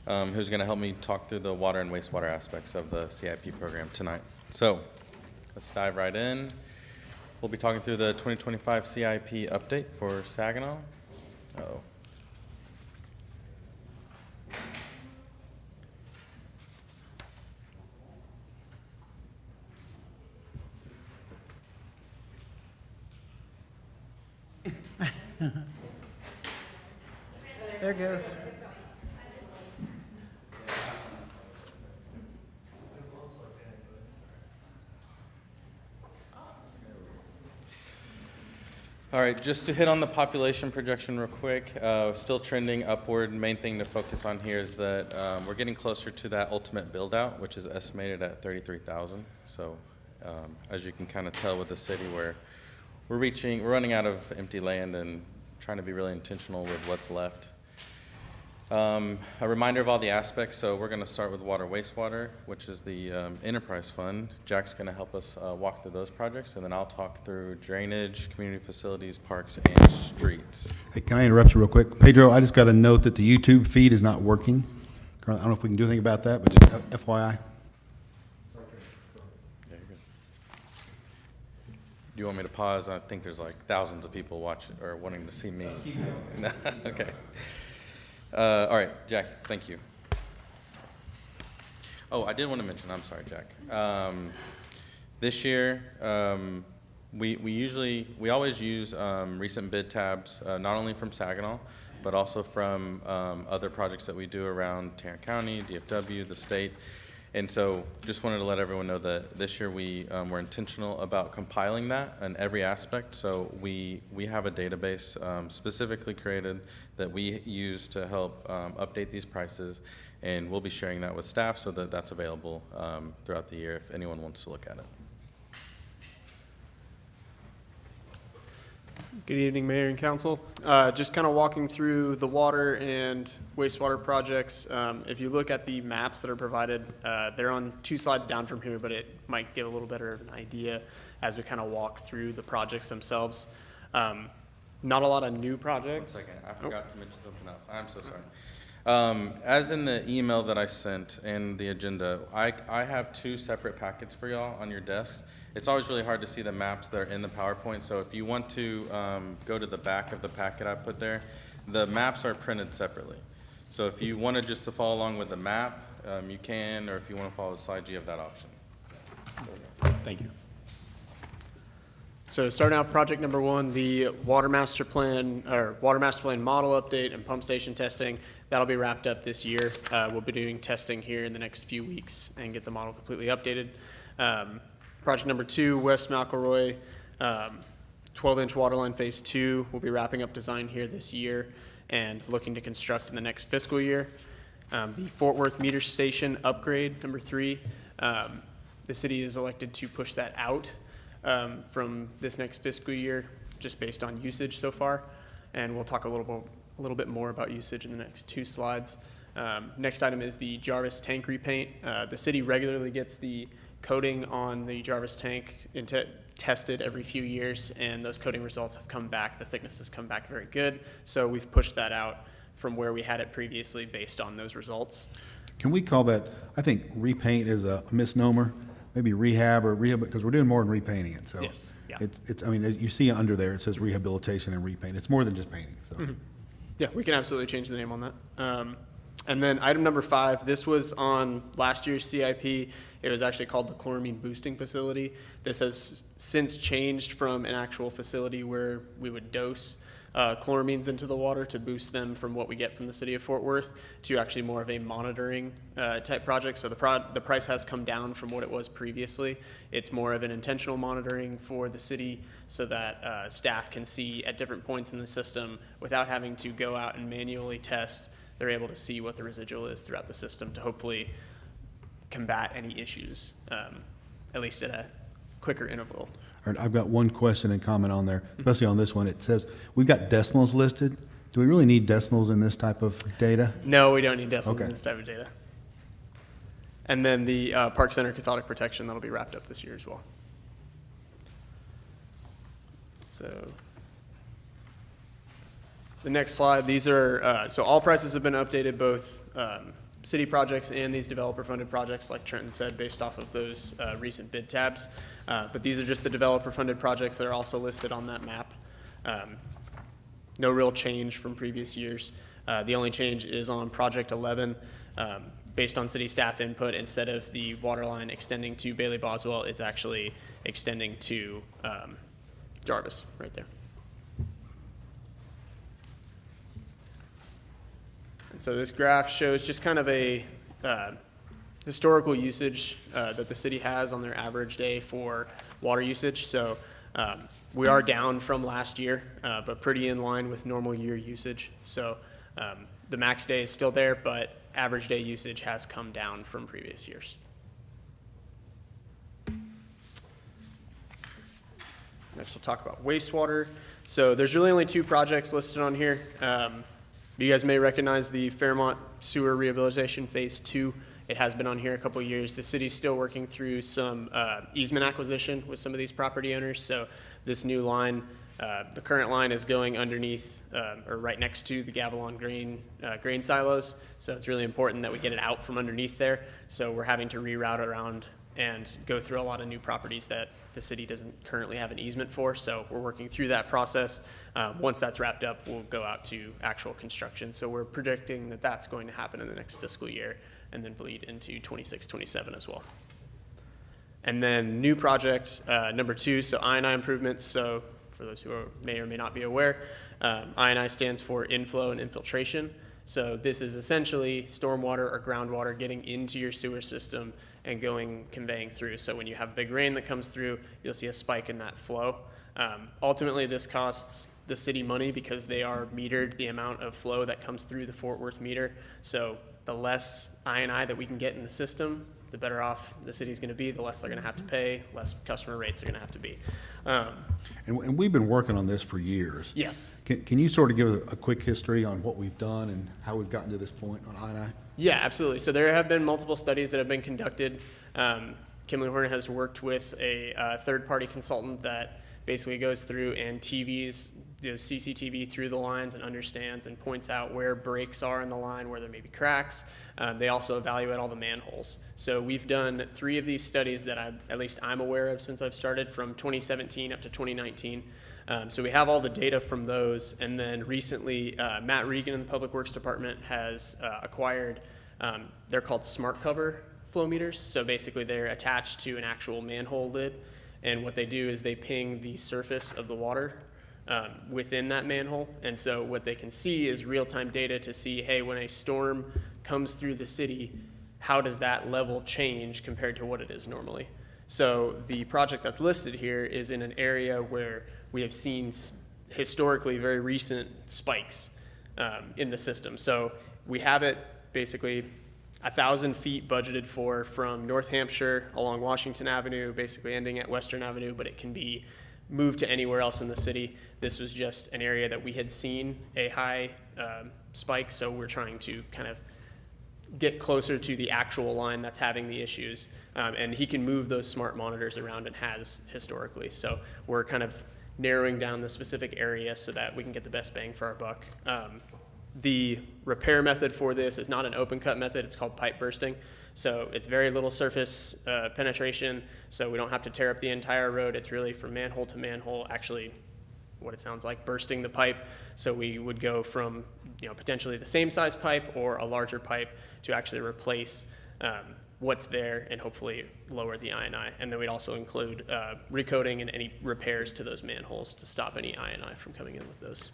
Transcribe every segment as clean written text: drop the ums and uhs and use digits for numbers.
who's going to help me talk through the water and wastewater aspects of the CIP program tonight. So let's dive right in. We'll be talking through the 2025 CIP update for Saginaw. Uh-oh. There it goes. All right, just to hit on the population projection real quick, still trending upward. Main thing to focus on here is that we're getting closer to that ultimate build out, which is estimated at 33,000. So as you can kind of tell with the city, we're running out of empty land and trying to be really intentional with what's left. A reminder of all the aspects. So we're going to start with water wastewater, which is the enterprise fund. Jack's going to help us walk through those projects, and then I'll talk through drainage, community facilities, parks, and streets. Hey, can I interrupt you real quick? Pedro, I just got a note that the YouTube feed is not working. I don't know if we can do anything about that, but just FYI. Yeah, you're good. Do you want me to pause? I think there's like thousands of people watching or wanting to see me. No? Okay. All right, Jack, thank you. Oh, I did want to mention, I'm sorry, Jack. This year, we always use recent bid tabs, not only from Saginaw, but also from other projects that we do around Tarrant County, DFW, the state. And so just wanted to let everyone know that this year we were intentional about compiling that in every aspect. So we have a database specifically created that we use to help update these prices, and we'll be sharing that with staff so that that's available throughout the year if anyone wants to look at it. Good evening, Mayor and Council. Just kind of walking through the water and wastewater projects. If you look at the maps that are provided, they're on 2 slides down from here, but it might give a little better of an idea as we kind of walk through the projects themselves. Not a lot of new projects. 1 second, I forgot to mention something else. I'm so sorry. As in the email that I sent and the agenda, I have 2 separate packets for y'all on your desks. It's always really hard to see the maps that are in the PowerPoint, so if you want to go to the back of the packet I put there, the maps are printed separately. So if you wanted just to follow along with the map, you can, or if you want to follow the slide, you have that option. Thank you. So starting out project number 1, the water master plan model update and pump station testing. That'll be wrapped up this year. We'll be doing testing here in the next few weeks and get the model completely updated. Project number 2, West McElroy, 12-inch waterline phase 2. We'll be wrapping up design here this year and looking to construct in the next fiscal year. The Fort Worth meter station upgrade, number 3. The city is elected to push that out from this next fiscal year, just based on usage so far. And we'll talk a little bit more about usage in the next 2 slides. Next item is the Jarvis tank repaint. The city regularly gets the coating on the Jarvis tank tested every few years, and those coating results have come back. The thickness has come back very good, so we've pushed that out from where we had it previously based on those results. Can we call that, I think repaint is a misnomer, maybe rehab, because we're doing more than repainting it, so. Yes, yeah. It's, I mean, as you see under there, it says rehabilitation and repaint. It's more than just painting, so. Mm-hmm. Yeah, we can absolutely change the name on that. And then item number 5, this was on last year's CIP. It was actually called the chloramine boosting facility. This has since changed from an actual facility where we would dose chloramines into the water to boost them from what we get from the city of Fort Worth to actually more of a monitoring type project. So the price has come down from what it was previously. It's more of an intentional monitoring for the city so that staff can see at different points in the system without having to go out and manually test. They're able to see what the residual is throughout the system to hopefully combat any issues, at least at a quicker interval. All right, I've got one question and comment on there, especially on this one. It says, we've got decimals listed. Do we really need decimals in this type of data? No, we don't need decimals in Okay. this type of data. And then the Park Center cathodic protection, that'll be wrapped up this year as well. So the next slide, these are, so all prices have been updated, both city projects and these developer-funded projects, like Trenton said, based off of those recent bid tabs. But these are just the developer-funded projects that are also listed on that map. No real change from previous years. The only change is on Project 11. Based on city staff input, instead of the water line extending to Bailey Boswell, it's actually extending to Jarvis, right there. And so this graph shows just kind of a historical usage that the city has on their average day for water usage. So we are down from last year, but pretty in line with normal year usage. So the max day is still there, but average day usage has come down from previous years. Next, we'll talk about wastewater. So there's really only two projects listed on here. You guys may recognize the Fairmont Sewer Rehabilitation Phase 2. It has been on here a couple of years. The city's still working through some easement acquisition with some of these property owners. So this new line, the current line is going underneath or right next to the Gavilon grain silos. So it's really important that we get it out from underneath there. So we're having to reroute around and go through a lot of new properties that the city doesn't currently have an easement for. So we're working through that process. Once that's wrapped up, we'll go out to actual construction. So we're predicting that that's going to happen in the next fiscal year and then bleed into 26, 27 as well. And then new project number 2, so I&I improvements. So for those who may or may not be aware, I&I stands for inflow and infiltration. So this is essentially stormwater or groundwater getting into your sewer system and conveying through. So when you have big rain that comes through, you'll see a spike in that flow. Ultimately, this costs the city money because they are metered the amount of flow that comes through the Fort Worth meter. So the less I&I that we can get in the system, the better off the city's going to be, the less they're going to have to pay, less customer rates are going to have to be. And we've been working on this for years. Yes. Can you sort of give a quick history on what we've done and how we've gotten to this point on I&I? Yeah, absolutely. So there have been multiple studies that have been conducted. Kimley Horn has worked with a third-party consultant that basically goes through and does CCTV through the lines and understands and points out where breaks are in the line, where there may be cracks. They also evaluate all the manholes. So we've done 3 of these studies that at least I'm aware of since I've started, from 2017 up to 2019. So we have all the data from those, and then recently Matt Regan in the Public Works Department has acquired, they're called smart cover flow meters. So basically they're attached to an actual manhole lid, and what they do is they ping the surface of the water within that manhole. And so what they can see is real-time data to see, hey, when a storm comes through the city, how does that level change compared to what it is normally? So the project that's listed here is in an area where we have seen historically very recent spikes in the system. So we have it basically 1,000 feet budgeted for from North Hampshire along Washington Avenue, basically ending at Western Avenue, but it can be moved to anywhere else in the city. This was just an area that we had seen a high spike, so we're trying to kind of get closer to the actual line that's having the issues. And he can move those smart monitors around and has historically. So we're kind of narrowing down the specific area so that we can get the best bang for our buck. The repair method for this is not an open cut method, it's called pipe bursting. So it's very little surface penetration, so we don't have to tear up the entire road. It's really from manhole to manhole, actually what it sounds like, bursting the pipe. So we would go from potentially the same size pipe or a larger pipe to actually replace what's there and hopefully lower the I&I. And then we'd also include recoating and any repairs to those manholes to stop any I&I from coming in with those.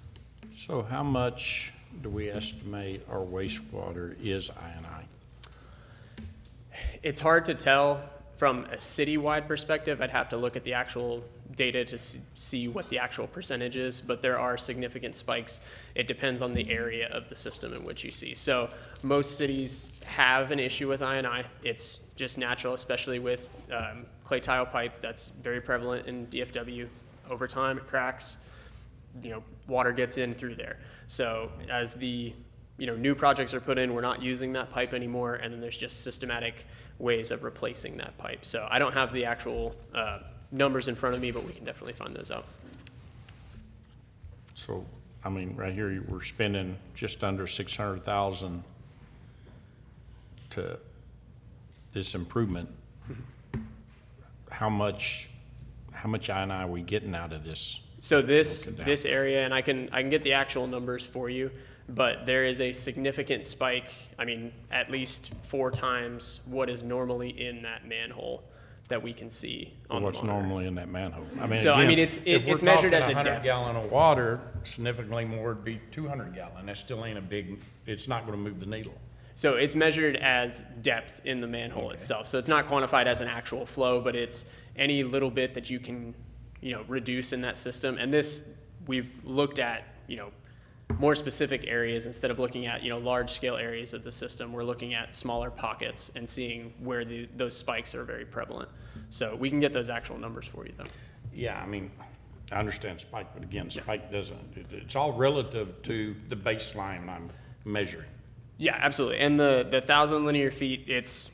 So how much do we estimate our wastewater is I&I? It's hard to tell from a citywide perspective. I'd have to look at the actual data to see what the actual percentage is, but there are significant spikes. It depends on the area of the system in which you see. So most cities have an issue with I&I. It's just natural, especially with clay tile pipe that's very prevalent in DFW. Over time, it cracks. Water gets in through there. So as the new projects are put in, we're not using that pipe anymore, and then there's just systematic ways of replacing that pipe. So I don't have the actual numbers in front of me, but we can definitely find those out. So, I mean, right here, we're spending just under $600,000 to this improvement, how much I&I are we getting out of this? So this, Broken down. this area, and I can get the actual numbers for you, but there is a significant spike, I mean, at least 4 times what is normally in that manhole that we can see on the What's monitor. normally in that manhole? I mean, So, I again, mean, it's measured as a 100 depth. gallon of water, significantly more would be 200 gallon. That still ain't a big, it's not gonna move the needle. So it's measured as depth in the manhole itself. So it's not quantified as an actual flow, but it's any little bit that you can, reduce in that system. And this, we've looked at, more specific areas instead of looking at, large scale areas of the system. We're looking at smaller pockets and seeing where those spikes are very prevalent. So we can get those actual numbers for you though. Yeah, I mean, I understand spike, but again, spike doesn't, it's all relative to the baseline I'm measuring. Yeah, absolutely. And the 1,000 linear feet, it's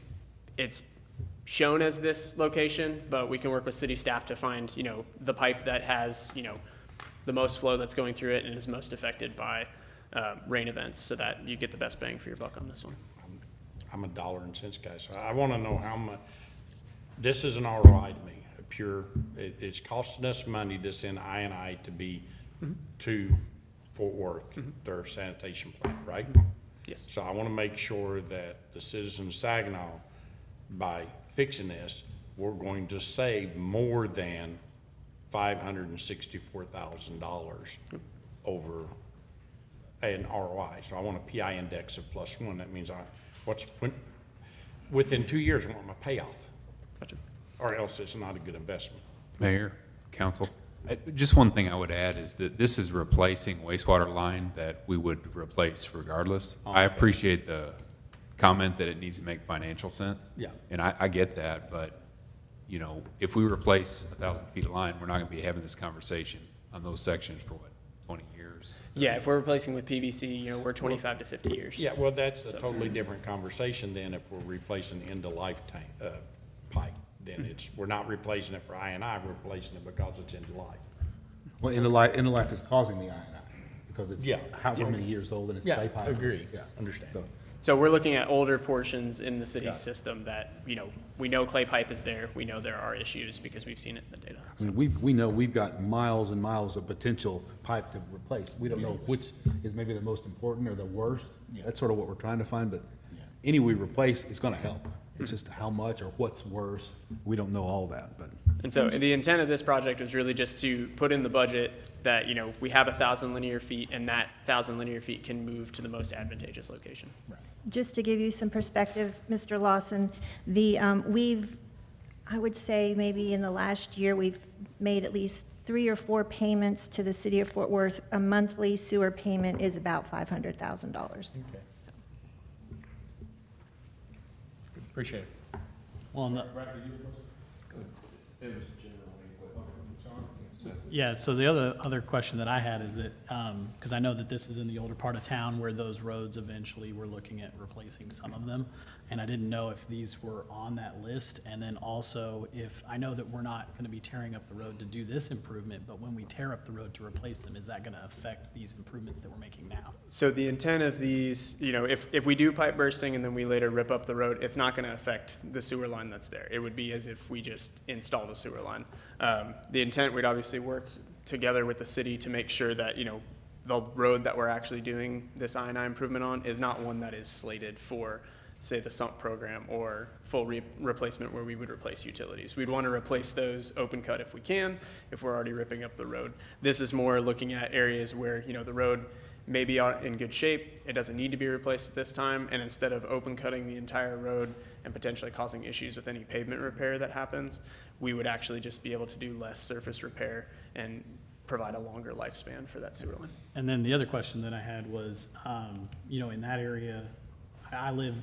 shown as this location, but we can work with city staff to find, the pipe that has, the most flow that's going through it and is most affected by rain events so that you get the best bang for your buck on this one. I'm a dollar and cents guy, so I wanna know how much, this is an ROI to me, a pure, it's costing us money to send I&I to be to Fort Worth, their sanitation plant, right? Yes. So I wanna make sure that the citizens of Saginaw, by fixing this, we're going to save more than $564,000 over an ROI. So I want a PI index of +1. That means within 2 years, I want my payoff, Gotcha. or else it's not a good investment. Mayor, council, just one thing I would add is that this is replacing wastewater line that we would replace regardless. I appreciate the comment that it needs to make financial sense. Yeah. And I get that, but, if we replace 1,000 feet of line, we're not gonna be having this conversation on those sections for 20 years? Yeah, if we're replacing with PVC, we're 25 to 50 years. Yeah, well, that's a totally different conversation than if we're replacing end-of-life tank, pipe. Then we're not replacing it for I&I, we're replacing it because it's end-of-life. Well, end of life is causing the I&I because it's Yeah. however many years old and it's clay pipe. Agree, Yeah. understand. So, So we're looking at older portions in the city's Got it. system that, we know clay pipe is there. We know there are issues because we've seen it in the data. I mean, we know we've got miles and miles of potential pipe to replace. We don't know which is maybe the most important or the worst. That's sort of what we're trying to find, but any we replace is gonna help. It's just how much or what's worse. We don't know all that, but. And so the intent of this project was really just to put in the budget that, we have 1,000 linear feet and that 1,000 linear feet can move to the most advantageous location. Just to give you some perspective, Mr. Lawson, I would say maybe in the last year, we've made at least 3 or 4 payments to the city of Fort Worth. A monthly sewer payment is about $500,000. Appreciate it. Well, no. Yeah, so the other question that I had is that, because I know that this is in the older part of town where those roads eventually, we're looking at replacing some of them. And I didn't know if these were on that list. And then also if, I know that we're not going to be tearing up the road to do this improvement, but when we tear up the road to replace them, is that going to affect these improvements that we're making now? So the intent of these, if we do pipe bursting and then we later rip up the road, it's not going to affect the sewer line that's there. It would be as if we just installed a sewer line. The intent, we'd obviously work together with the city to make sure that, the road that we're actually doing this I&I improvement on is not one that is slated for, say, the sump program or full replacement where we would replace utilities. We'd want to replace those open cut if we can, if we're already ripping up the road. This is more looking at areas where, the road may be in good shape, it doesn't need to be replaced at this time, and instead of open cutting the entire road and potentially causing issues with any pavement repair that happens, we would actually just be able to do less surface repair and provide a longer lifespan for that sewer line. And then the other question that I had was, in that area, I live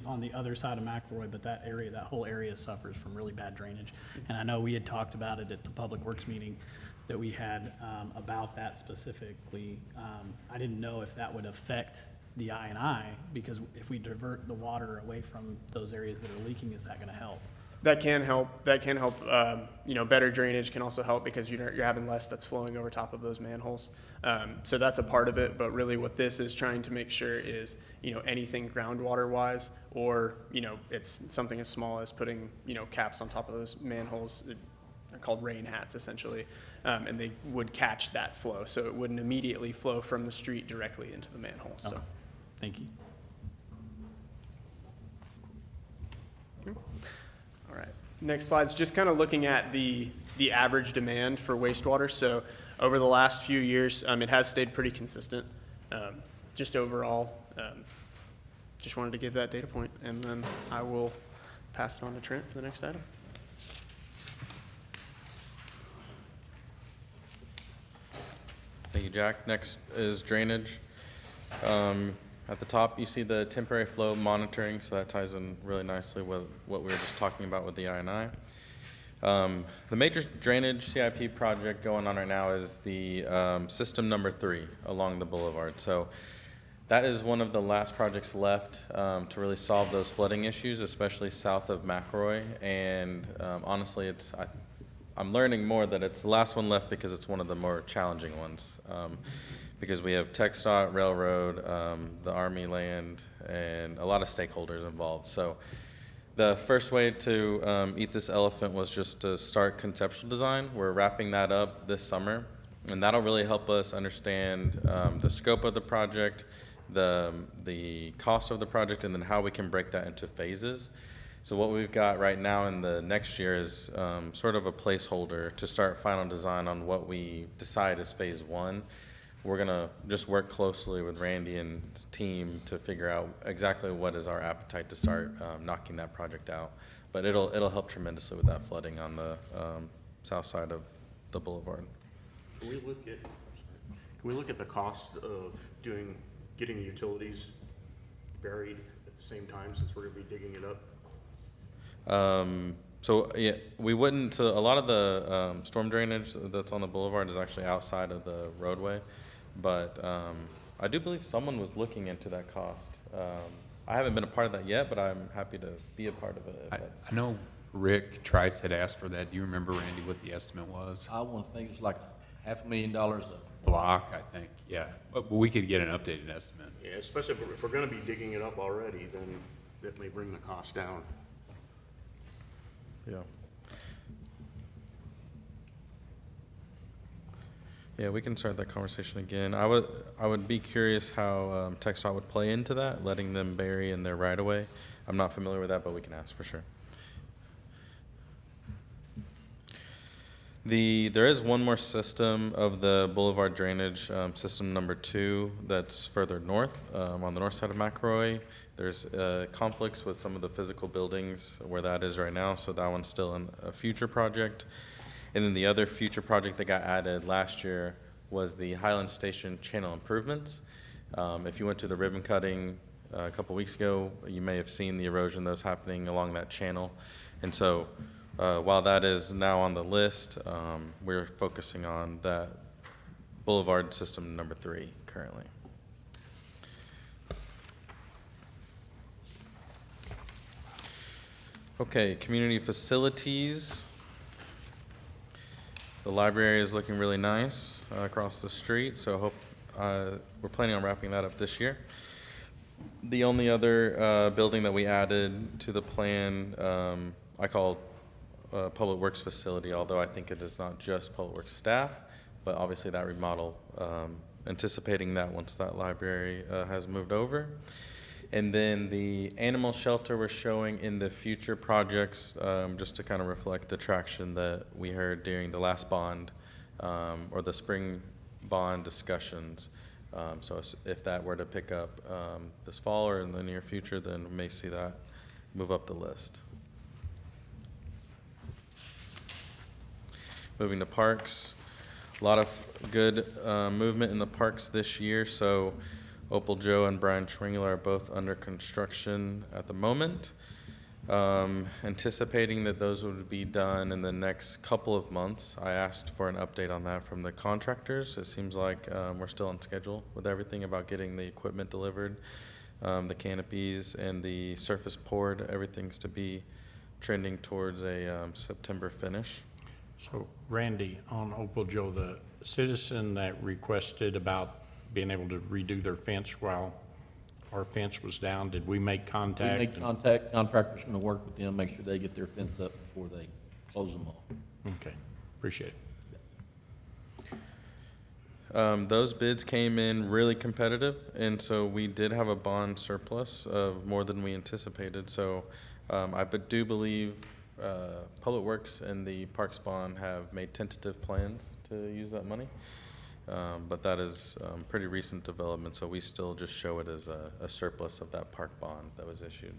on the other side of McElroy, but that whole area suffers from really bad drainage. And I know we had talked about it at the Public Works meeting that we had about that specifically. I didn't know if that would affect the I&I, because if we divert the water away from those areas that are leaking, is that gonna help? That can help. That can help. You know, better drainage can also help because you're having less that's flowing over top of those manholes. So that's a part of it. But really, what this is trying to make sure is, you know, anything groundwater wise, or you know, it's something as small as putting, you know, caps on top of those manholes. They're called rain hats essentially, and they would catch that flow, so it wouldn't immediately flow from the street directly into the manhole. So. Okay. Thank you. All right. Next slide's just kind of looking at the average demand for wastewater. So over the last few years, it has stayed pretty consistent. Just overall, just wanted to give that data point, and then I will pass it on to Trent for the next item. Thank you, Jack. Next is drainage. At the top, you see the temporary flow monitoring, so that ties in really nicely with what we were just talking about with the I&I. The major drainage CIP project going on right now is the system number 3 along the boulevard. So that is one of the last projects left to really solve those flooding issues, especially south of McRoy. And honestly, I'm learning more that it's the last one left because it's one of the more challenging ones. Because we have TxDOT, Railroad, the Army land, and a lot of stakeholders involved. So the first way to eat this elephant was just to start conceptual design. We're wrapping that up this summer, and that'll really help us understand the scope of the project, the cost of the project, and then how we can break that into phases. So what we've got right now in the next year is sort of a placeholder to start final design on what we decide is phase 1. We're gonna just work closely with Randy and his team to figure out exactly what is our appetite to start knocking that project out. But it'll help tremendously with that flooding on the south side of the boulevard. Can we look at the cost of getting the utilities buried at the same time, since we're gonna be digging it up? So yeah, we wouldn't. A lot of the storm drainage that's on the boulevard is actually outside of the roadway, but I do believe someone was looking into that cost. I haven't been a part of that yet, but I'm happy to be a part of it. If that's, I know Rick Trice had asked for that. Do you remember, Randy, what the estimate was? I want to think it's like $500,000 a Block, I think, yeah. But we could get an updated estimate. Yeah, especially if we're gonna be digging it up already, then that may bring the cost down. yeah. Yeah, we can start that conversation again. I would be curious how TxDOT would play into that, letting them bury in their right of way. I'm not familiar with that, but we can ask for sure. There is one more system of the boulevard drainage, system number 2, that's further north, on the north side of McRoy. There's conflicts with some of the physical buildings where that is right now, so that one's still in a future project. And then the other future project that got added last year was the Highland Station channel improvements. If you went to the ribbon cutting a couple weeks ago, you may have seen the erosion that was happening along that channel. And so while that is now on the list, we're focusing on that boulevard system number 3 currently. Okay, community facilities. The library is looking really nice across the street, so I hope we're planning on wrapping that up this year. The only other building that we added to the plan, I call Public Works facility, although I think it is not just Public Works staff, but obviously that remodel, anticipating that once that library has moved over. And then the animal shelter we're showing in the future projects, just to kind of reflect the traction that we heard during the last bond, or the spring bond discussions. So if that were to pick up this fall or in the near future, then we may see that move up the list. Moving to parks, a lot of good movement in the parks this year. So Opal Joe and Brian Schwingler are both under construction at the moment. Anticipating that those would be done in the next couple of months. I asked for an update on that from the contractors. It seems like we're still on schedule with everything about getting the equipment delivered, the canopies and the surface poured. Everything's to be trending towards a September finish. So Randy, on Opal Joe, the citizen that requested about being able to redo their fence while our fence was down, did we make We contact? make contact, contractor's gonna work with them, make sure they get their fence up before they close them off. Okay, appreciate it. Those bids came in really competitive, and so we did have a bond surplus of more than we anticipated. So do believe Public Works and the Parks Bond have made tentative plans to use that money. But that is pretty recent development, so we still just show it as a surplus of that park bond that was issued.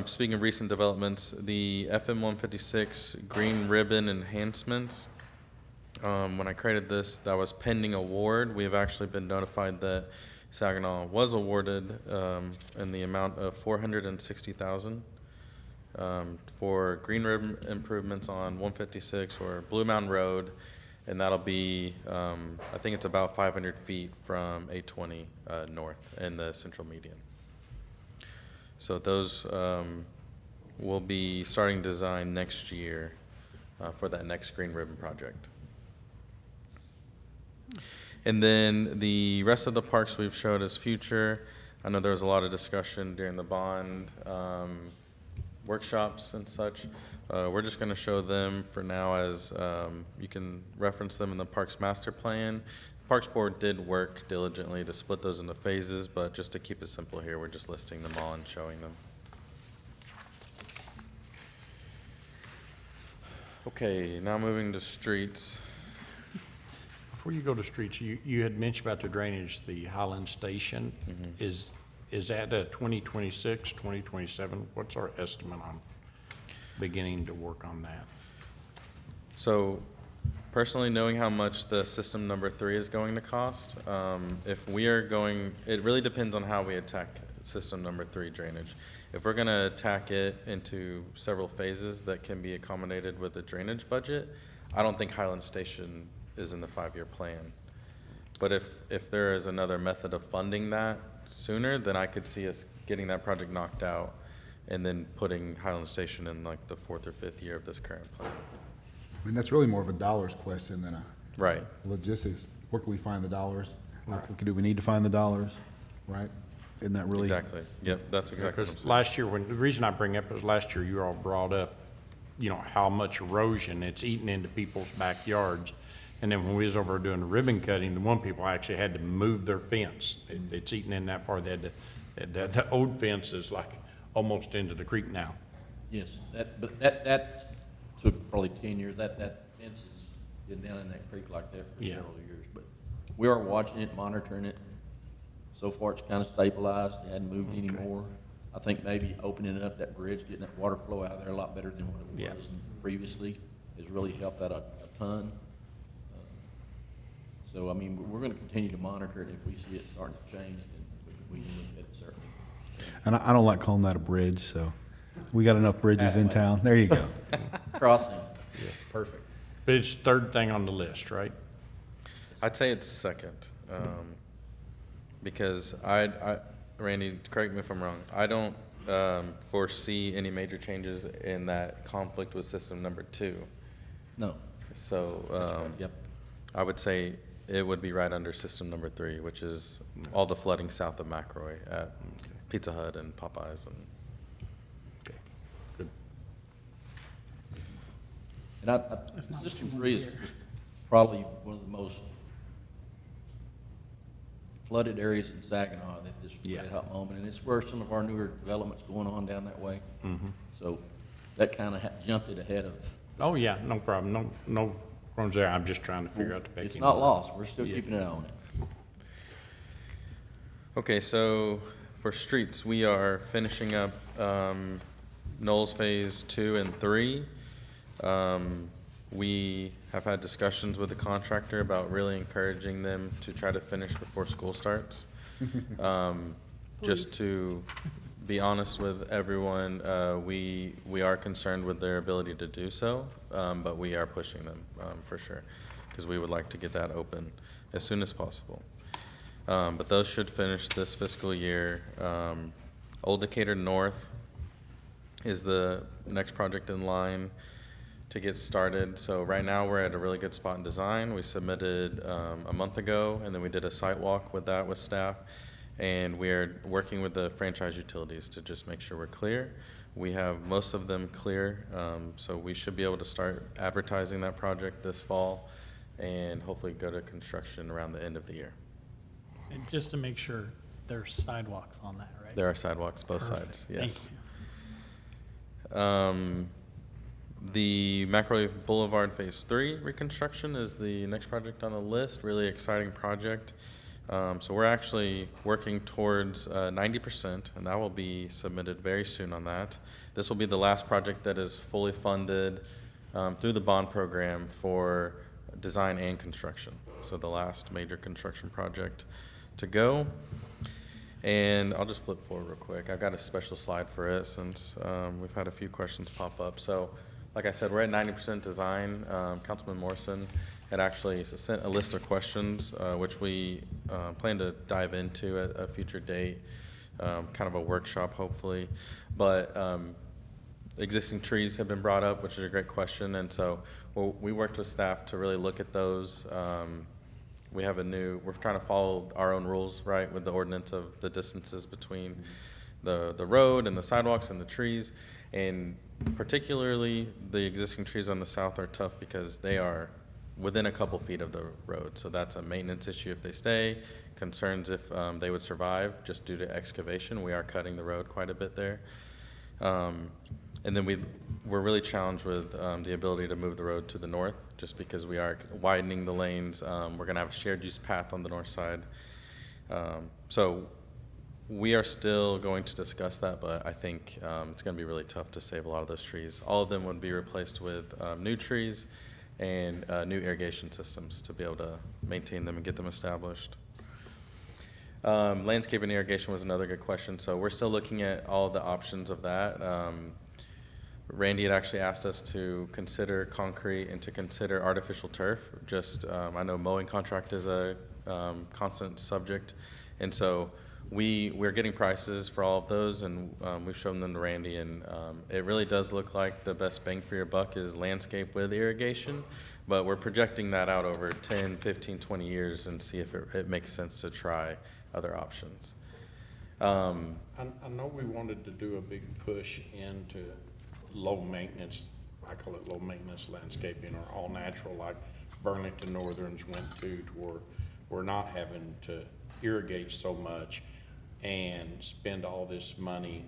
Speaking of recent developments, the FM 156 green ribbon enhancements. When I created this, that was pending award. We have actually been notified that Saginaw was awarded in the amount of $460,000 for green ribbon improvements on 156 or Blue Mountain Road, and that'll be, I think it's about 500 feet from 820 north in the central median. So those will be starting design next year for that next green ribbon project. And then the rest of the parks we've showed as future. I know there was a lot of discussion during the bond workshops and such. We're just going to show them for now as you can reference them in the Parks Master Plan. Parks Board did work diligently to split those into phases, but just to keep it simple here, we're just listing them all and showing them. Okay, now moving to streets. Before you go to streets, you had mentioned about the drainage, the Highland Station. Is that a 2026, 2027? What's our estimate on beginning to work on that? So personally, knowing how much the system number 3 is going to cost, if we are going, it really depends on how we attack system number 3 drainage. If we're going to attack it into several phases that can be accommodated with the drainage budget, I don't think Highland Station is in the 5-year plan. But if there is another method of funding that sooner, then I could see us getting that project knocked out and then putting Highland Station in like the 4th or 5th year of this current plan. I mean, that's really more of a dollars question than a Right. logistics. Where can we find the dollars? Do we need to find the dollars, right? Isn't that really? Exactly. Yep, that's exactly what I'm Because saying. last year, the reason I bring up is last year you all brought up, how much erosion it's eating into people's backyards. And then when we was over doing the ribbon cutting, the one people actually had to move their fence. It's eating in that far. They had to, the old fence is like almost into the creek now. Yes, that took probably 10 years. That fence has been down in that creek like that for Yeah. several years. But we are watching it, monitoring it. So far, it's kind of stabilized. It hadn't moved anymore. I think maybe opening up that bridge, getting that water flow out of there a lot better than what it Yeah. was previously has really helped that a ton. So, I mean, we're going to continue to monitor it. If we see it starting to change, then we can look at it certainly. And I don't like calling that a bridge, so we got enough bridges in town. There you go. Crossing. Yeah, perfect. But it's third thing on the list, right? I'd say it's second, because Randy, correct me if I'm wrong, I don't foresee any major changes in that conflict with system number 2. No. So Yep. I would say it would be right under system number 3, which is all the flooding south of McRoy at Pizza Hut and Popeyes. And Okay, good. And System 3 is probably one of the most flooded areas in Saginaw at this Yeah. red hot moment. And it's where some of our newer developments going on down that way. So that kind of jumped it ahead of. Oh, yeah, no problem. No problems there. I'm just trying to figure out the pecking It's not order. lost. We're still Yeah. keeping an eye on it. Okay, so for streets, we are finishing up Knowles Phase 2 and 3. We have had discussions with the contractor about really encouraging them to try to finish before school starts. Just to be honest with everyone, we are concerned with their ability to do so, but we are pushing them for sure, because we would like to get that open as soon as possible. But those should finish this fiscal year. Old Decatur North is the next project in line to get started. So right now, we're at a really good spot in design. We submitted a month ago, and then we did a site walk with that with staff. And we are working with the franchise utilities to just make sure we're clear. We have most of them clear, so we should be able to start advertising that project this fall and hopefully go to construction around the end of the year. And just to make sure, there's sidewalks on that, right? There are sidewalks both Perfect. sides, Thank yes. you. The McRae Boulevard Phase 3 reconstruction is the next project on the list, really exciting project. So we're actually working towards 90%, and that will be submitted very soon on that. This will be the last project that is fully funded through the bond program for design and construction. So the last major construction project to go. And I'll just flip forward real quick. I've got a special slide for it since we've had a few questions pop up. So like I said, we're at 90% design. Councilman Morrison had actually sent a list of questions, which we plan to dive into at a future date, kind of a workshop hopefully. But existing trees have been brought up, which is a great question. And so we worked with staff to really look at those. We're trying to follow our own rules, right, with the ordinance of the distances between the road and the sidewalks and the trees. And particularly the existing trees on the south are tough because they are within a couple feet of the road. So that's a maintenance issue if they stay, concerns if they would survive just due to excavation. We are cutting the road quite a bit there. And then we're really challenged with the ability to move the road to the north just because we are widening the lanes. We're going to have a shared use path on the north side. So we are still going to discuss that, but I think it's going to be really tough to save a lot of those trees. All of them would be replaced with new trees and new irrigation systems to be able to maintain them and get them established. Landscape and irrigation was another good question. So we're still looking at all the options of that. Randy had actually asked us to consider concrete and to consider artificial turf. I know mowing contract is a constant subject. And so we're getting prices for all of those, and we've shown them to Randy, and it really does look like the best bang for your buck is landscape with irrigation, but we're projecting that out over 10, 15, 20 years and see if it makes sense to try other options. I know we wanted to do a big push into low maintenance, I call it low maintenance landscaping or all natural, like Burlington Northerns went to where we're not having to irrigate so much and spend all this money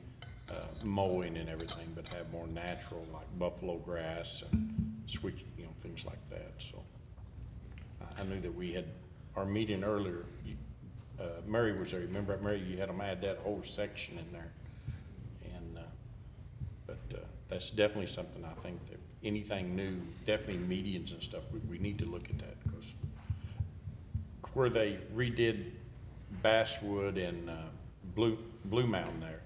mowing and everything, but have more natural like buffalo grass and switch, things like that. So I knew that we had our meeting earlier. Mary was there. Remember, Mary, you had them add that whole section in there. And but that's definitely something I think that anything new, definitely medians and stuff, we need to look at that because where they redid Basswood and Blue Mountain there,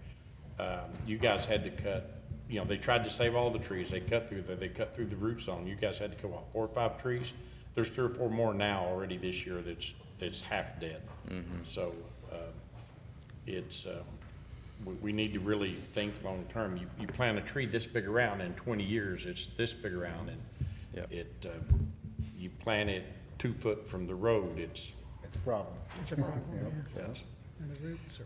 you guys had to cut, they tried to save all the trees. They cut through the root zone. You guys had to cut, 4 or 5 trees? There's 3 or 4 more now already this year that's half dead. Mm-hmm. So we need to really think long term. You plant a tree this big around, in 20 years it's this big around, and Yep. You plant it 2 foot from the road, it's It's a problem. yes.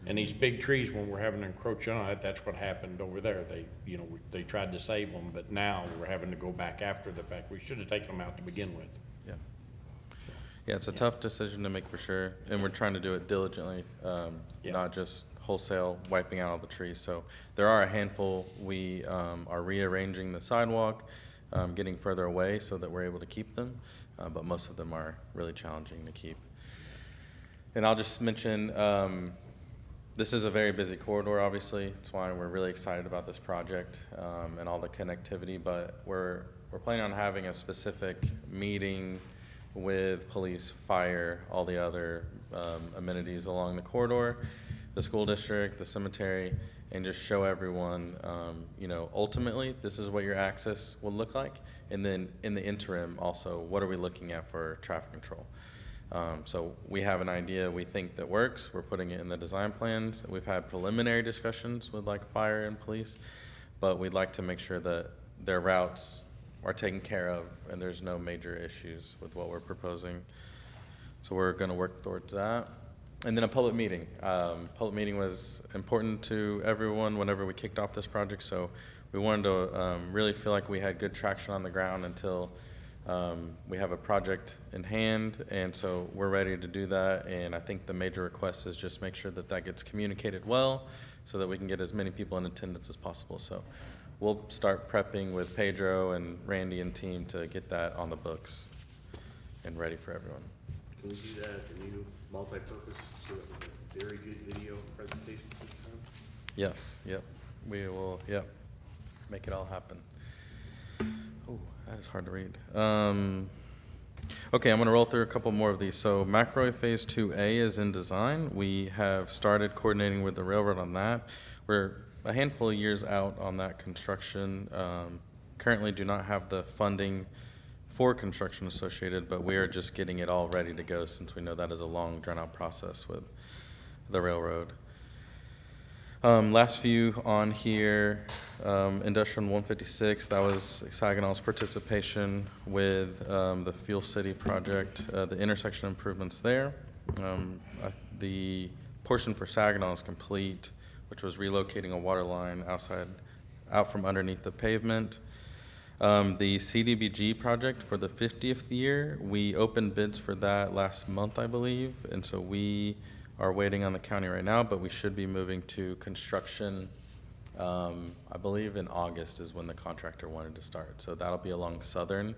And these big trees, when we're having to encroach on it, that's what happened over there. They tried to save them, but now we're having to go back after the fact. We should have taken them out to begin with. Yeah. Yeah, it's a tough decision to make for sure, and we're trying to do it diligently, not just wholesale wiping out all the trees. So there are a handful. We are rearranging the sidewalk, getting further away so that we're able to keep them, but most of them are really challenging to keep. And I'll just mention, this is a very busy corridor, obviously. That's why we're really excited about this project and all the connectivity, but we're planning on having a specific meeting with police, fire, all the other amenities along the corridor, the school district, the cemetery, and just show everyone, ultimately, this is what your access will look like. And then in the interim, also, what are we looking at for traffic control? So we have an idea we think that works. We're putting it in the design plans. We've had preliminary discussions with like fire and police, but we'd like to make sure that their routes are taken care of and there's no major issues with what we're proposing. So we're going to work towards that. And then a public meeting. Public meeting was important to everyone whenever we kicked off this project, so we wanted to really feel like we had good traction on the ground until we have a project in hand, and so we're ready to do that. And I think the major request is just make sure that that gets communicated well so that we can get as many people in attendance as possible. So we'll start prepping with Pedro and Randy and team to get that on the books and ready for everyone. Can we do that at the new multi-purpose so that we get very good video presentations this time? Yes, yep, we will, yep, make it all happen. Oh, that is hard to read. Okay, I'm gonna roll through a couple more of these. So McRoy Phase 2A is in design. We have started coordinating with the railroad on that. We're a handful of years out on that construction. Currently do not have the funding for construction associated, but we are just getting it all ready to go since we know that is a long, drawn-out process with the railroad. Last few on here, Industrial 156, that was Saginaw's participation with the Fuel City project, the intersection improvements there. The portion for Saginaw is complete, which was relocating a water line out from underneath the pavement. The CDBG project for the 50th year, we opened bids for that last month, I believe, and so we are waiting on the county right now, but we should be moving to construction, I believe in August is when the contractor wanted to start. So that'll be along Southern.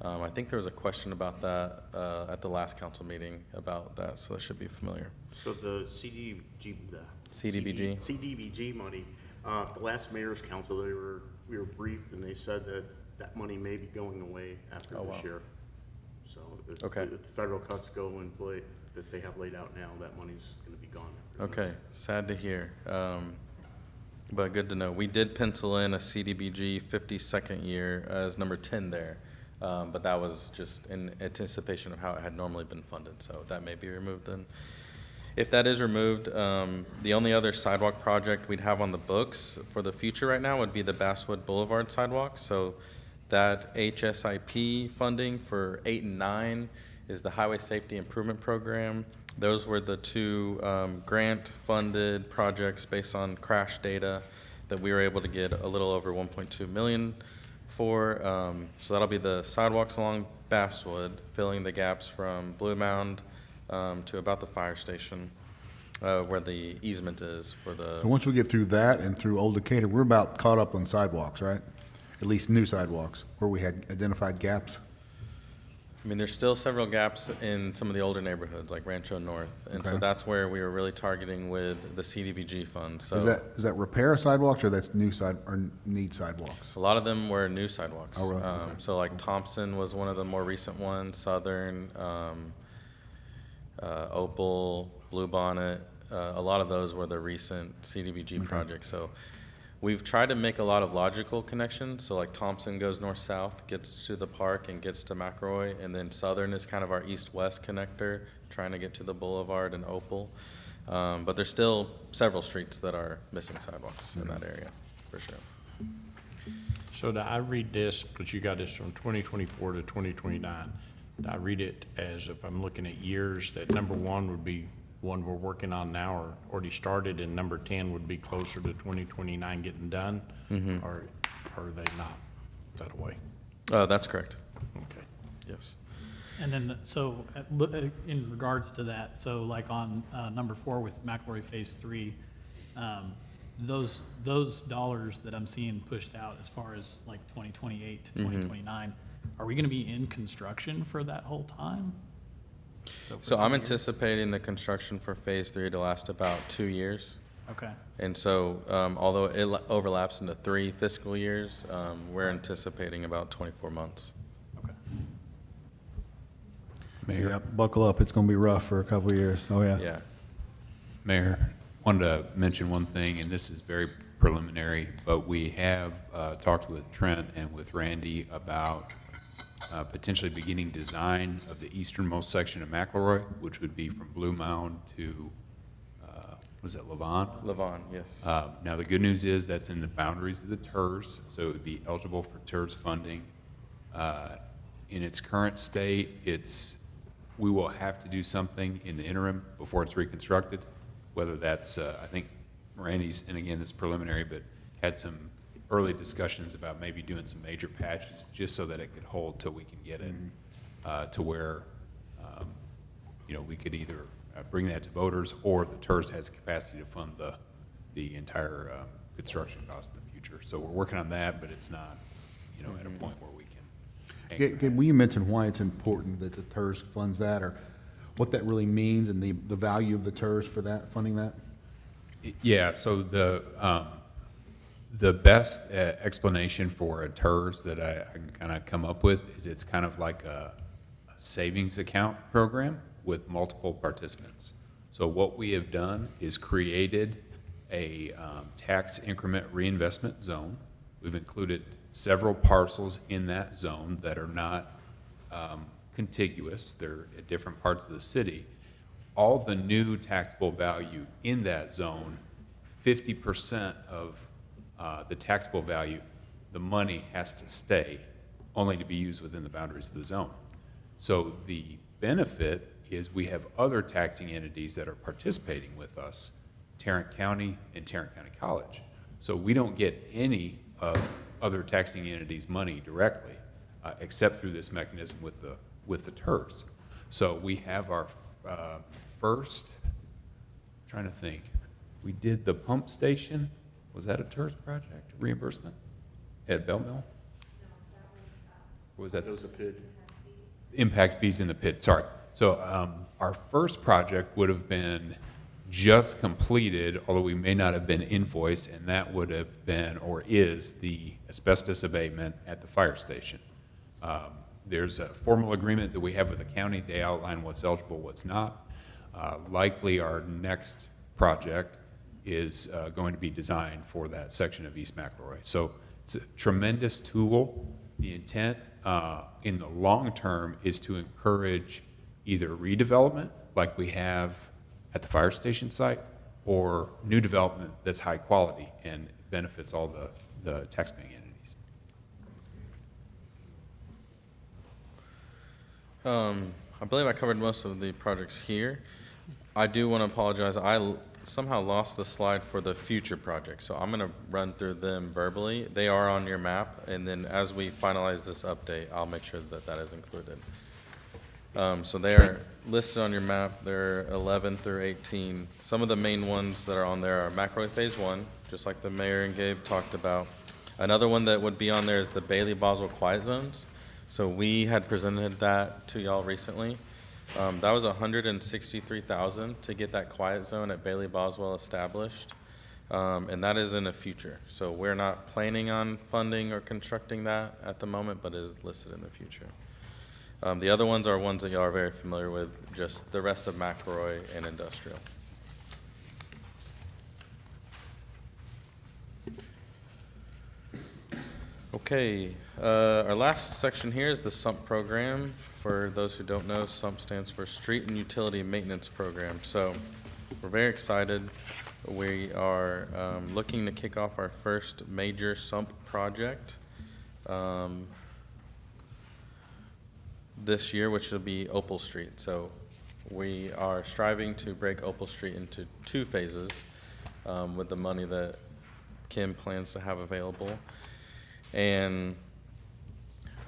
I think there was a question about that at the last council meeting about that, so it should be familiar. So the CDBG? CDBG money, the last mayor's council, we were briefed and they said that that money may be going away after Oh, this wow. year. So if Okay. if the federal cuts go in play that they have laid out now, that money's gonna be gone after this. Okay, sad to hear, but good to know. We did pencil in a CDBG 52nd year as number 10 there, but that was just in anticipation of how it had normally been funded, so that may be removed then. If that is removed, the only other sidewalk project we'd have on the books for the future right now would be the Basswood Boulevard sidewalk. So that HSIP funding for 8 and 9 is the Highway Safety Improvement Program. Those were the two grant-funded projects based on crash data that we were able to get a little over 1.2 million for. So that'll be the sidewalks along Basswood, filling the gaps from Blue Mound to about the fire station, where the easement is for So the, once we get through that and through Old Decatur, we're about caught up on sidewalks, right? At least new sidewalks, where we had identified gaps. I mean, there's still several gaps in some of the older neighborhoods, like Rancho North. And so Okay. that's where we were really targeting with the CDBG fund, so. Is that repair sidewalks or that's new or need sidewalks? A lot of them were new sidewalks. Oh, really? Okay. So like Thompson was one of the more recent ones, Southern, Opal, Bluebonnet, a lot of those were the recent CDBG projects. So we've tried to make a lot of logical connections. So like Thompson goes north-south, gets to the park and gets to McRoy, and then Southern is kind of our east-west connector, trying to get to the Boulevard and Opal. But there's still several streets that are missing sidewalks in that area, for sure. So do I read this, because you got this from 2024 to 2029, do I read it as if I'm looking at years, that number 1 would be one we're working on now or already started, and number 10 would be closer to 2029 getting done? Or are they not that way? That's correct, Okay. yes. And then, in regards to that, so like on number 4 with McElroy Phase 3, those dollars that I'm seeing pushed out as far as like 2028 to 2029, are we going to be in construction for that whole time? for So 2 I'm years? anticipating the construction for Phase 3 to last about 2 years. Okay, And so, although it overlaps into 3 fiscal years, we're anticipating about 24 months. okay. So, yeah, buckle up, it's gonna be rough for a couple of years, oh, yeah. Yeah. Mayor, wanted to mention one thing, and this is very preliminary, but we have talked with Trent and with Randy about potentially beginning design of the easternmost section of McElroy, which would be from Blue Mound to was it Levon? Levon, yes. Now, the good news is that's in the boundaries of the TERS, so it would be eligible for TERS funding. In its current state, we will have to do something in the interim before it's reconstructed, whether that's, I think Randy's, and again, this is preliminary, but had some early discussions about maybe doing some major patches just so that it could hold till we can get it to where, we could either bring that to voters, or the TERS has the capacity to fund the entire construction cost in the future. So we're working on that, but it's not, at a point where we can. Gabe, will you mention why it's important that the TERS funds that, or what that really means, and the value of the TERS for that, funding that? Yeah, so the best explanation for a TERS that I can kind of come up with is it's kind of like a savings account program with multiple participants. So what we have done is created a tax increment reinvestment zone. We've included several parcels in that zone that are not contiguous. They're at different parts of the city. All the new taxable value in that zone, 50% of the taxable value, the money has to stay, only to be used within the boundaries of the zone. So the benefit is we have other taxing entities that are participating with us, Tarrant County and Tarrant County College. So we don't get any of other taxing entities' money directly, except through this mechanism with the TERS. So we have our first, trying to think, we did the pump station. Was that a TERS project, reimbursement at Bell Mill? Or was that? Those are PID. Impact fees in the pit, sorry. So our first project would have been just completed, although we may not have been invoiced, and that would have been, or is, the asbestos abatement at the fire station. There's a formal agreement that we have with the county. They outline what's eligible, what's not. Likely our next project is going to be designed for that section of East McElroy. So it's a tremendous tool. The intent in the long term is to encourage either redevelopment like we have at the fire station site, or new development that's high quality and benefits all the taxpaying entities. I believe I covered most of the projects here. I do want to apologize. I somehow lost the slide for the future projects, so I'm going to run through them verbally. They are on your map, and then as we finalize this update, I'll make sure that that is included. So they are listed on your map. They're 11 through 18. Some of the main ones that are on there are McElroy Phase 1, just like the mayor and Gabe talked about. Another one that would be on there is the Bailey Boswell Quiet Zones. So we had presented that to y'all recently. That was $163,000 to get that quiet zone at Bailey Boswell established. And that is in the future. So we're not planning on funding or constructing that at the moment, but is listed in the future. The other ones are ones that y'all are very familiar with, just the rest of McElroy and industrial. Okay, our last section here is the SUMP program. For those who don't know, SUMP stands for Street and Utility Maintenance Program. So we're very excited. We are looking to kick off our first major SUMP project this year, which will be Opal Street. So we are striving to break Opal Street into 2 phases with the money that Kim plans to have available. And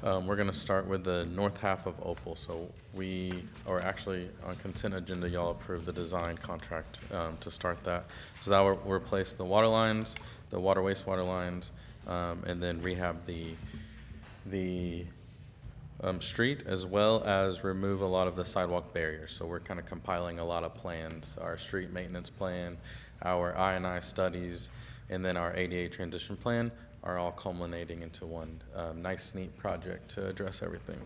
we're going to start with the north half of Opal. So we are actually on consent agenda. Y'all approved the design contract to start that. So that will replace the water lines, the water wastewater lines, and then rehab the street, as well as remove a lot of the sidewalk barriers. So we're kind of compiling a lot of plans, our street maintenance plan, our I&I studies, and then our ADA transition plan are all culminating into one nice, neat project to address everything.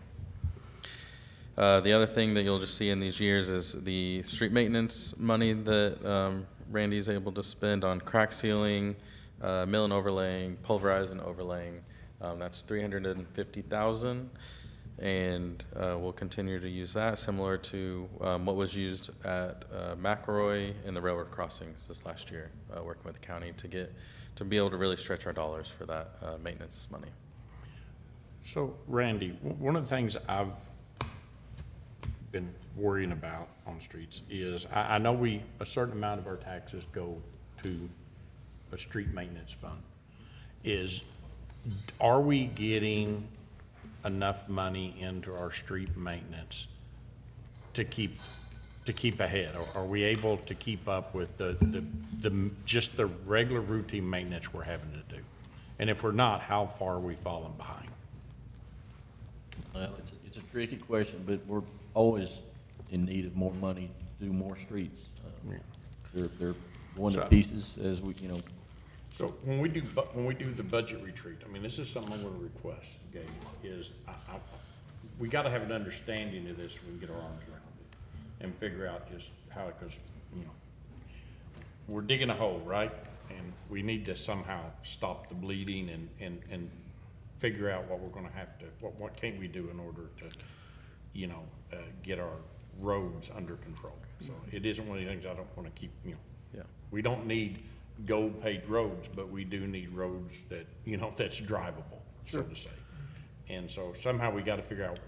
The other thing that you'll just see in these years is the street maintenance money that Randy's able to spend on crack sealing, mill and overlaying, pulverizing and overlaying. That's $350,000. And we'll continue to use that, similar to what was used at McElroy in the railroad crossings this last year, working with the county to be able to really stretch our dollars for that maintenance money. So Randy, one of the things I've been worrying about on streets is, I know a certain amount of our taxes go to a street maintenance fund. Are we getting enough money into our street maintenance to keep ahead? Are we able to keep up with just the regular routine maintenance we're having to do? And if we're not, how far are we falling behind? Well, it's a tricky question, but we're always in need of more money to do more streets. They're going to So- pieces as we, So when we do the budget retreat, I mean, this is something I'm gonna request, Gabe, is we gotta have an understanding of this, so we can get our arms around it and figure out just how it goes, we're digging a hole, right? And we need to somehow stop the bleeding and figure out what we're gonna have to, what can we do in order to, get our roads under control. So it isn't one of the things I don't wanna keep, Yeah. we don't need gold paved roads, but we do need roads that, that's drivable, so to say. And so somehow we gotta figure out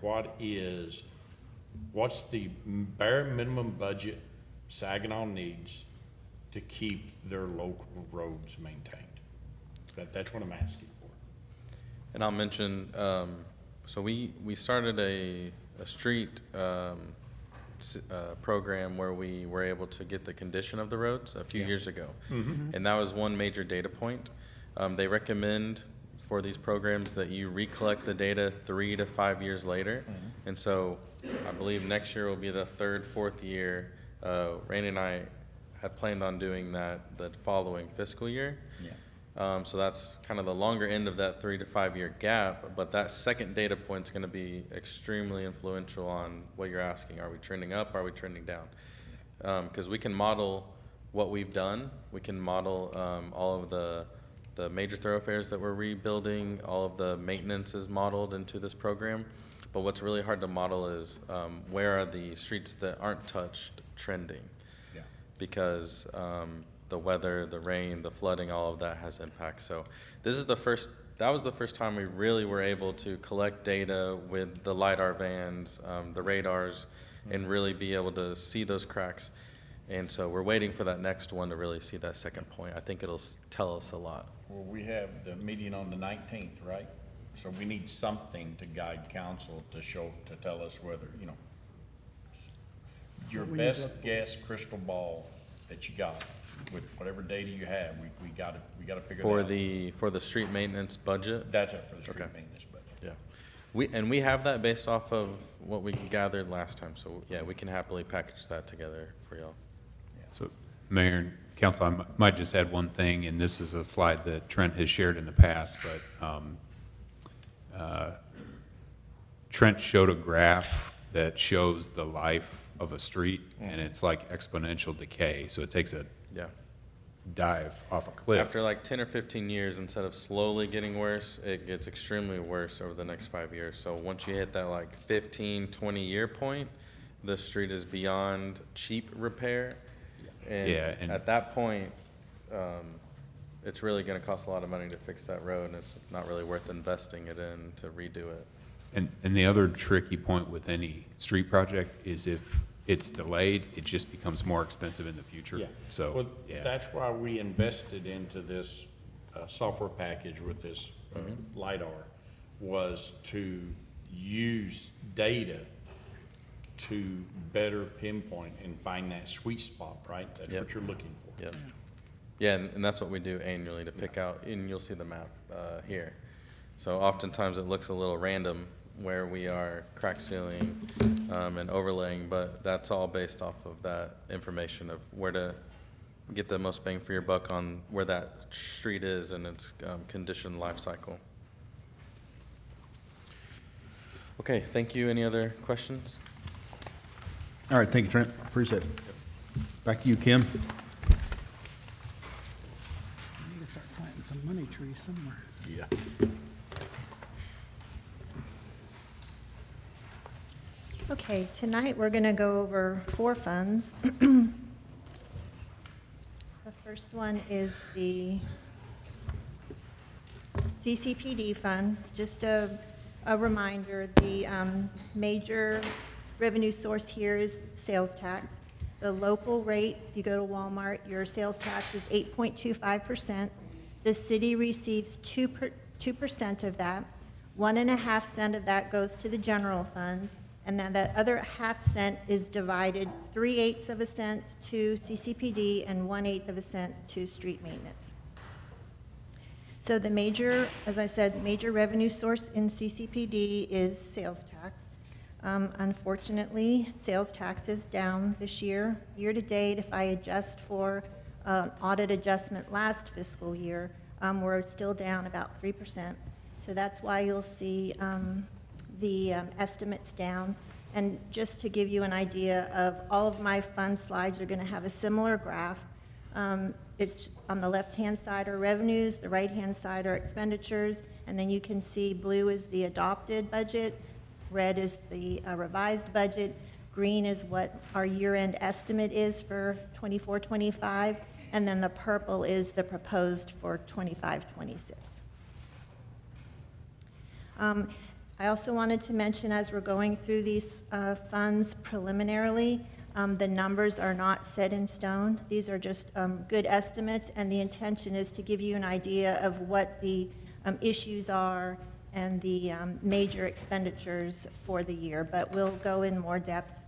what's the bare minimum budget Saginaw needs to keep their local roads maintained. That's what I'm asking for. And I'll mention, so we started a street program where we were able to get the condition of the roads a few years ago. And that was one major data point. They recommend for these programs that you recollect the data 3 to 5 years later. And so I believe next year will be the 3rd, 4th year. Randy and I had planned on doing that the following fiscal year. So that's kind of the longer end of that 3 to 5 year gap, but that second data point is going to be extremely influential on what you're asking. Are we trending up? Are we trending down? Because we can model what we've done. We can model all of the major thoroughfares that we're rebuilding. All of the maintenance is modeled into this program. But what's really hard to model is where are the streets that aren't touched trending? Because the weather, the rain, the flooding, all of that has impact. So that was the first time we really were able to collect data with the LiDAR vans, the radars, and really be able to see those cracks. And so we're waiting for that next one to really see that second point. I think it'll tell us a lot. Well, we have the meeting on the 19th, right? So we need something to guide council to tell us whether, your best guess crystal ball that you got with whatever data you have, we gotta figure that out. For the street maintenance budget. That's it for the street Okay. maintenance budget. Yeah. We have that based off of what we gathered last time. So yeah, we can happily package that together for y'all. So, Mayor and Council, I might just add one thing, and this is a slide that Trent has shared in the past, but Trent showed a graph that shows the life of a street, and it's like exponential decay. So it takes a Yeah. dive off a cliff. After like 10 or 15 years, instead of slowly getting worse, it gets extremely worse over the next 5 years. So once you hit that like 15, 20-year point, the street is beyond cheap repair. And Yeah, and- at that point, it's really going to cost a lot of money to fix that road, and it's not really worth investing it in to redo it. And the other tricky point with any street project is if it's delayed, it just becomes more expensive in the future. So, Well, yeah. that's why we invested into this software package with this LiDAR, was to use data to better pinpoint and find that sweet spot, right? That's Yep. what you're looking for. Yep. Yeah, and that's what we do annually to pick out, and you'll see the map here. So oftentimes it looks a little random where we are crack sealing and overlaying, but that's all based off of that information of where to get the most bang for your buck on where that street is and its condition life cycle. Okay, thank you. Any other questions? All right, thank you, Trent. Appreciate it. Back to you, Kim. We need to start planting some money trees somewhere. Yeah. Okay, tonight we're going to go over 4 funds. The first one is the CCPD fund. Just a reminder, the major revenue source here is sales tax. The local rate, if you go to Walmart, your sales tax is 8.25%. The city receives 2% of that. 1.5 cents of that goes to the general fund, and then that other ½ cent is divided 3/8 of a cent to CCPD and 1/8 of a cent to street maintenance. So the major, as I said, major revenue source in CCPD is sales tax. Unfortunately, sales tax is down this year. Year-to-date, if I adjust for audit adjustment last fiscal year, we're still down about 3%. So that's why you'll see the estimates down. And just to give you an idea of all of my fund slides are going to have a similar graph. It's on the left-hand side are revenues, the right-hand side are expenditures, and then you can see blue is the adopted budget, red is the revised budget, green is what our year-end estimate is for 24-25, and then the purple is the proposed for 25-26. I also wanted to mention, as we're going through these funds preliminarily, the numbers are not set in stone. These are just good estimates, and the intention is to give you an idea of what the issues are and the major expenditures for the year. But we'll go in more depth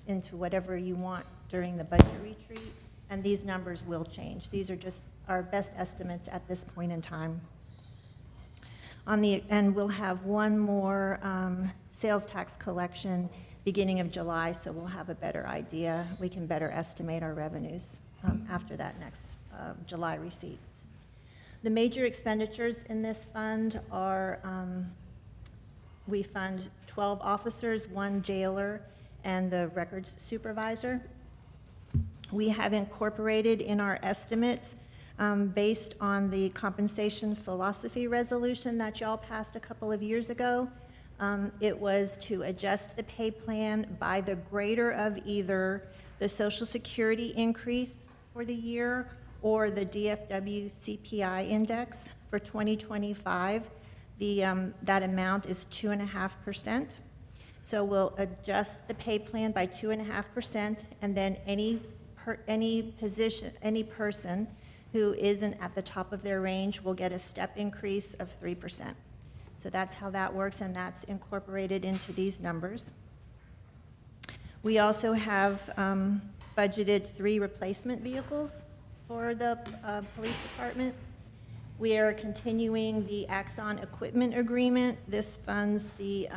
into whatever you want during the budget retreat, and these numbers will change. These are just our best estimates at this point in time. And we'll have one more sales tax collection beginning of July, so we'll have a better idea. We can better estimate our revenues after that next July receipt. The major expenditures in this fund are, we fund 12 officers, 1 jailer, and the records supervisor. We have incorporated in our estimates, based on the compensation philosophy resolution that y'all passed a couple of years ago. It was to adjust the pay plan by the greater of either the Social Security increase for the year or the DFW CPI index for 2025. That amount is 2.5%. So we'll adjust the pay plan by 2.5%, and then any person who isn't at the top of their range will get a step increase of 3%. So that's how that works, and that's incorporated into these numbers. We also have budgeted 3 replacement vehicles for the police department. We are continuing the Axon equipment agreement. This funds the,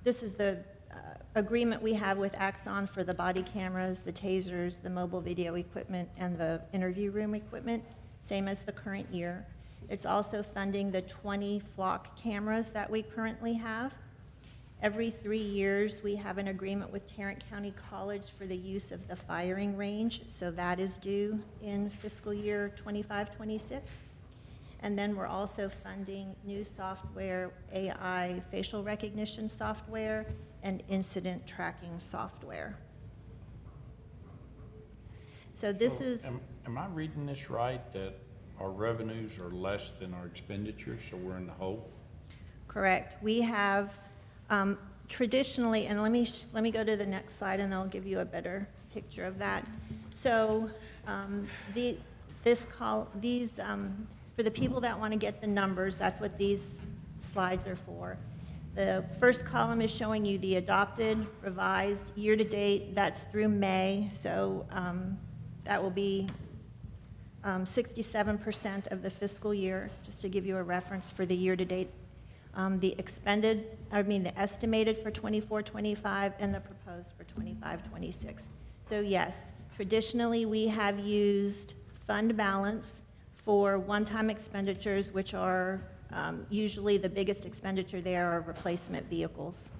this is the agreement we have with Axon for the body cameras, the tasers, the mobile video equipment, and the interview room equipment, same as the current year. It's also funding the 20 flock cameras that we currently have. Every 3 years, we have an agreement with Tarrant County College for the use of the firing range, so that is due in fiscal year 25-26. And then we're also funding new software, AI facial recognition software, and incident tracking software. So this is, Am I reading this right, that our revenues are less than our expenditures, so we're in the hole? correct. We have traditionally, and let me go to the next slide and I'll give you a better picture of that. So for the people that want to get the numbers, that's what these slides are for. The first column is showing you the adopted, revised, year-to-date, that's through May, so that will be 67% of the fiscal year, just to give you a reference for the year-to-date. The estimated for 24-25 and the proposed for 25-26. So yes, traditionally, we have used fund balance for one-time expenditures, which are usually the biggest expenditure there are replacement vehicles.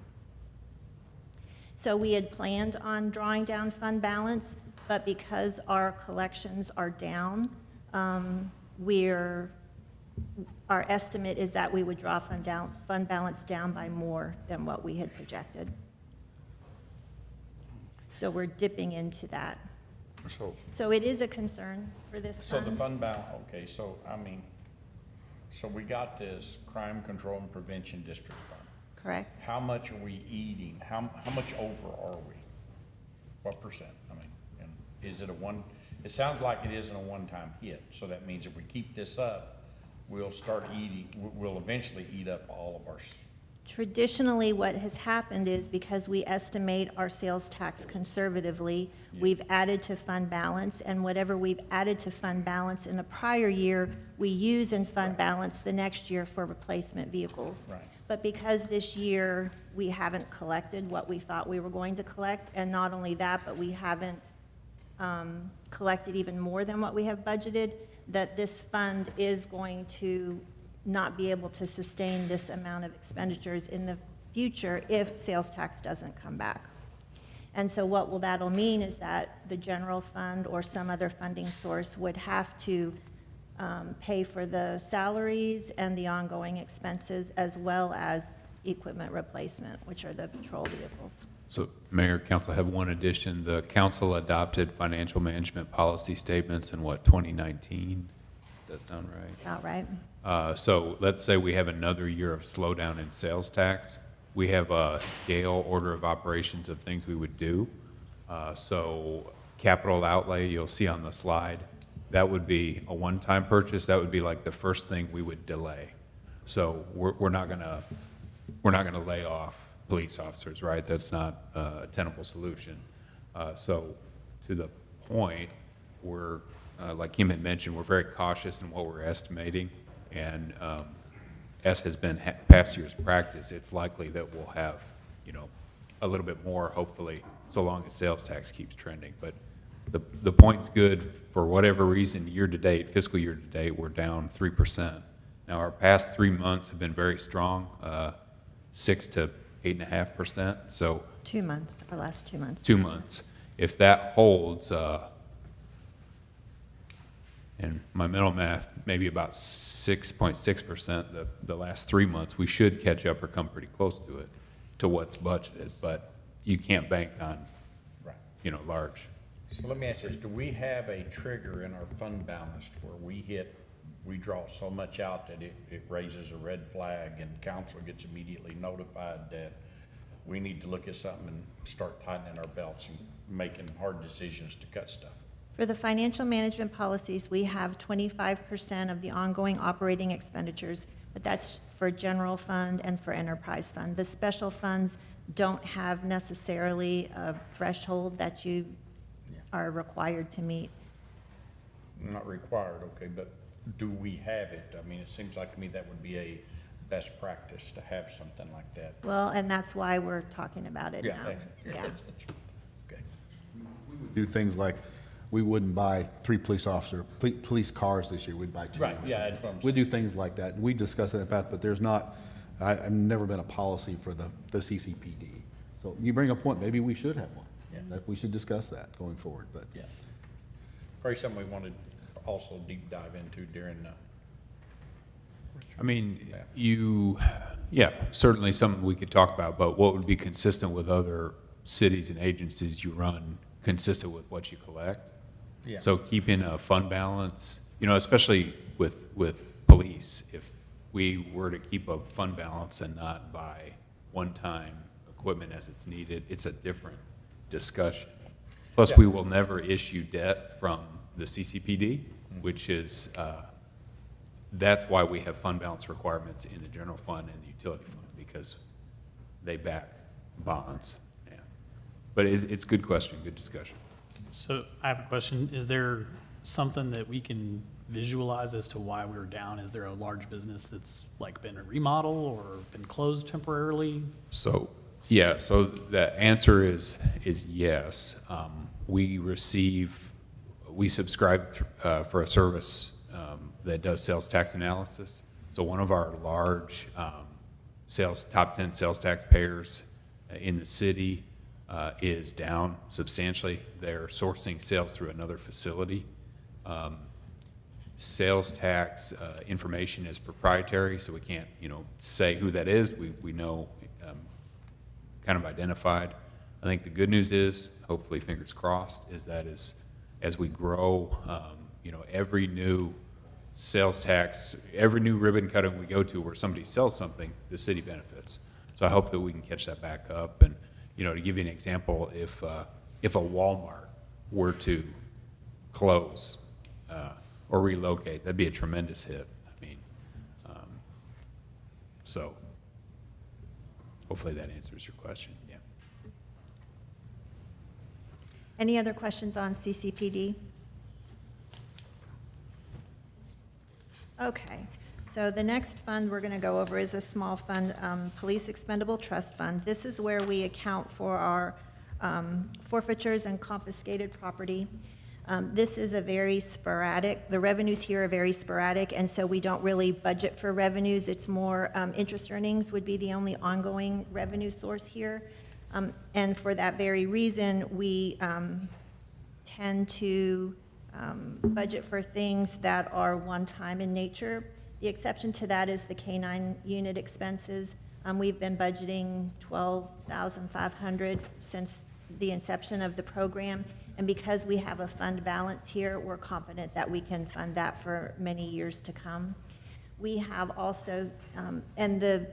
So we had planned on drawing down fund balance, but because our collections are down, our estimate is that we would draw fund balance down by more than what we had projected. So we're dipping into that. So, So it is a concern for this so the fund. fund balance, okay, so, I mean, so we got this crime control and prevention district fund. Correct? How much are we eating? How much over are we? What percent? I mean, and is it it sounds like it isn't a one-time hit, so that means if we keep this up, we'll start eating, we'll eventually eat up all of our, Traditionally, what has happened is because we estimate our sales tax conservatively, we've added to fund balance, and whatever we've added to fund balance in the prior year, we use in fund balance the next year for replacement vehicles. Right. But because this year, we haven't collected what we thought we were going to collect, and not only that, but we haven't collected even more than what we have budgeted, that this fund is going to not be able to sustain this amount of expenditures in the future if sales tax doesn't come back. And so what that'll mean is that the general fund or some other funding source would have to pay for the salaries and the ongoing expenses as well as equipment replacement, which are the patrol vehicles. So, Mayor, Council, have one addition. The council adopted financial management policy statements in 2019? Does that sound right? About right? So let's say we have another year of slowdown in sales tax. We have a scale order of operations of things we would do. So capital outlay, you'll see on the slide, that would be a one-time purchase. That would be like the first thing we would delay. So we're not gonna lay off police officers, right? That's not a tenable solution. So to the point, we're, like Kim had mentioned, we're very cautious in what we're estimating. And as has been past year's practice, it's likely that we'll have, a little bit more, hopefully, so long as sales tax keeps trending. But the point's good. For whatever reason, year-to-date, fiscal year-to-date, we're down 3%. Now, our past 3 months have been very strong, 6 to 8.5%. So 2 months, our last 2 months. 2 months. If that holds, and my mental math, maybe about 6.6% the last 3 months, we should catch up or come pretty close to it, to what's budgeted, but you can't bank on, right. Large. So let me ask this, do we have a trigger in our fund balance where we draw so much out that it raises a red flag and council gets immediately notified that we need to look at something and start tightening our belts and making hard decisions to cut stuff? For the financial management policies, we have 25% of the ongoing operating expenditures, but that's for general fund and for enterprise fund. The special funds don't have necessarily a threshold that you are required to meet. Not required, okay, but do we have it? I mean, it seems like to me that would be a best practice to have something like that. Well, and that's why we're talking about it now. Yeah. Okay. Do things like, we wouldn't buy 3 police cars this year, we'd buy 2. Right, yeah, that's what I'm We do things like that, and we discussed it in the past, but there's not, I've never been a policy for the CCPD. So you bring a point, maybe we should have one. Yeah. That we should discuss that going forward, but. Yeah. Probably something we wanted to also deep dive into during I mean, certainly something we could talk about, but what would be consistent with other cities and agencies you run, consistent with what you collect? Yeah. So keeping a fund balance, especially with police, if we were to keep a fund balance and not buy one-time equipment as it's needed, it's a different discussion. Plus, Yeah. we will never issue debt from the CCPD, which is, that's why we have fund balance requirements in the general fund and the utility fund, because they back bonds. Yeah. But it's a good question, good discussion. So I have a question. Is there something that we can visualize as to why we're down? Is there a large business that's like been a remodel or been closed temporarily? So, yeah, so the answer is yes. We subscribe for a service that does sales tax analysis. So one of our large top 10 sales taxpayers in the city is down substantially. They're sourcing sales through another facility. Sales tax information is proprietary, so we can't, say who that is. We know kind of identified. I think the good news is, hopefully, fingers crossed, is that as we grow, every new sales tax, every new ribbon cutting we go to where somebody sells something, the city benefits. So I hope that we can catch that back up. And, to give you an example, if a Walmart were to close or relocate, that'd be a tremendous hit. I mean, so hopefully that answers your question. Yeah. Any other questions on CCPD? Okay, so the next fund we're going to go over is a small fund, Police Expendable Trust Fund. This is where we account for our forfeitures and confiscated property. This is a very sporadic, the revenues here are very sporadic, and so we don't really budget for revenues. It's more, interest earnings would be the only ongoing revenue source here. And for that very reason, we tend to budget for things that are one-time in nature. The exception to that is the K-9 unit expenses. We've been budgeting $12,500 since the inception of the program, and because we have a fund balance here, we're confident that we can fund that for many years to come. We have also, and the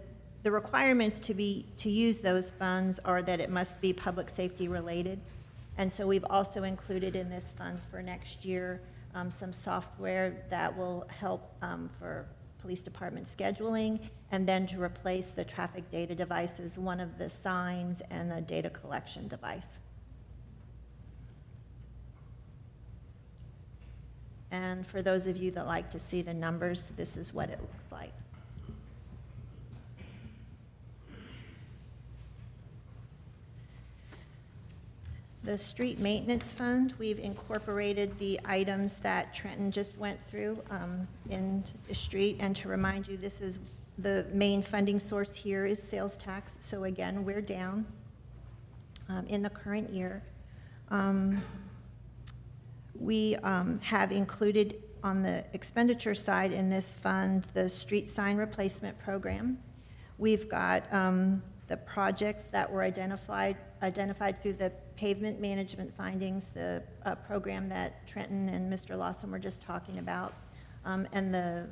requirements to use those funds are that it must be public safety related. And so we've also included in this fund for next year some software that will help for police department scheduling, and then to replace the traffic data devices, one of the signs and a data collection device. And for those of you that like to see the numbers, this is what it looks like. The street maintenance fund, we've incorporated the items that Trenton just went through in the street. And to remind you, this is the main funding source here is sales tax. So again, we're down in the current year. We have included on the expenditure side in this fund the street sign replacement program. We've got the projects that were identified through the pavement management findings, the program that Trenton and Mr. Lawson were just talking about, and the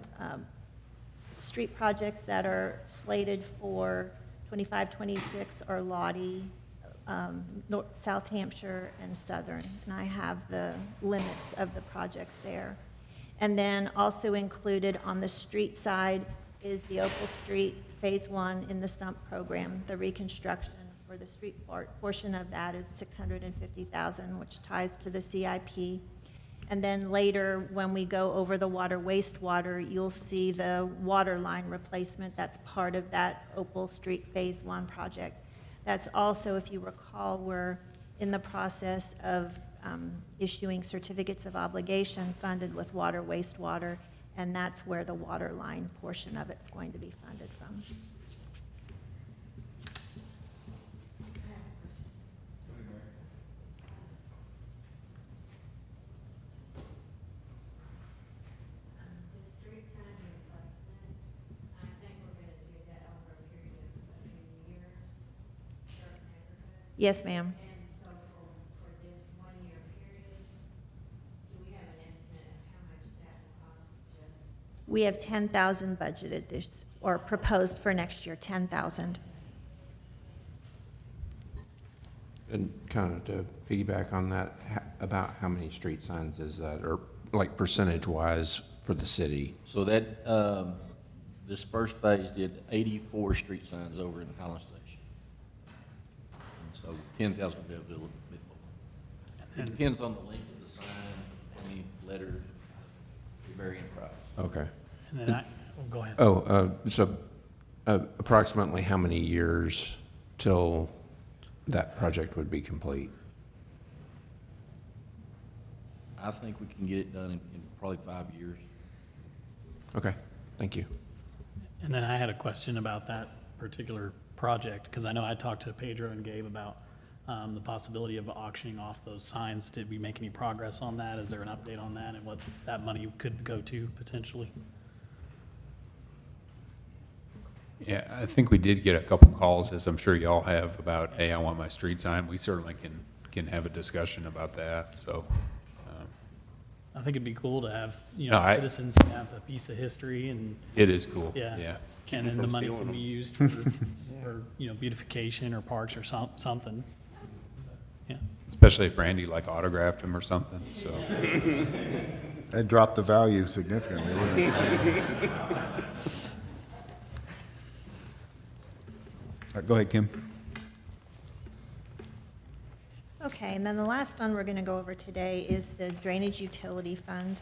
street projects that are slated for 25, 26 are Lottie, South Hampshire, and Southern. And I have the limits of the projects there. And then also included on the street side is the Opal Street Phase 1 in the SUMP program. The reconstruction for the street portion of that is $650,000, which ties to the CIP. And then later, when we go over the water wastewater, you'll see the water line replacement. That's part of that Opal Street Phase 1 project. That's also, if you recall, we're in the process of issuing certificates of obligation funded with water wastewater, and that's where the water line portion of it's going to be funded from. Yes, ma'am. And so for this 1 year period, do we have an estimate of how much that will cost just? We have 10,000 budgeted this, or proposed for next year, 10,000. And kind of to piggyback on that, about how many street signs is that, or like percentage-wise for the city? So that, this first phase did 84 street signs over in Highland Station. And so 10,000 will be able to do a little bit more. It depends on the length of the sign, how many letters, the varying price. Okay. And then go ahead. So approximately how many years till that project would be complete? I think we can get it done in probably 5 years. Okay, thank you. And then I had a question about that particular project, because I know I talked to Pedro and Gabe about the possibility of auctioning off those signs. Did we make any progress on that? Is there an update on that and what that money could go to potentially? Yeah, I think we did get a couple calls, as I'm sure y'all have, about, hey, I want my street sign. We certainly can have a discussion about that, so. I think it'd be cool to have, No, citizens can have a piece of history and, It is cool, yeah. yeah. And then the money can be used for, beautification or parks or something. Yeah. Especially if Randy like autographed him or something, so. That dropped the value significantly, wouldn't it? All right, go ahead, Kim. Okay, and then the last fund we're going to go over today is the Drainage Utility Fund.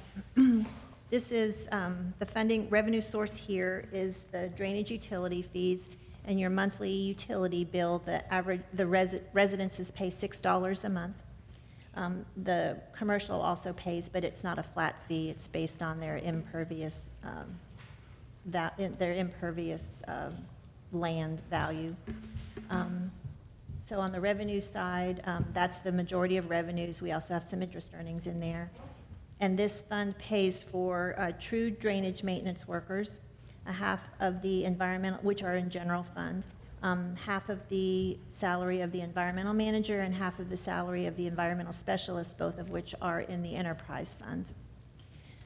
This is, the funding revenue source here is the drainage utility fees and your monthly utility bill. The residences pay $6 a month. The commercial also pays, but it's not a flat fee. It's based on their impervious, land value. So on the revenue side, that's the majority of revenues. We also have some interest earnings in there. And this fund pays for true drainage maintenance workers, a half of the environmental, which are in general fund, half of the salary of the environmental manager and half of the salary of the environmental specialist, both of which are in the enterprise fund.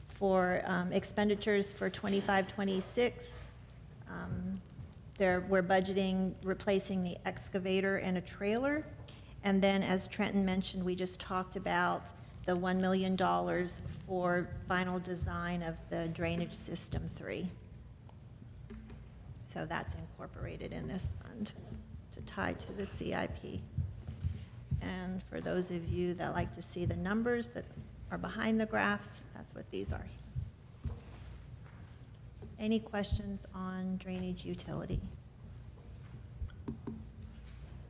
For expenditures for 25-26, we're budgeting replacing the excavator and a trailer. And then, as Trenton mentioned, we just talked about the $1 million for final design of the drainage system 3. So that's incorporated in this fund to tie to the CIP. And for those of you that like to see the numbers that are behind the graphs, that's what these are. Any questions on drainage utility?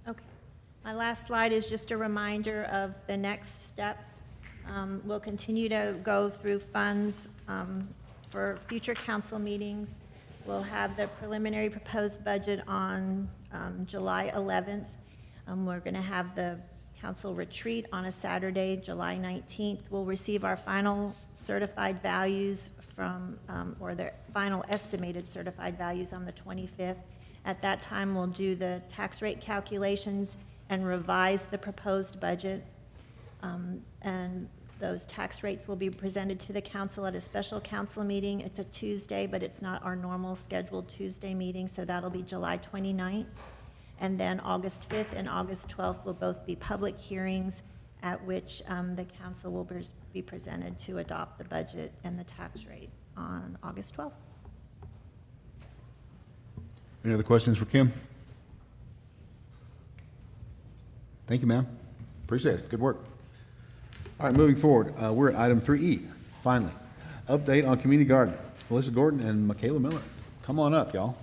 Okay. My last slide is just a reminder of the next steps. We'll continue to go through funds for future council meetings. We'll have the preliminary proposed budget on July 11th. We're going to have the council retreat on a Saturday, July 19th. We'll receive our final certified values from, or the final estimated certified values on the 25th. At that time, we'll do the tax rate calculations and revise the proposed budget. And those tax rates will be presented to the council at a special council meeting. It's a Tuesday, but it's not our normal scheduled Tuesday meeting, so that'll be July 29th. And then August 5th and August 12th will both be public hearings at which the council will be presented to adopt the budget and the tax rate on August 12th. Any other questions for Kim? Thank you, ma'am. Appreciate it. Good work. All right, moving forward, we're at item 3E, finally. Update on community garden. Melissa Gordon and Michaela Miller. Come on up, y'all.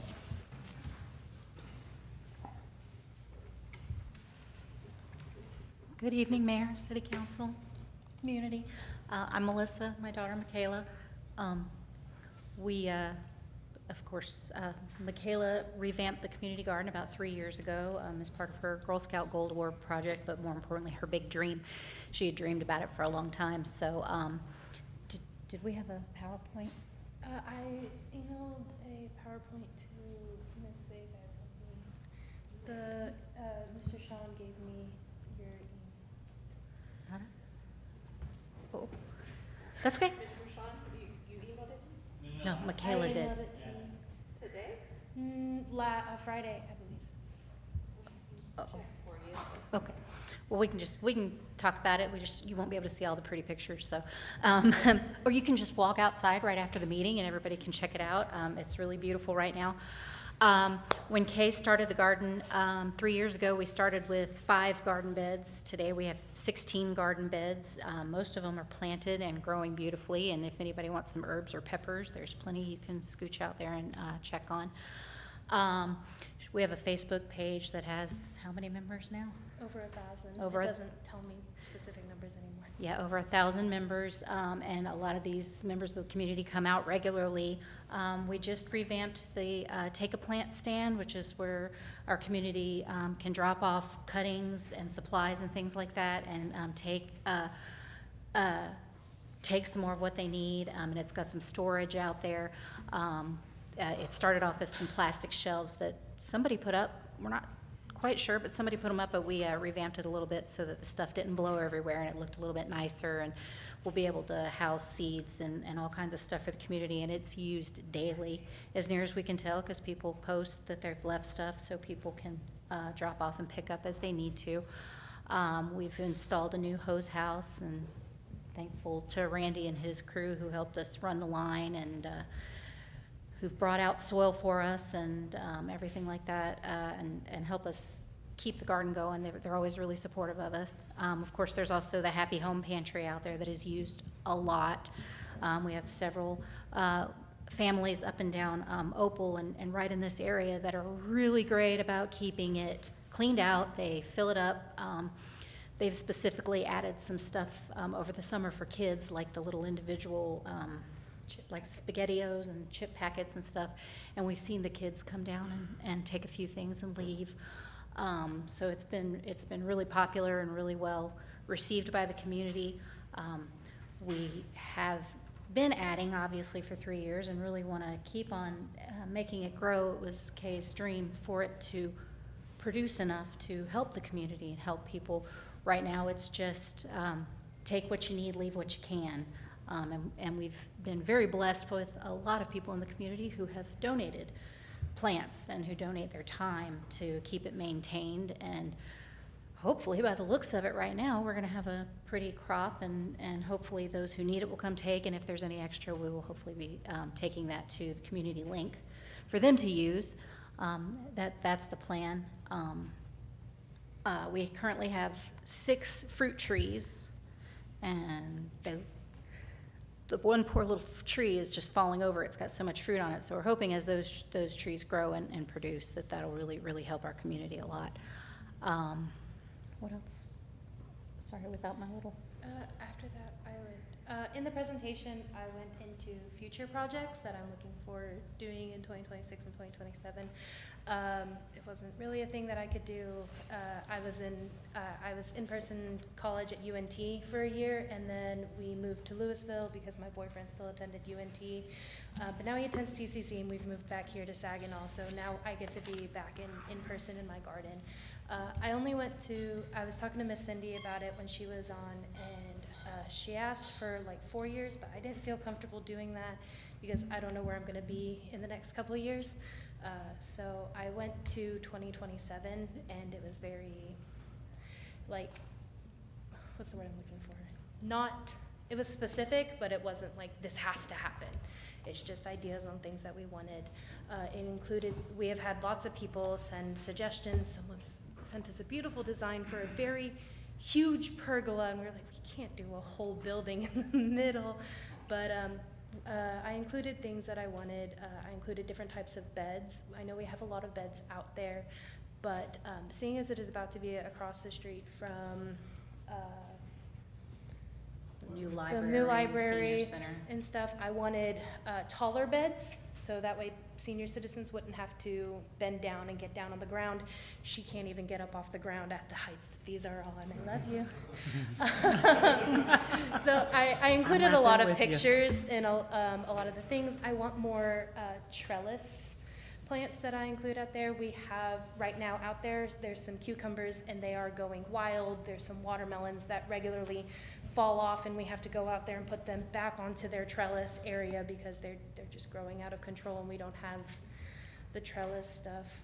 Good evening, Mayor, City Council, community. I'm Melissa, my daughter Michaela. Of course, Michaela revamped the community garden about 3 years ago as part of her Girl Scout Gold Award project, but more importantly, her big dream. She had dreamed about it for a long time. So did we have a PowerPoint? I emailed a PowerPoint to Ms. Vega. Mr. Sean gave me your email. Oh, that's okay. Mr. Sean, you emailed it to me? No, Michaela I did. emailed it to you. Today? Friday, I believe. Oh. Okay. Well, we can talk about it. You won't be able to see all the pretty pictures, so. Or you can just walk outside right after the meeting and everybody can check it out. It's really beautiful right now. When Kay started the garden 3 years ago, we started with 5 garden beds. Today we have 16 garden beds. Most of them are planted and growing beautifully, and if anybody wants some herbs or peppers, there's plenty you can scooch out there and check on. We have a Facebook page that has how many members now? Over 1,000. Over It doesn't tell me specific numbers anymore. Yeah, over 1,000 members, and a lot of these members of the community come out regularly. We just revamped the Take a Plant stand, which is where our community can drop off cuttings and supplies and things like that, and take some more of what they need, and it's got some storage out there. It started off as some plastic shelves that somebody put up. We're not quite sure, but somebody put them up, but we revamped it a little bit so that the stuff didn't blow everywhere and it looked a little bit nicer, and we'll be able to house seeds and all kinds of stuff for the community, and it's used daily, as near as we can tell, because people post that they've left stuff, so people can drop off and pick up as they need to. We've installed a new hose house, and thankful to Randy and his crew who helped us run the line, and who've brought out soil for us and everything like that, and help us keep the garden going. They're always really supportive of us. Of course, there's also the Happy Home Pantry out there that is used a lot. We have several families up and down Opal and right in this area that are really great about keeping it cleaned out. They fill it up. They've specifically added some stuff over the summer for kids, like the little individual like SpaghettiOs and chip packets and stuff, and we've seen the kids come down and take a few things and leave. So it's been really popular and really well received by the community. We have been adding, obviously, for 3 years and really want to keep on making it grow. It was Kay's dream for it to produce enough to help the community and help people. Right now, it's just take what you need, leave what you can. And we've been very blessed with a lot of people in the community who have donated plants and who donate their time to keep it maintained. And hopefully, by the looks of it right now, we're going to have a pretty crop, and hopefully those who need it will come take. And if there's any extra, we will hopefully be taking that to the community link for them to use. That's the plan. We currently have 6 fruit trees, and the one poor little tree is just falling over. It's got so much fruit on it. So we're hoping as those trees grow and produce, that'll really, really help our community a lot. What else? Sorry, without my little. After that, I went, in the presentation, I went into future projects that I'm looking for doing in 2026 and 2027. It wasn't really a thing that I could do. I was in person college at UNT for a year, and then we moved to Louisville because my boyfriend still attended UNT. But now he attends TCC, and we've moved back here to Saginaw, so now I get to be back in person in my garden. I was talking to Miss Cindy about it when she was on, and she asked for like 4 years, but I didn't feel comfortable doing that because I don't know where I'm gonna be in the next couple of years. So I went to 2027, and it was very, like, what's the word I'm looking for? It was specific, but it wasn't like, this has to happen. It's just ideas on things that we wanted. It included, we have had lots of people send suggestions. Someone sent us a beautiful design for a very huge pergola, and we were like, we can't do a whole building in the middle. But I included things that I wanted. I included different types of beds. I know we have a lot of beds out there, but seeing as it is about to be across the street from The new the library senior center. and stuff, I wanted taller beds, so that way senior citizens wouldn't have to bend down and get down on the ground. She can't even get up off the ground at the heights that these are on. I love you. So I included a lot of pictures and a lot of the things. I want more trellis plants that I include out there. We have right now out there's some cucumbers, and they are going wild. There's some watermelons that regularly fall off, and we have to go out there and put them back onto their trellis area because they're just growing out of control, and we don't have the trellis stuff.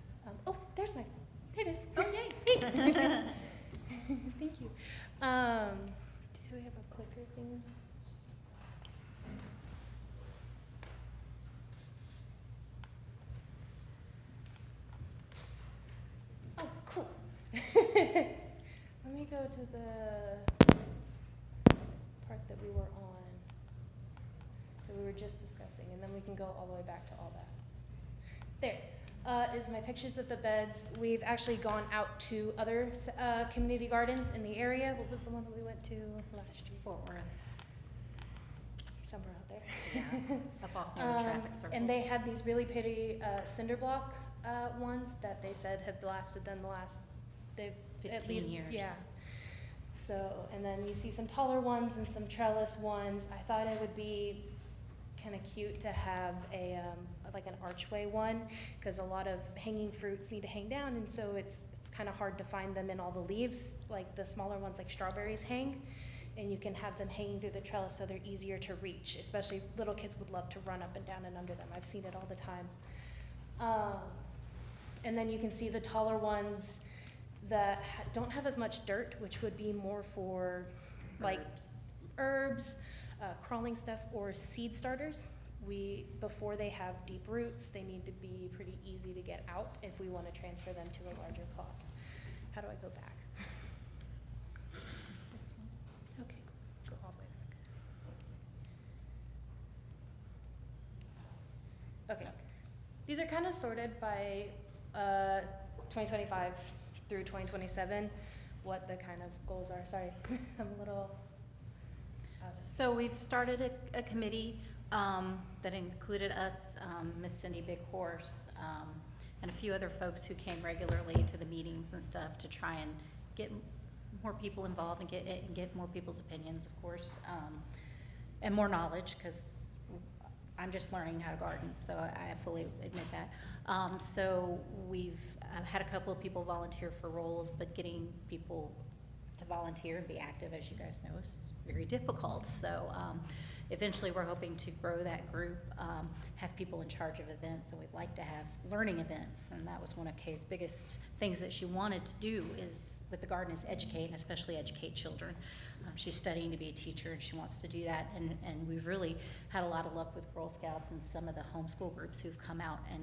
There it is. Oh, yay. Thank you. Do we have a clicker thing? Oh, cool. Let me go to the part that we were on, that we were just discussing, and then we can go all the way back to all that. There is my pictures of the beds. We've actually gone out to other community gardens in the area. What was the one that we went to last year? Fort Worth. Somewhere out there. Yeah, up off near the traffic circle. And they had these really pretty cinder block ones that they said have lasted them they've 15 at least, years. yeah. So, and then you see some taller ones and some trellis ones. I thought it would be kind of cute to have a like an archway one, because a lot of hanging fruits need to hang down, and so it's kind of hard to find them in all the leaves, like the smaller ones like strawberries hang, and you can have them hanging through the trellis so they're easier to reach, especially little kids would love to run up and down and under them. I've seen it all the time. And then you can see the taller ones that don't have as much dirt, which would be more for like herbs, crawling stuff, or seed starters. Before they have deep roots, they need to be pretty easy to get out if we want to transfer them to a larger plot. How do I go back? This one? Okay, go all the way back. Okay, these are kind of sorted by 2025 through 2027, what the kind of goals are. Sorry, I'm a little. So we've started a committee that included us, Miss Cindy Big Horse, and a few other folks who came regularly to the meetings and stuff to try and get more people involved and get more people's opinions, of course, and more knowledge, because I'm just learning how to garden, so I fully admit that. So we've had a couple of people volunteer for roles, but getting people to volunteer and be active, as you guys know, is very difficult. So eventually we're hoping to grow that group, have people in charge of events, and we'd like to have learning events. And that was one of Kay's biggest things that she wanted to do is with the garden is educate, and especially educate children. She's studying to be a teacher, and she wants to do that. And we've really had a lot of luck with Girl Scouts and some of the homeschool groups who've come out and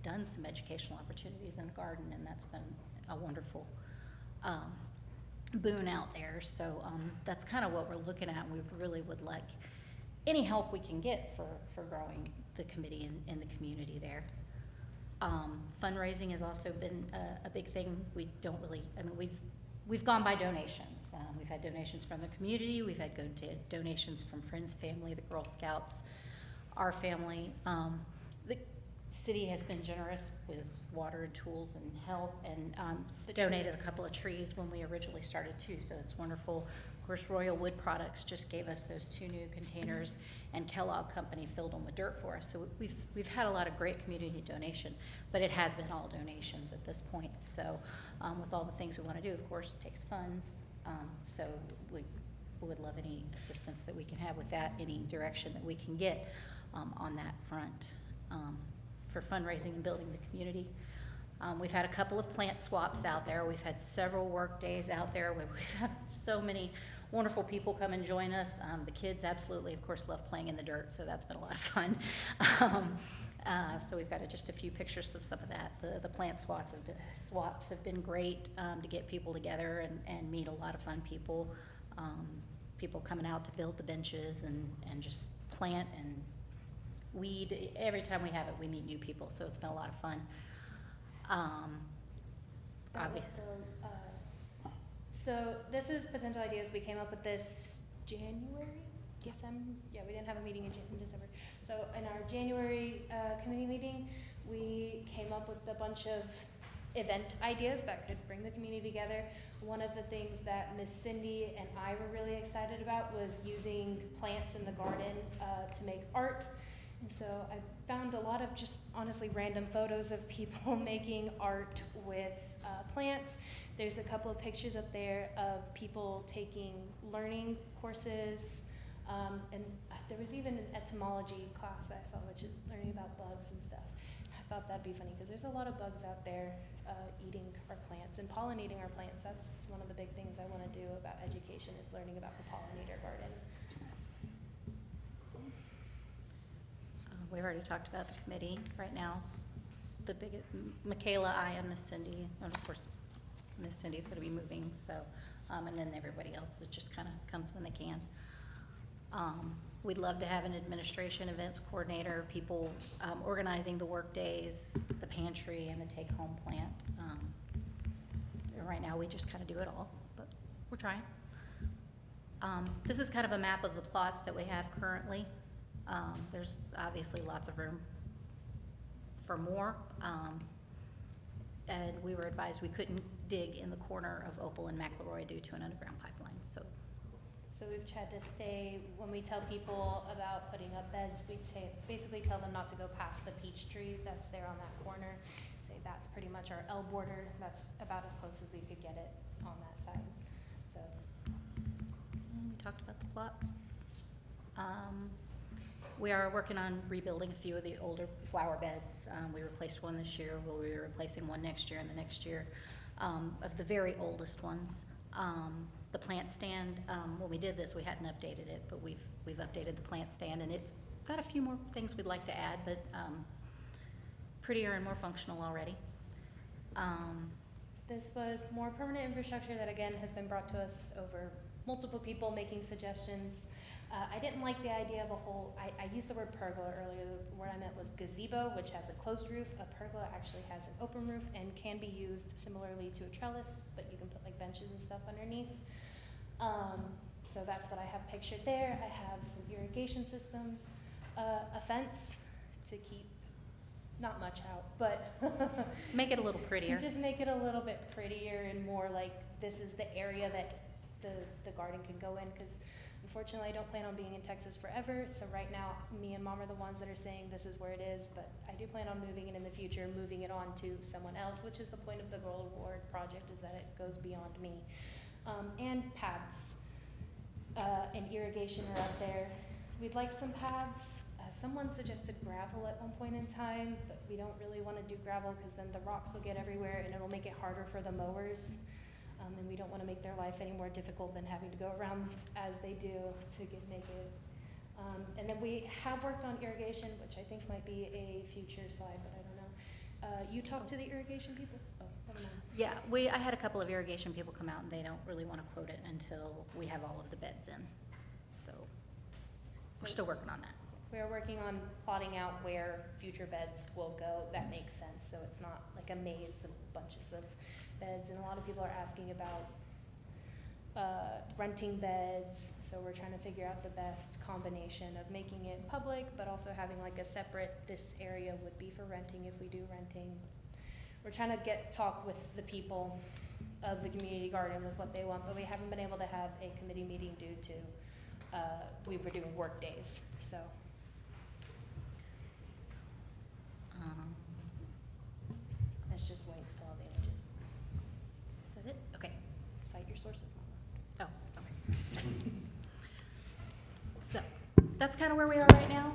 done some educational opportunities in the garden, and that's been a wonderful boon out there. So that's kind of what we're looking at, and we really would like any help we can get for growing the committee in the community there. Fundraising has also been a big thing. We don't really, I mean, we've gone by donations. We've had donations from the community, we've had donations from friends, family, the Girl Scouts, our family. The city has been generous with water and tools and help, and donated a couple of trees when we originally started too, so it's wonderful. Of course, Royal Wood Products just gave us those 2 new containers, and Kellogg Company filled them with dirt for us. So we've had a lot of great community donation, but it has been all donations at this point. So with all the things we want to do, of course, it takes funds. So we would love any assistance that we can have with that, any direction that we can get on that front for fundraising and building the community. We've had a couple of plant swaps out there. We've had several work days out there where we've had so many wonderful people come and join us. The kids absolutely, of course, love playing in the dirt, so that's been a lot of fun. So we've got just a few pictures of some of that. The plant swaps have been great to get people together and meet a lot of fun people. People coming out to build the benches and just plant and weed. Every time we have it, we meet new people, so it's been a lot of fun. Obviously. So this is potential ideas. We came up with this January, December. Yeah, we didn't have a meeting in December. So in our January committee meeting, we came up with a bunch of event ideas that could bring the community together. One of the things that Miss Cindy and I were really excited about was using plants in the garden to make art. And so I found a lot of just honestly random photos of people making art with plants. There's a couple of pictures up there of people taking learning courses, and there was even an etymology class that I saw, which is learning about bugs and stuff. I thought that'd be funny because there's a lot of bugs out there eating our plants and pollinating our plants. That's one of the big things I want to do about education is learning about the pollinator garden. We've already talked about the committee right now. The biggest, Michaela, I, and Miss Cindy, and of course, Miss Cindy's gonna be moving, so, and then everybody else, it just kinda comes when they can. We'd love to have an administration events coordinator, people, organizing the work days, the pantry, and the take-home plant. Right now, we just kinda do it all, but we're trying. This is kind of a map of the plots that we have currently. There's obviously lots of room for more. And we were advised we couldn't dig in the corner of Opal and McElroy due to an underground pipeline. So So we've tried to stay, when we tell people about putting up beds, we'd say, basically tell them not to go past the peach tree that's there on that corner. Say that's pretty much our L border, that's about as close as we could get it on that side, so. We talked about the plots. We are working on rebuilding a few of the older flower beds. We replaced one this year, we'll be replacing one next year and the next year, of the very oldest ones. The plant stand, when we did this, we hadn't updated it, but we've updated the plant stand, and it's got a few more things we'd like to add, but prettier and more functional already. This was more permanent infrastructure that again has been brought to us over multiple people making suggestions. I didn't like the idea of a whole, I used the word pergola earlier, the word I meant was gazebo, which has a closed roof. A pergola actually has an open roof and can be used similarly to a trellis, but you can put like benches and stuff underneath. So that's what I have pictured there. I have some irrigation systems, a fence to keep not much out, but Make it a little prettier. just make it a little bit prettier and more like this is the area that the garden can go in, because unfortunately I don't plan on being in Texas forever. So right now, me and Mom are the ones that are saying this is where it is, but I do plan on moving it in the future, moving it on to someone else, which is the point of the Gold Award project, is that it goes beyond me. And paths and irrigation are up there. We'd like some paths. Someone suggested gravel at one point in time, but we don't really want to do gravel because then the rocks will get everywhere and it'll make it harder for the mowers. And we don't want to make their life any more difficult than having to go around as they do to make it. And then we have worked on irrigation, which I think might be a future slide, but I don't know. You talked to the irrigation people? Oh, never mind. Yeah, I had a couple of irrigation people come out, and they don't really want to quote it until we have all of the beds in. So we're still working on that. We're working on plotting out where future beds will go. That makes sense, so it's not like a maze of bunches of beds. And a lot of people are asking about renting beds, so we're trying to figure out the best combination of making it public, but also having like a separate, this area would be for renting if we do renting. We're trying to talk with the people of the community garden with what they want, but we haven't been able to have a committee meeting due to, we were doing work days, so. That's just links to all the images. Is that it? Okay. Cite your sources, Mama. Oh, okay. Sorry. So, that's kind of where we are right now.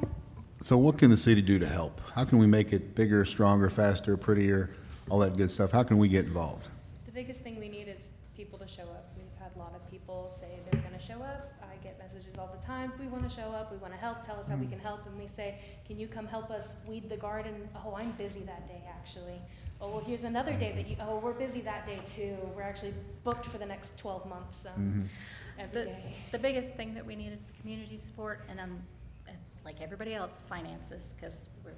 So what can the city do to help? How can we make it bigger, stronger, faster, prettier, all that good stuff? How can we get involved? The biggest thing we need is people to show up. We've had a lot of people say they're gonna show up. I get messages all the time, we wanna show up, we wanna help, tell us how we can help. And we say, can you come help us weed the garden? Oh, I'm busy that day, actually. Oh, well, here's another day that oh, we're busy that day too. We're actually booked for the next 12 months, every day. The biggest thing that we need is the community support, and like everybody else, finances, because we're,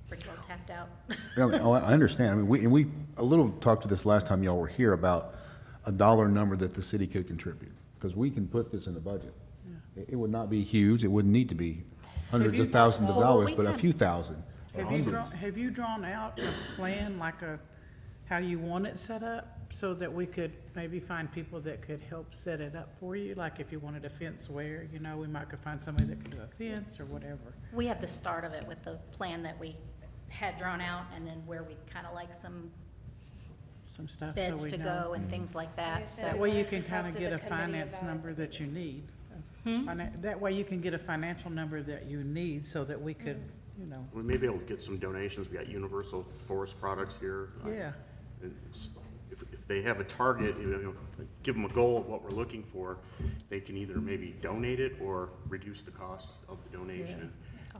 pretty well tapped out. Yeah, I understand. I mean, we a little talked to this last time y'all were here about a dollar number that the city could contribute, because we can put this in the budget. It would not be huge. It wouldn't need to be hundreds of thousands of dollars, but a few thousand. or hundreds. Have you drawn out a plan, like how you want it set up, so that we could maybe find people that could help set it up for you? Like if you wanted a fence where, we might could find somebody that could do a fence or whatever. We have the start of it with the plan that we had drawn out, and then where we'd kind of like some Some stuff so beds we to know. go and things like Like I that, said, so. That way you Talk can kind of to get the a committee finance about it. number that you need. That way you can get a financial number that you need, so that we could, We may be able to get some donations. We got Universal Forest Products here. yeah. And if they have a target, give them a goal of what we're looking for, they can either maybe donate it or reduce the cost of the donation.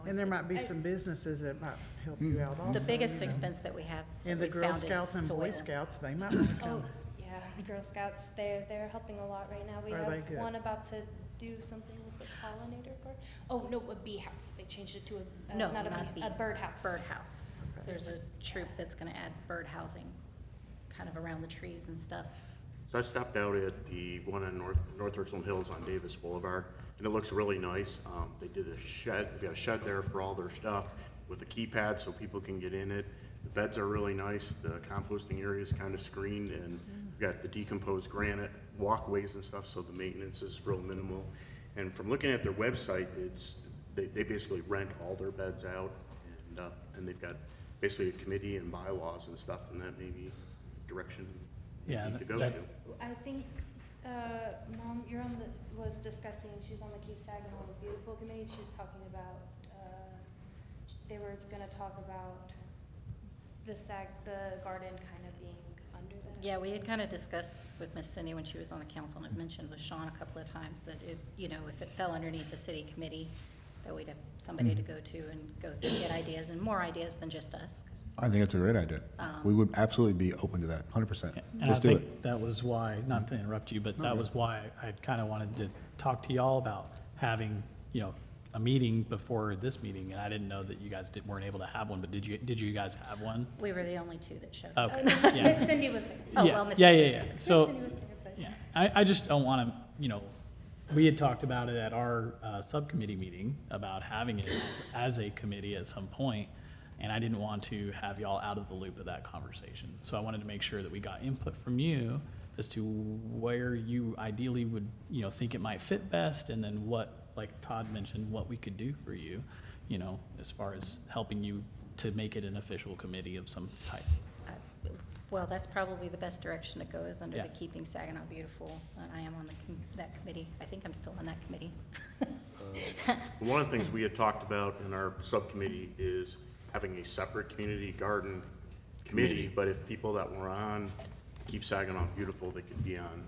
And there might be some businesses that might help you out also. The biggest you know. expense that we have, And that the we Girl found is Scouts and Boy soil. Scouts, they might want to Oh, come. yeah, the Girl Scouts, they're helping a lot right now. We Are they have good? one about to do something with the pollinator garden. Oh, no, a bee house. They changed it to a, No, not a not bee, bees. a birdhouse. Birdhouse. There's a troop that's gonna add bird housing, kind of around the trees and stuff. So I stopped out at the one on North Richland Hills on Davis Boulevard, and it looks really nice. They did a shed, they've got a shed there for all their stuff with a keypad so people can get in it. The beds are really nice, the composting area is kind of screened, and we've got the decomposed granite walkways and stuff, so the maintenance is real minimal. And from looking at their website, they basically rent all their beds out, and they've got basically a committee and bylaws and stuff, and that may be direction we Yeah, need to go to. that's- I think, Mom, you're on was discussing, she's on the Keep Saginaw the Beautiful Committee, she was talking about, they were gonna talk about the garden kind of being under that. Yeah, we had kind of discussed with Miss Cindy when she was on the council, and had mentioned with Sean a couple of times that it, you know, if it fell underneath the city committee, that we'd have somebody to go to and go through, get ideas, and more ideas than just us, 'cause I think it's a great idea. We would absolutely be open to that, 100%. And I Let's do it. think that was why, not to interrupt you, but that was why I kind of wanted to talk to y'all about having, you know, a meeting before this meeting, and I didn't know that you guys weren't able to have one, but did you guys have one? we were the only two that showed up. Okay. Oh, no, Yeah. Miss Cindy was there. Oh, Yeah. well, Miss Yeah, Cindy yeah, was yeah. there. So, Miss Cindy was there, but. yeah, I just don't want to, you know, we had talked about it at our subcommittee meeting about having it as a committee at some point, and I didn't want to have y'all out of the loop of that conversation. So I wanted to make sure that we got input from you as to where you ideally would, you know, think it might fit best, and then what, like Todd mentioned, what we could do for you, you know, as far as helping you to make it an official committee of some type. Well, that's probably the best direction to go, is under Yeah. the Keeping Saginaw Beautiful, and I am on that committee. I think I'm still on that committee. One of the things we had talked about in our subcommittee is having a separate community garden committee, but if people that were on Keep Saginaw Beautiful, they could be on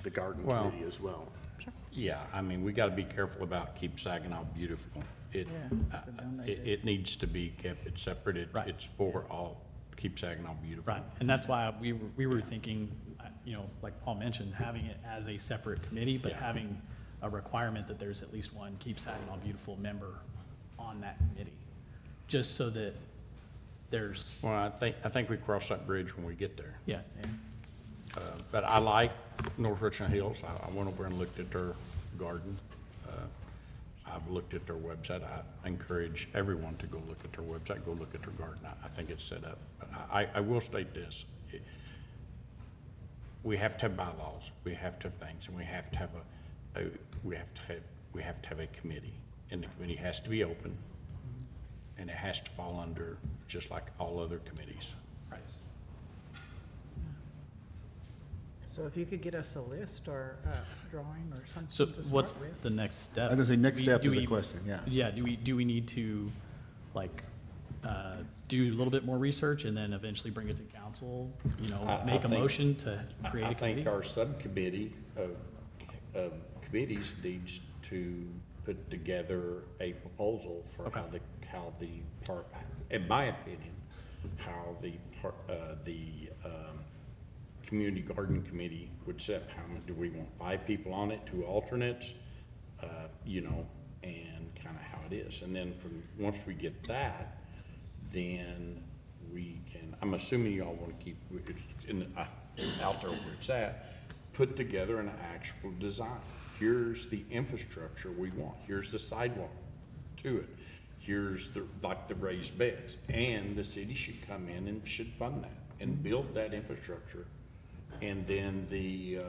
the garden Well- committee as well. Yeah, I mean, we gotta be careful about Keep Saginaw Beautiful. It needs to be kept, it's separate, Right. it's for all, Keep Saginaw Beautiful. Right, and that's why we were thinking, you know, like Paul mentioned, having it as a separate committee, but Yeah. having a requirement that there's at least one Keep Saginaw Beautiful member on that committee, just so that there's, Well, I think we cross that bridge when we get there. yeah, But I like North Richland Hills. I went over and looked at their garden. I've looked at their website. I encourage everyone to go look at their website, go look at their garden. I think it's set up. But I will state this. We have to have bylaws, we have to have things, and we have to have we have to have a committee. And the committee has to be open, and it has to fall under, just like all other committees. right. So if you could get us a list or a drawing or something So to what's start with. the next step? I was gonna say, next We- step do is a we- question, yeah. Yeah, do we need to, like, do a little bit more research and then eventually bring it to council, you know, I make a think- motion to create I a think committee? our subcommittee of committees needs to put together a proposal for Okay. how the part, in my opinion, how the community garden committee would set, how many, do we want 5 people on it, 2 alternates? You know, and kind of how it is. And then once we get that, then we can, I'm assuming y'all want to keep, out there where it's at, put together an actual design. Here's the infrastructure we want. Here's the sidewalk to it. Here's the raised beds. And the city should come in and should fund that and build that infrastructure. And then the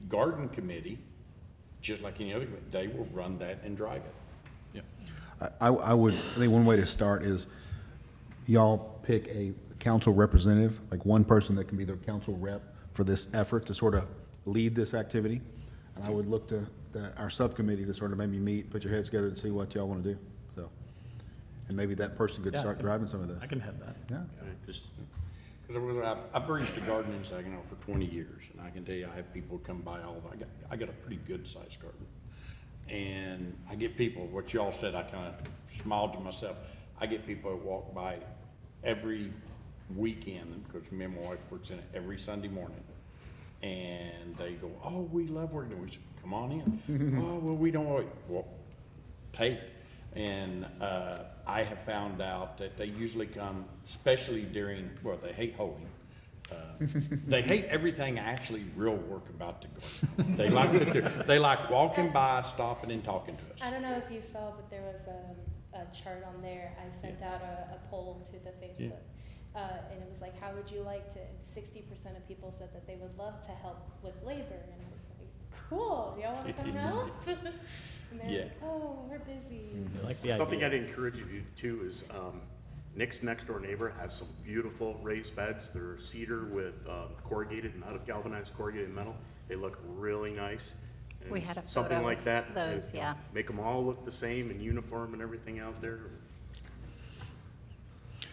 garden committee, just like any other committee, they will run that and drive it. I think one way to start is y'all pick a council representative, like one person that can be the council rep for this effort to sort of lead this activity. And I would look to our subcommittee to sort of maybe meet, put your heads together and see what y'all want to do, so. And maybe that person could Yeah, start driving some of this. I can have that. Yeah. Because I've raised a garden in Saginaw for 20 years, and I can tell you, I have people come by I got a pretty good sized garden. And I get people, what y'all said, I kind of smiled to myself. I get people that walk by every weekend, because me and my wife works in it every Sunday morning. And they go, oh, we love working. We say, come on in. Oh, well, we don't, well, take. And I have found out that they usually come, especially during, well, they hate hoeing. They hate everything actually real work about the garden. They like walking by, stopping and talking to us. I don't know if you saw, but there was chart on there. I sent out a poll to the Facebook. And it was like, how would you like to, 60% of people said that they would love to help with labor, and I was like, cool, y'all wanna come help? And they're Yeah. like, oh, we're busy. I like the Something idea. I'd encourage you to do is, Nick's next door neighbor has some beautiful raised beds. They're cedar with corrugated, not galvanized corrugated metal. They look really nice. And We had a something photo like of that. those, and, yeah. Make them all look the same and uniform and everything out there.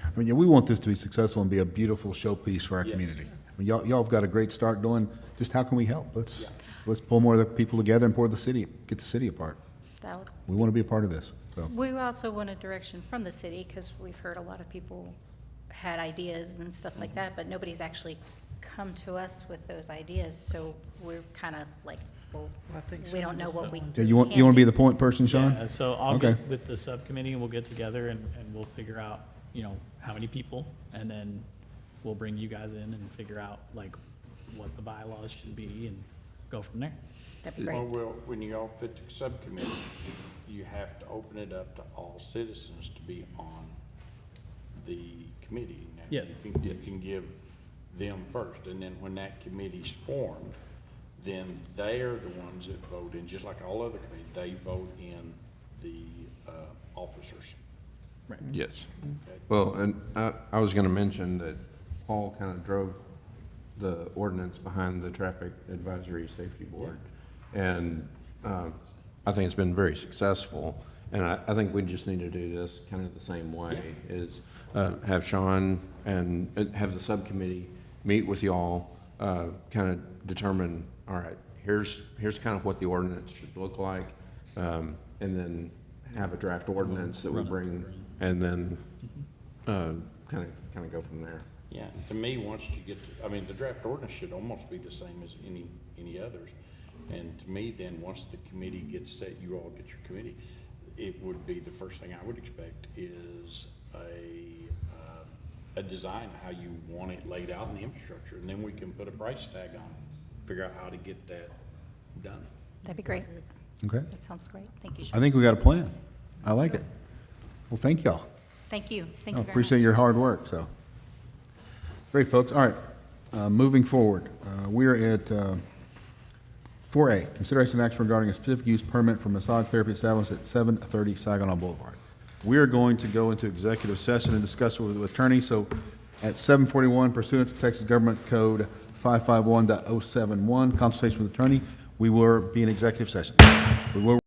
I mean, yeah, we want this to be successful and be a beautiful showpiece for our Yes. community. I mean, y'all have got a great start doing, just how can we help? Let's pull more of the people together and pour the city, get the city apart. That would We want to be a part of this, so. We also wanted direction from the city, because we've heard a lot of people had ideas and stuff like that, but nobody's actually come to us with those ideas, so we're kind of like, well, I think we don't Sean know was what that we one. Yeah, you want can to be do. the point person, Sean? Yeah, so I'll Okay. get with the subcommittee and we'll get together and we'll figure out, how many people, and then we'll bring you guys in and figure out like what the bylaws should be and go from there. That'd be great. Well, when you all fit the subcommittee, you have to open it up to all citizens to be on the committee. Now, Yes. You can give them first, and then when that committee's formed, then they're the ones that vote in, just like all other committees, they vote in the officers. Yes. Okay? Well, and I was going to mention that Paul kind of drove the ordinance behind the Traffic Advisory Safety Board. And I think it's been very successful. And I think we just need to do this kind of the same way, is have Sean and have the subcommittee meet with y'all, kind of determine, all right, here's kind of what the ordinance should look like, and then have a draft ordinance that we bring, and then kind of go from there. Yeah, to me, once you get to, the draft ordinance should almost be the same as any others. And to me, then, once the committee gets set, you all get your committee, it would be, the first thing I would expect is a design, how you want it laid out in the infrastructure, and then we can put a price tag on it, figure out how to get that done. That'd be great. Okay. That sounds great. Thank you, I Sean. think we got a plan. I like it. Well, thank y'all. Thank you. Thank I you very appreciate much. your hard work, so. Great, folks. All right, moving forward, we're at 4A, consideration and action regarding a specific use permit for massage therapy established at 730 Saginaw Boulevard. We are going to go into executive session and discuss it with the attorney, so at 7:41 pursuant to Texas Government Code 551.071, consultation with attorney, we will be in executive session. We will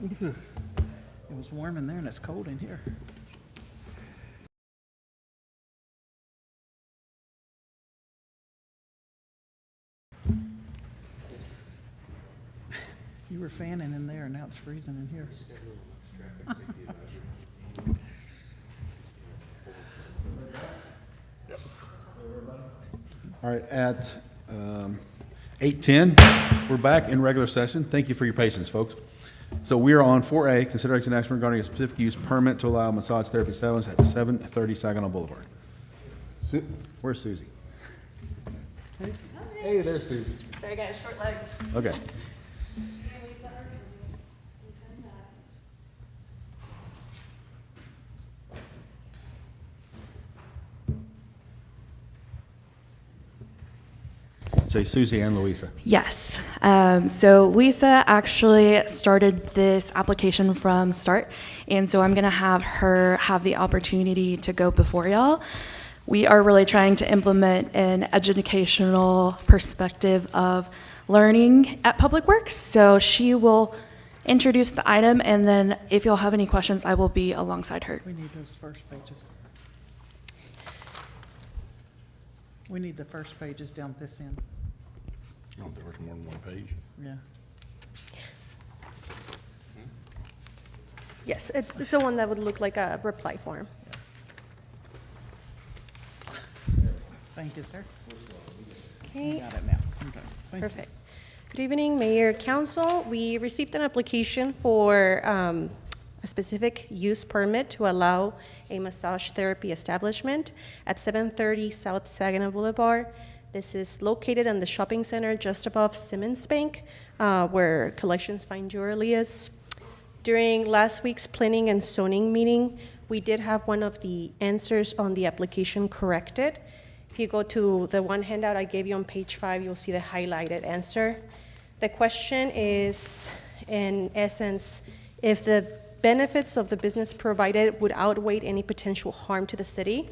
It was warm in there and it's cold in here. You were fanning in there and now it's freezing in here. All right, at 8:10, we're back in regular session. Thank you for your patience, folks. So we are on 4A, consideration action regarding a specific use permit to allow massage therapy salons at 730 Saginaw Boulevard. Where's Susie? Hey, there's Susie. Sorry, guys, short legs. Okay. Say Susie and Louisa. Yes. So Lisa actually started this application from start, and so I'm going to have her have the opportunity to go before y'all. We are really trying to implement an educational perspective of learning at Public Works. So she will introduce the item, and then if y'all have any questions, I will be alongside her. We need those first pages. We need the first pages down this end. Oh, there was more than one page. Yeah. Yes, it's the one that would look like a reply form. Thank you, sir. Okay. Got it now. Okay. Thank you. Perfect. Good evening, Mayor, Council. We received an application for a specific use permit to allow a massage therapy establishment at 730 South Saginaw Boulevard. This is located in the shopping center just above Simmons Bank, where Collections Fine Jewelry is. During last week's planning and zoning meeting, we did have one of the answers on the application corrected. If you go to the one handout I gave you on page 5, you'll see the highlighted answer. The question is, in essence, if the benefits of the business provided would outweigh any potential harm to the city.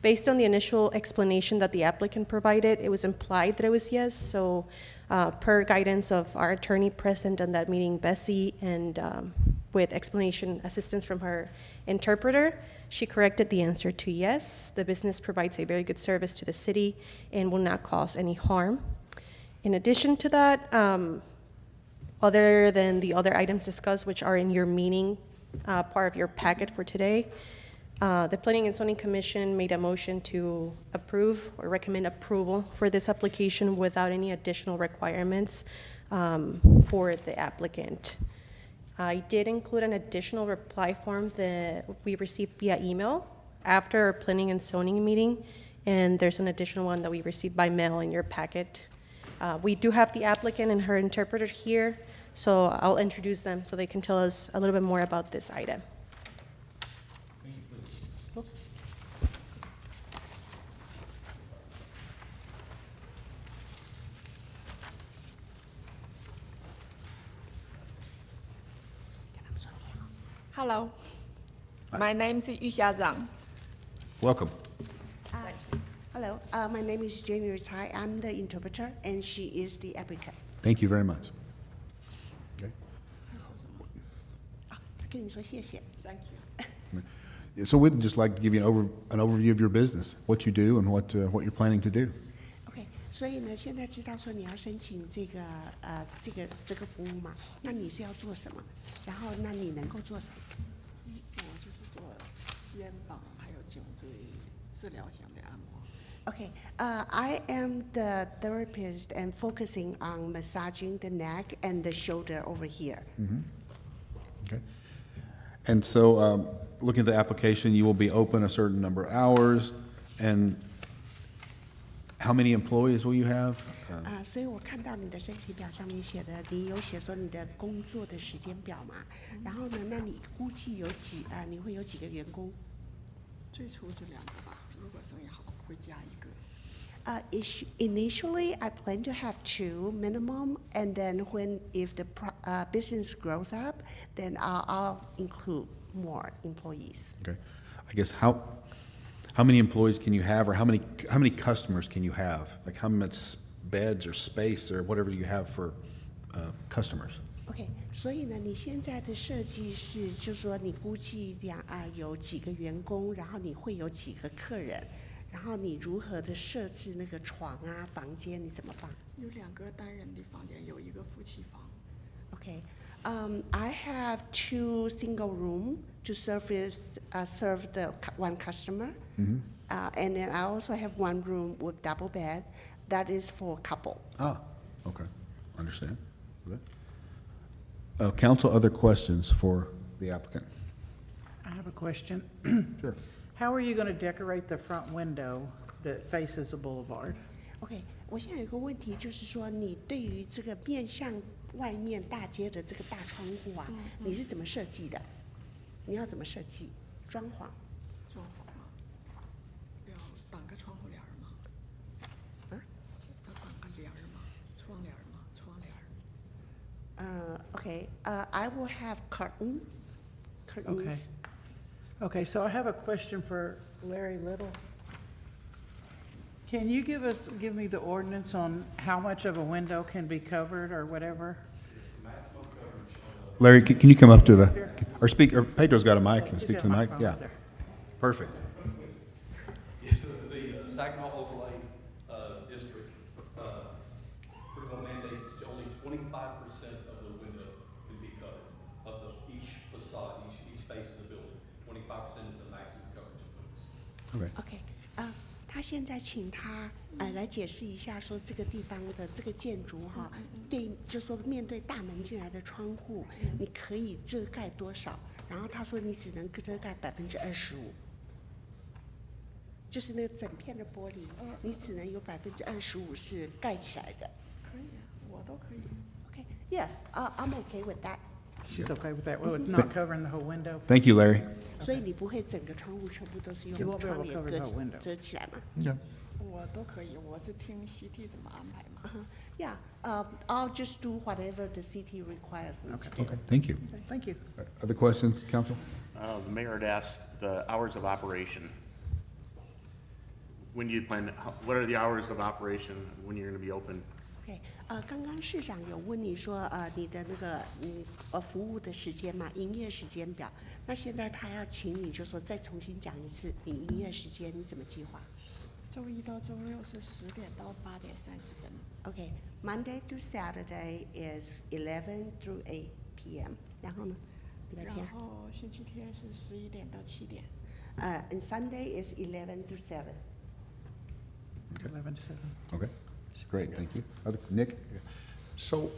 Based on the initial explanation that the applicant provided, it was implied that it was yes. So per guidance of our attorney present in that meeting, Bessie, and with explanation assistance from her interpreter, she corrected the answer to yes. The business provides a very good service to the city and will not cause any harm. In addition to that, other than the other items discussed, which are in your meeting, part of your packet for today, the Planning and Zoning Commission made a motion to approve or recommend approval for this application without any additional requirements for the applicant. I did include an additional reply form that we received via email after our Planning and Zoning meeting, and there's an additional one that we received by mail in your packet. We do have the applicant and her interpreter here, so I'll introduce them so they can tell us a little bit more about this item. Hello, my name is Yu Xia Zhang. Welcome. Hello, my name is Jenny Tsai. I'm the interpreter, and she is the applicant. Thank you very much. Okay. 跟你说谢谢。 Thank you. So we'd just like to give you an overview of your business, what you do and what you're planning to do. OK， 所以呢，现在知道说你要申请这个这个服务嘛？那你是要做什么？然后那你能够做什么？我就是做肩膀还有颈椎治疗型的按摩。 OK， I am the therapist and focusing on massaging the neck and the shoulder over here. Okay. And so, looking at the application, you will be open a certain number of hours, and how many employees will you have? 所以我看到你的申请表上面写的，你有写说你的工作的时间表嘛？然后呢，那你估计你会有几个员工？ 最初是2个吧，如果生意好会加1个。 Initially, I plan to have 2 minimum, and then if the business grows up, then I'll include more employees. Okay. I guess how many employees can you have, or how many customers can you have? Like how much beds or space or whatever you have for customers? OK，所以呢，你现在的设计是，就是说你估计有几个员工，然后你会有几个客人，然后你如何的设置那个床啊、房间，你怎么放？有2个单人的房间，有1个夫妻房。Okay. I have 2 single room to serve the one customer. And then I also have 1 room with double bed. That is for couple. Ah, okay, understand. Okay. Council, other questions for the applicant? I have a question. Sure. How are you going to decorate the front window that faces the boulevard? OK， 我现在有个问题，就是说你对于这个面向外面大街的这个大窗户啊，你是怎么设计的？你要怎么设计装潢？装潢吗？要挡个窗户帘儿吗？啊？要挡个帘儿吗？窗帘儿吗？窗帘儿。OK， I will have curtains. Okay, so I have a question for Larry Little. Can you give me the ordinance on how much of a window can be covered or whatever? Larry, can you come up to the, or speak, or Pedro's got a mic, can He's speak got to the a mic? microphone Yeah, right there. perfect. Yes, the Saginaw Overlay District pretty well mandates that only 25% of the window can be covered, of each facade, each face of the building. 25% is the maximum coverage of windows. Okay. OK， 他现在请他来解释一下，说这个地方的这个建筑哈，对，就说面对大门进来的窗户，你可以遮盖多少？然后他说你只能遮盖25%，就是那个整片的玻璃，你只能有25%是盖起来的。可以啊，我都可以。OK, yes, I'm okay with that. She's okay with that, with not covering the whole window? Thank you, Larry. 所以你不会整个窗户全部都是 You 用 won't be able 窗 to 帘 cover the whole window. 遮起来吗？我都可以，我是听 CT 怎么安排嘛。Yeah, I'll just do whatever the city requires me to do. Okay, thank you. Thank you. Other questions, council? The mayor had asked the hours of operation. When do you plan, what are the hours of operation, when you're gonna be open? OK， 刚刚市长有问你说，你的那个服务的时间嘛，营业时间表。那现在他要请你，就说再重新讲一次，你营业时间你怎么计划？周一到周六是10点到8点30分。OK, Monday through Saturday is 11 through 8 p.m. 然后呢，礼拜天？然后星期天是11点到7点。And Sunday is 11 through 7. 11 to 7. Okay, great, thank you. Nick? So,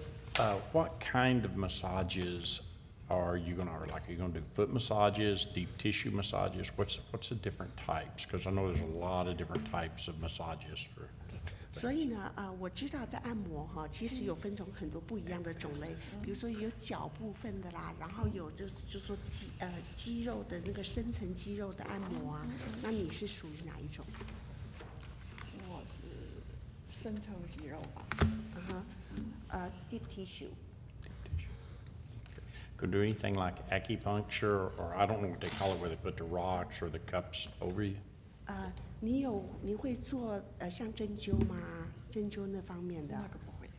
what kind of massages are you gonna, are you gonna do foot massages, deep tissue massages? What's the different types? Because I know there's a lot of different types of massages for. 所以呢，我知道在按摩哈，其实有分成很多不一样的种类，比如说有脚部分的啦，然后有就是说肌肉的那个深层肌肉的按摩啊，那你是属于哪一种？我是深层肌肉吧。Deep tissue. Could do anything like acupuncture, or I don't know what they call it, where they put the rocks or the cups over you? 你会做像针灸吗？针灸那方面的？那个不会。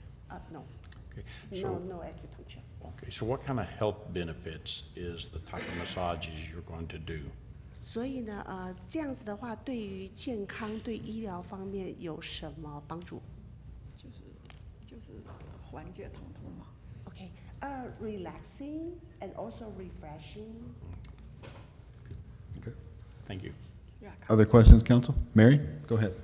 No. Okay, so, No acupuncture. okay, so what kind of health benefits is the type of massages you're going to do? 所以呢，这样子的话，对于健康、对医疗方面有什么帮助？就是缓解疼痛嘛。Okay, relaxing and also refreshing. Okay. Thank you. Other questions, council? Mary, go ahead.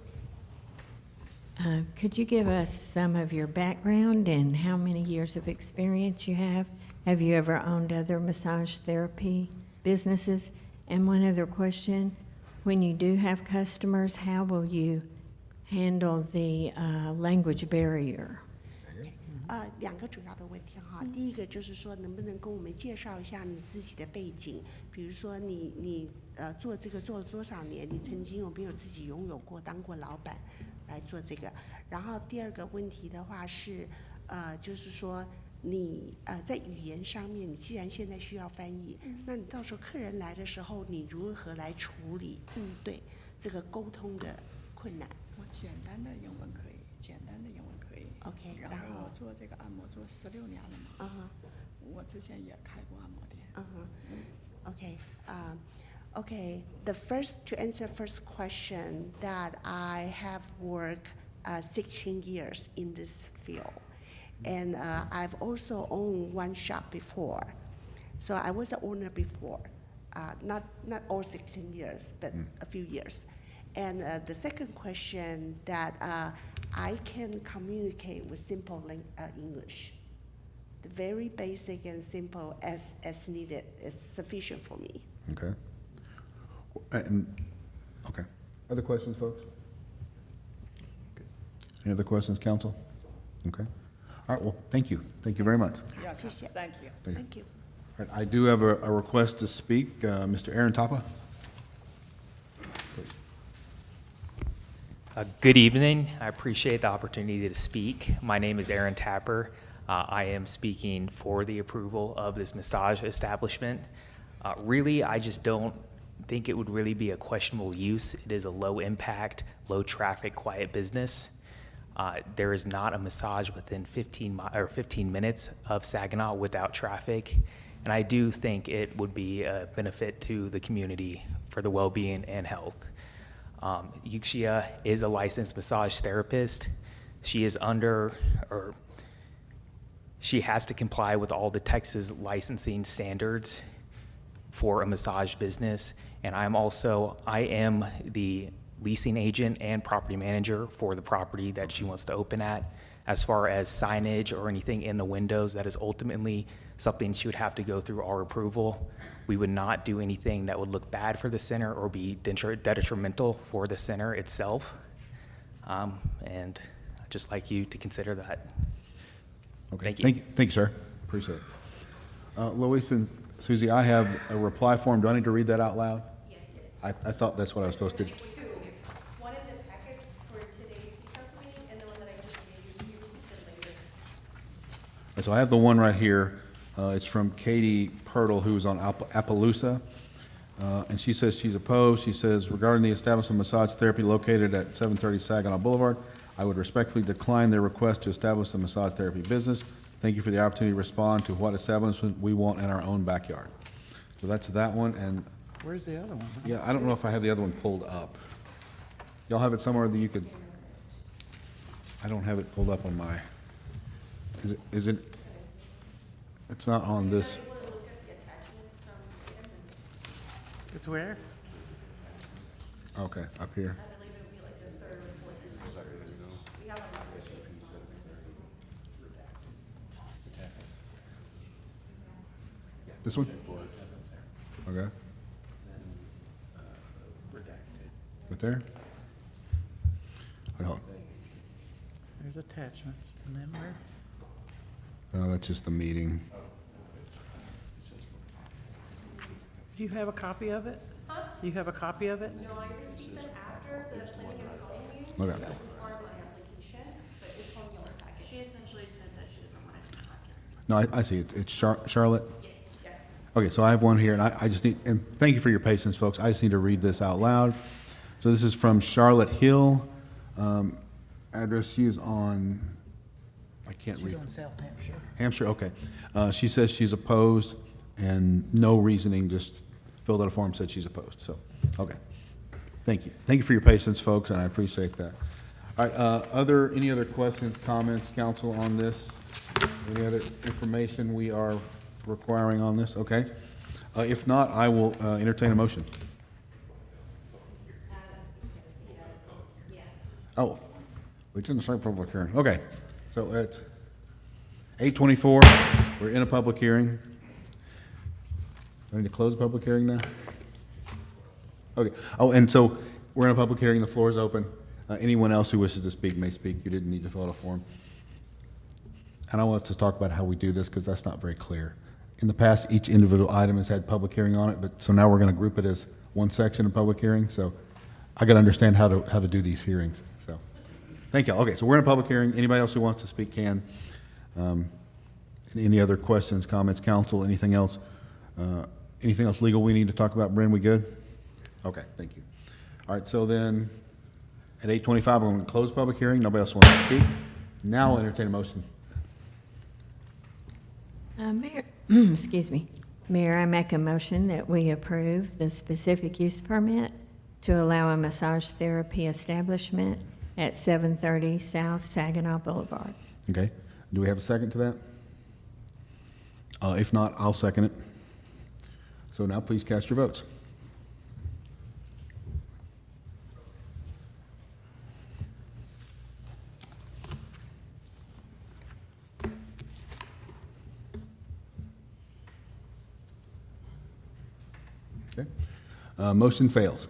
Could you give us some of your background and how many years of experience you have? Have you ever owned other massage therapy businesses? And one other question, when you do have customers, how will you handle the language barrier? 2个主要的问题哈，第一个就是说，能不能跟我们介绍一下你自己的背景？比如说你做这个做了多少年？你曾经有没有自己拥有过当过老板来做这个？然后第二个问题的话是，就是说你在语言上面，你既然现在需要翻译，那你到时候客人来的时候，你如何来处理应对这个沟通的困难？我简单的英文可以，简单的英文可以。 OK， 然后我做这个按摩做16年了嘛。我之前也开过按摩店。Okay. Okay. To answer first question, that I have worked 16 years in this field, and I've also owned one shop before. So I was an owner before, not all 16 years, but a few years. And the second question, that I can communicate with simple English. The very basic and simple as needed is sufficient for me. Okay. Okay. Other questions, folks? Any other questions, council? Okay. All right, well, thank you. Thank you very much. Yeah, Thank you. thank you. All right, I do have a request to speak. Mr. Aaron Tapa? Good evening. I appreciate the opportunity to speak. My name is Aaron Tapper. I am speaking for the approval of this massage establishment. Really, I just don't think it would really be a questionable use. It is a low-impact, low-traffic, quiet business. There is not a massage within 15 minutes of Saginaw without traffic, and I do think it would be a benefit to the community for the well-being and health. Yuxia is a licensed massage therapist. She is she has to comply with all the Texas licensing standards for a massage business. And I am the leasing agent and property manager for the property that she wants to open at. As far as signage or anything in the windows, that is ultimately something she would have to go through our approval. We would not do anything that would look bad for the center or be detrimental for the center itself. And I'd just like you to consider that. Okay. Thank you. Thank you, sir. Appreciate it. Lois and Susie, I have a reply form. Do I need to read that out loud? Yes. I thought that's what I was supposed to. Two. One in the packet for today's council meeting, and the one that I just gave you, you received it later. So I have the one right here. It's from Katie Pirtle, who's on Appaloosa. And she says she's opposed. She says, regarding the establishment of massage therapy located at 730 Saginaw Boulevard, I would respectfully decline their request to establish a massage therapy business. Thank you for the opportunity to respond to what establishment we want in our own backyard. So that's that one. And Where's the other one? yeah, I don't know if I have the other one pulled up. Y'all have it somewhere that you could, I don't have it pulled up on my, is it, it's not on this. It's where? Okay, up here. This one? Okay. Right there? Wait, hold There's attachments, and then where? on. No, that's just the meeting. Do you have a copy of it? Huh? Do you have a copy of it? No, I received them after the planning and zoning meeting. Okay. It was part of my application, but it's on your packet. She essentially said that she doesn't want it in the packet. No, I see it. It's Charlotte? Yes, yeah. Okay, so I have one here, and I just need, and thank you for your patience, folks. I just need to read this out loud. So this is from Charlotte Hill. Address, she is on, I can't read. She's on South Hampshire. Hampshire, okay. She says she's opposed, and no reasoning, just filled out a form, said she's opposed, so, okay. Thank you. Thank you for your patience, folks, and I appreciate that. All right, any other questions, comments, council, on this? Any other information we are requiring on this? Okay. If not, I will entertain a motion. Oh, we didn't start public hearing. Okay, so at 8:24, we're in a public hearing. Do I need to close the public hearing now? Okay. Oh, and so we're in a public hearing. The floor is open. Anyone else who wishes to speak may speak. You didn't need to fill out a form. And I want to talk about how we do this because that's not very clear. In the past, each individual item has had public hearing on it, but so now we're going to group it as one section of public hearing. So I got to understand how to do these hearings. So thank you. Okay, so we're in a public hearing. Anybody else who wants to speak can. Any other questions, comments, council, anything else? Anything else legal we need to talk about? Bryn, we good? Okay, thank you. All right, so then at 8:25, we're going to close public hearing. Nobody else wants to speak. Now I'll entertain a motion. excuse me. Mayor, I make a motion that we approve the specific use permit to allow a massage therapy establishment at 730 South Saginaw Boulevard. Okay. Do we have a second to that? If not, I'll second it. So now please cast your votes. Okay. Motion fails.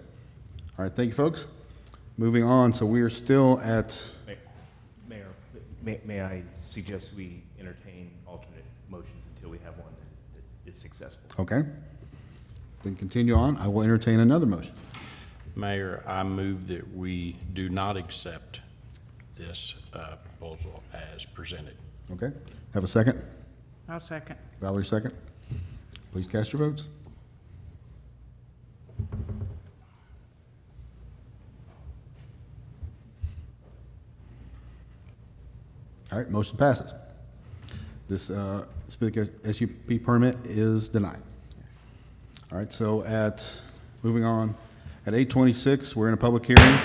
All right, thank you, folks. Moving on, so we are still at, Mayor, may I suggest we entertain alternate motions until we have one that is successful? okay. Then continue on. I will entertain another motion. Mayor, I move that we do not accept this proposal as presented. Okay. Have a second? I'll second. Valerie, second. Please cast your votes. All right, motion passes. This specific SUP permit is denied. All right, so moving on, at 8:26, we're in a public hearing.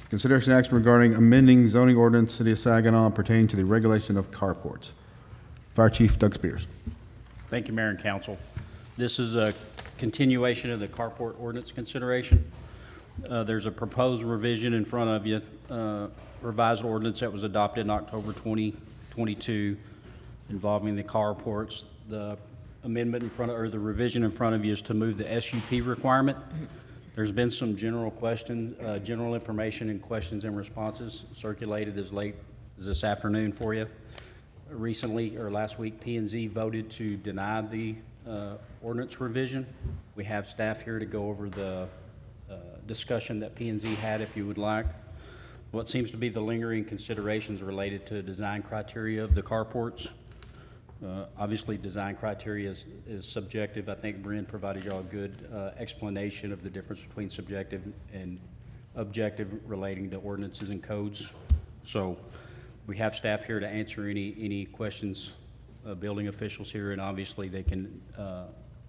Consideration action regarding amending zoning ordinance, City of Saginaw pertaining to the regulation of carports. Fire Chief Doug Spears. Thank you, Mayor and Council. This is a continuation of the carport ordinance consideration. There's a proposed revision in front of you, revised ordinance that was adopted in October 2022 involving the carports. The amendment in front of, or the revision in front of you is to move the SUP requirement. There's been some general questions, general information and questions and responses circulated as late as this afternoon for you. Recently, or last week, P&Z voted to deny the ordinance revision. We have staff here to go over the discussion that P&Z had, if you would like. What seems to be the lingering considerations related to design criteria of the carports. Obviously, design criteria is subjective. I think Bryn provided y'all a good explanation of the difference between subjective and objective relating to ordinances and codes. So we have staff here to answer any questions, building officials here, and obviously they can,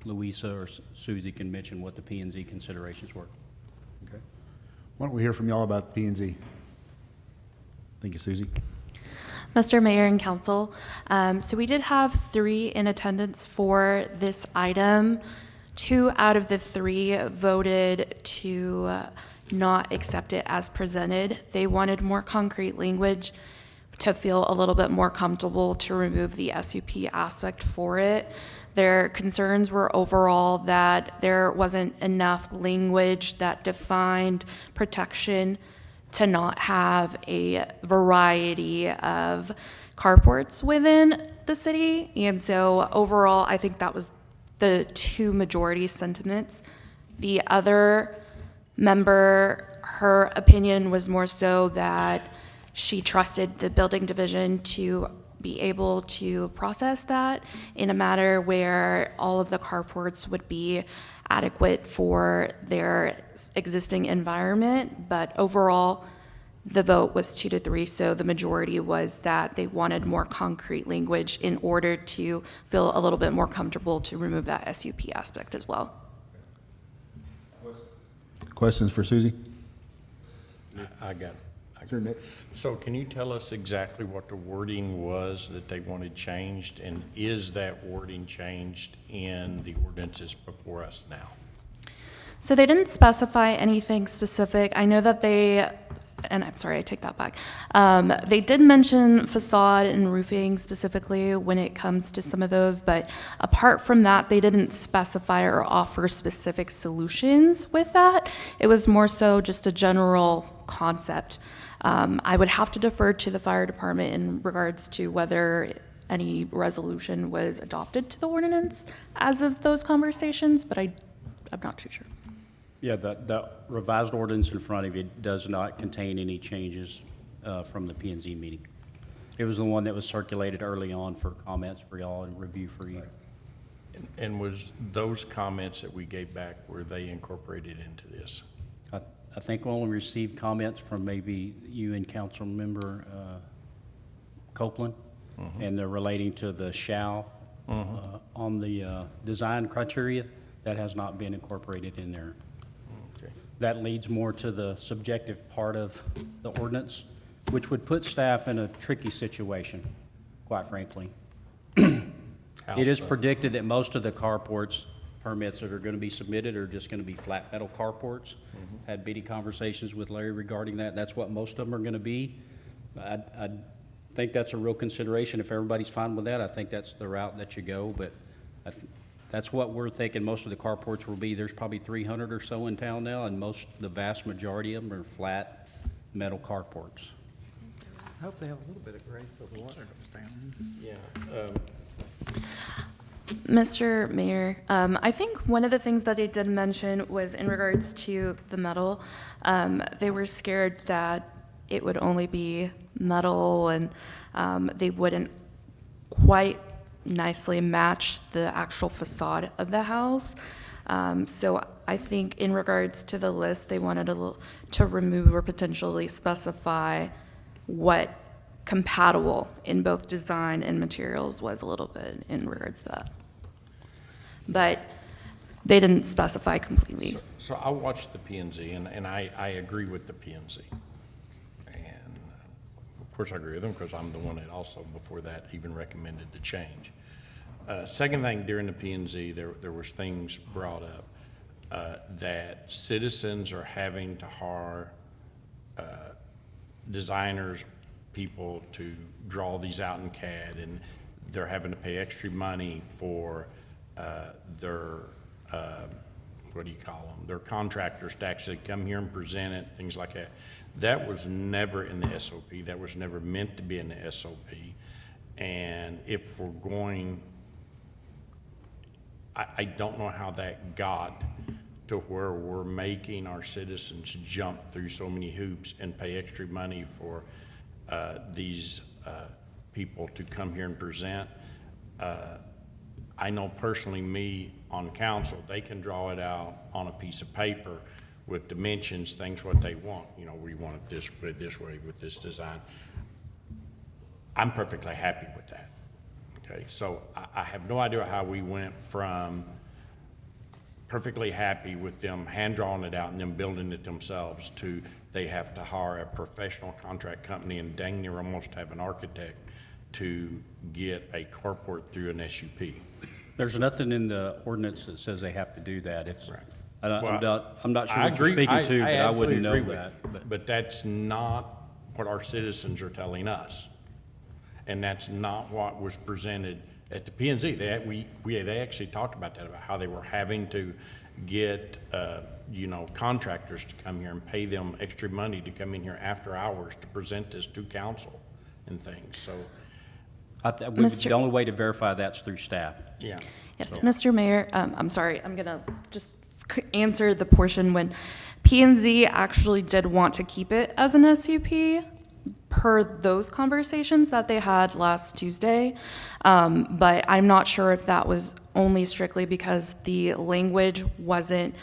Louisa or Susie can mention what the P&Z considerations were. Okay. Why don't we hear from y'all about P&Z? Thank you, Susie. Mr. Mayor and Council, so we did have 3 in attendance for this item. 2 out of the 3 voted to not accept it as presented. They wanted more concrete language to feel a little bit more comfortable to remove the SUP aspect for it. Their concerns were overall that there wasn't enough language that defined protection to not have a variety of carports within the city. And so overall, I think that was the 2 majority sentiments. The other member, her opinion was more so that she trusted the building division to be able to process that in a manner where all of the carports would be adequate for their existing environment. But overall, the vote was 2-3, so the majority was that they wanted more concrete language in order to feel a little bit more comfortable to remove that SUP aspect as well. Questions for Susie? I got it. Sure, Nick. So can you tell us exactly what the wording was that they wanted changed? And is that wording changed in the ordinances before us now? So they didn't specify anything specific. I know that they, and I'm sorry, I take that back. They did mention facade and roofing specifically when it comes to some of those, but apart from that, they didn't specify or offer specific solutions with that. It was more so just a general concept. I would have to defer to the fire department in regards to whether any resolution was adopted to the ordinance as of those conversations, but I'm not too sure. Yeah, the revised ordinance in front of you does not contain any changes from the P&Z meeting. It was the one that was circulated early on for comments for y'all and review for you. And was those comments that we gave back, were they incorporated into this? I think we'll only received comments from maybe you and Council Member Copeland, and they're relating to the shall on the design criteria. That has not been incorporated in there. Okay. That leads more to the subjective part of the ordinance, which would put staff in a tricky situation, quite frankly. It is so? predicted that most of the carports permits that are going to be submitted are just going to be flat metal carports. Had many conversations with Larry regarding that. That's what most of them are going to be. I think that's a real consideration. If everybody's fine with that, I think that's the route that you go. But that's what we're thinking most of the carports will be. There's probably 300 or so in town now, and the vast majority of them are flat metal carports. I hope they have a little bit of grade so the water goes down. Yeah. Mr. Mayor, I think one of the things that they did mention was in regards to the metal. They were scared that it would only be metal and they wouldn't quite nicely match the actual facade of the house. So I think in regards to the list, they wanted to remove or potentially specify what compatible in both design and materials was a little bit in regards to that. But they didn't specify completely. So I watched the P and Z, and I agree with the P and Z. And of course, I agree with them because I'm the one that also, before that, even recommended the change. Second thing, during the P and Z, there was things brought up that citizens are having to hire designers, people to draw these out in CAD, and they're having to pay extra money for their, what do you call them, their contractors to actually come here and present it, things like that. That was never in the SOP. That was never meant to be in the SOP. And if we're going, I don't know how that got to where we're making our citizens jump through so many hoops and pay extra money for these people to come here and present. I know personally, me on council, they can draw it out on a piece of paper with dimensions, things what they want. You know, we want it this way with this design. I'm perfectly happy with that. Okay, so I have no idea how we went from perfectly happy with them hand drawing it out and them building it themselves to they have to hire a professional contract company and dang near almost have an architect to get a carport through an SUP. There's nothing in the ordinance that says they have to do that. If Right. I'm not sure I what you're agree. speaking to, but I absolutely wouldn't know agree with that. you. But that's not what our citizens are telling us. And that's not what was presented at the P and Z. They actually talked about that, about how they were having to get, contractors to come here and pay them extra money to come in here after hours to present this to council and things, so. The only way to verify that's through staff. Yeah. Yes, So- Mr. Mayor, I'm sorry, I'm gonna just answer the portion when P and Z actually did want to keep it as an SUP per those conversations that they had last Tuesday. But I'm not sure if that was only strictly because the language wasn't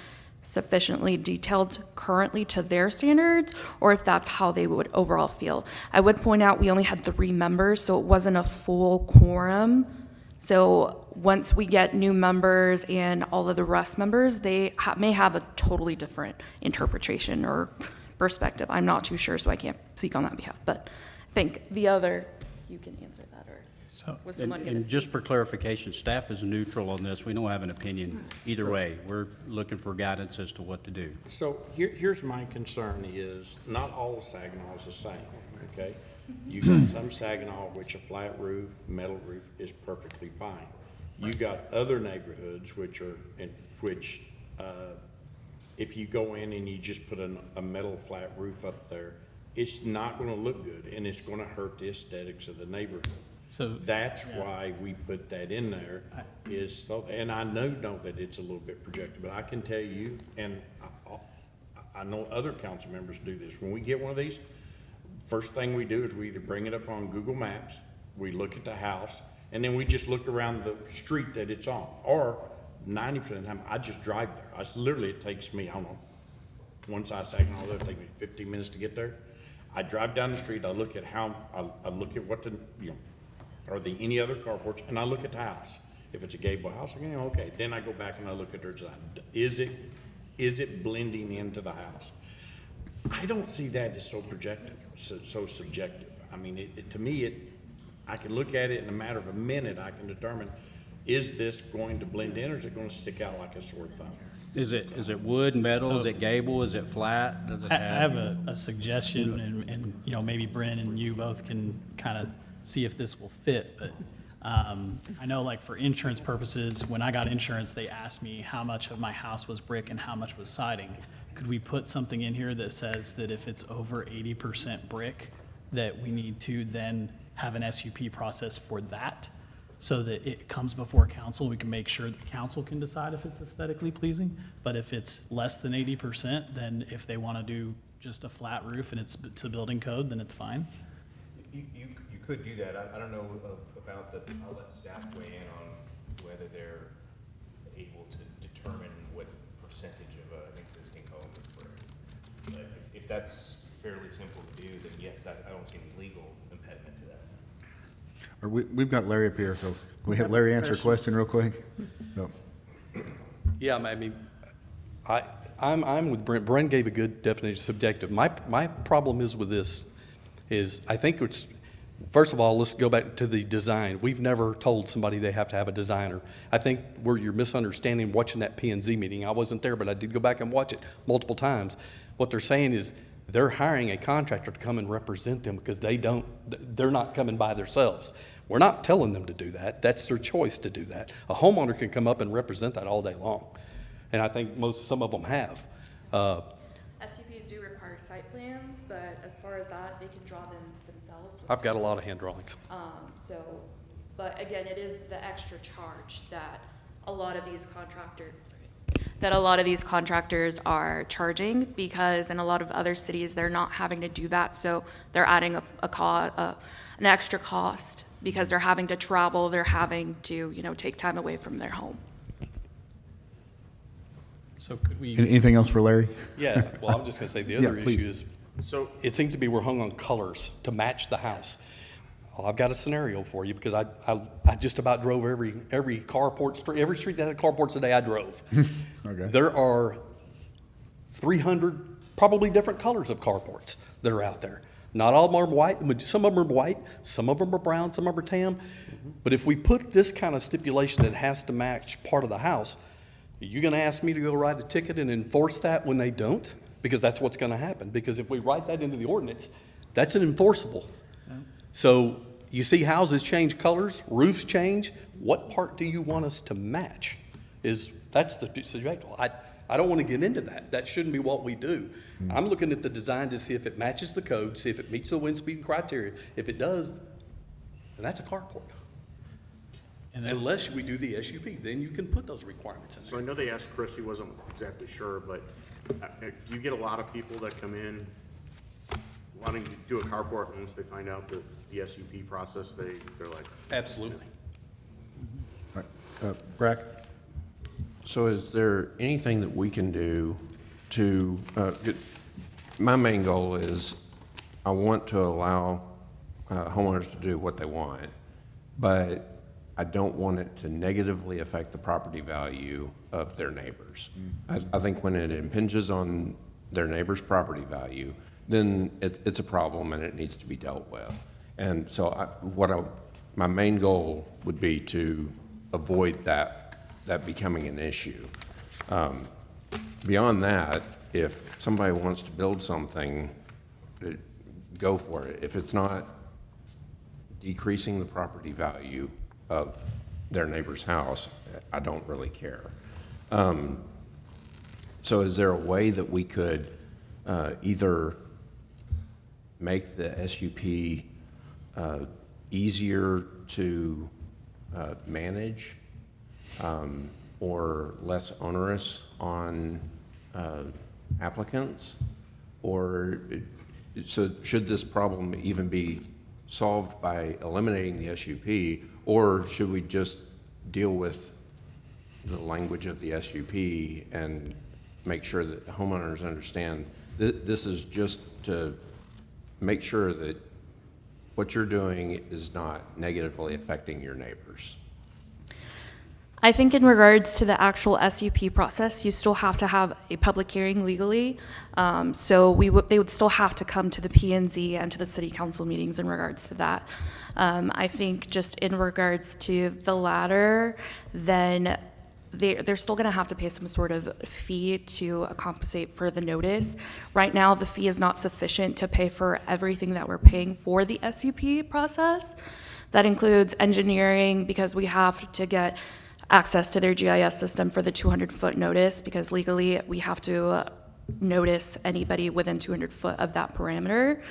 sufficiently detailed currently to their standards, or if that's how they would overall feel. I would point out we only had 3 members, so it wasn't a full quorum. So once we get new members and all of the rest members, they may have a totally different interpretation or perspective. I'm not too sure, so I can't speak on that behalf. But I think the other, you can answer that, or was someone going to And speak? just for clarification, staff is neutral on this. We don't have an opinion either way. We're looking for guidance as to what to do. So here's my concern is, not all of Saginaw is the same, okay? You got some Saginaw which a flat roof, metal roof is perfectly fine. You got other neighborhoods which are, if you go in and you just put a metal flat roof up there, it's not gonna look good and it's gonna hurt the aesthetics of the neighborhood. So That's why we put that in there, is so, and I know that it's a little bit projected, but I can tell you, and I know other council members do this, when we get one of these, first thing we do is we either bring it up on Google Maps, we look at the house, and then we just look around the street that it's on, or 90% of the time, I just drive there. Literally, it takes me, I don't know, one side Saginaw, it'll take me 15 minutes to get there. I drive down the street, I look at what are there any other carports, and I look at the house. If it's a gable house, again, okay, then I go back and I look at their design. Is it blending into the house? I don't see that as so projective, so subjective. I mean, to me, I can look at it in a matter of a minute, I can determine, is this going to blend in or is it gonna stick out like a sore thumb? Is it wood, metal, is it gable, is it flat? Does it I have? have a suggestion, and, you know, maybe Bryn and you both can kind of see if this will fit, but I know, like, for insurance purposes, when I got insurance, they asked me how much of my house was brick and how much was siding. Could we put something in here that says that if it's over 80% brick, that we need to then have an SUP process for that, so that it comes before council, we can make sure that council can decide if it's aesthetically pleasing? But if it's less than 80%, then if they want to do just a flat roof and it's to building code, then it's fine. You could do that. I don't know about the, I'll let staff weigh in on whether they're able to determine what percentage of an existing home is brick. But if that's fairly simple to do, then yes, I don't see any legal impediment to that. Or we've got Larry up here, so can we have Larry answer a question real quick? No. Yeah, I mean, I'm with Brent. Brent gave a good definition of subjective. My problem is with this is I think it's, first of all, let's go back to the design. We've never told somebody they have to have a designer. I think where you're misunderstanding watching that P&Z meeting, I wasn't there, but I did go back and watch it multiple times. What they're saying is they're hiring a contractor to come and represent them because they're not coming by themselves. We're not telling them to do that. That's their choice to do that. A homeowner can come up and represent that all day long. And I think some of them have. SUPs do require site plans, but as far as that, they can draw them themselves. I've got a lot of hand drawings. But again, it is the extra charge that a lot of these contractors are charging, because in a lot of other cities, they're not having to do that. So they're adding an extra cost because they're having to travel, they're having to, take time away from their home. So could we? Anything else for Larry? Yeah, well, I'm just going to say the other Yeah, issue please. is, so it seems to be we're hung on colors to match the house. Well, I've got a scenario for you because I just about drove every carport street, every street that had carports today I drove. Okay. There are 300 probably different colors of carports that are out there. Not all of them are white. Some of them are white, some of them are brown, some of them are tan. But if we put this kind of stipulation that it has to match part of the house, are you going to ask me to go write a ticket and enforce that when they don't? Because that's what's going to happen. Because if we write that into the ordinance, that's an enforceable. So you see houses change colors, roofs change. What part do you want us to match? That's the subject. I don't want to get into that. That shouldn't be what we do. I'm looking at the design to see if it matches the code, see if it meets the wind speed criteria. If it does, then that's a carport. Unless we do the SUP, then you can put those requirements in there. So I know they asked Chris, he wasn't exactly sure, but do you get a lot of people that come in wanting to do a carport, and once they find out the SUP process, they're like? Absolutely. All right. Brack? So is there anything that we can do to, my main goal is I want to allow homeowners to do what they want, but I don't want it to negatively affect the property value of their neighbors. I think when it impinges on their neighbor's property value, then it's a problem and it needs to be dealt with. And so my main goal would be to avoid that becoming an issue. Beyond that, if somebody wants to build something, go for it. If it's not decreasing the property value of their neighbor's house, I don't really care. So is there a way that we could either make the SUP easier to manage or less onerous on applicants? Or so should this problem even be solved by eliminating the SUP, or should we just deal with the language of the SUP and make sure that homeowners understand this is just to make sure that what you're doing is not negatively affecting your neighbors? I think in regards to the actual SUP process, you still have to have a public hearing legally. So they would still have to come to the P&Z and to the city council meetings in regards to that. I think just in regards to the latter, then they're still going to have to pay some sort of fee to compensate for the notice. Right now, the fee is not sufficient to pay for everything that we're paying for the SUP process. That includes engineering, because we have to get access to their GIS system for the 200-foot notice, because legally we have to notice anybody within 200 foot of that parameter,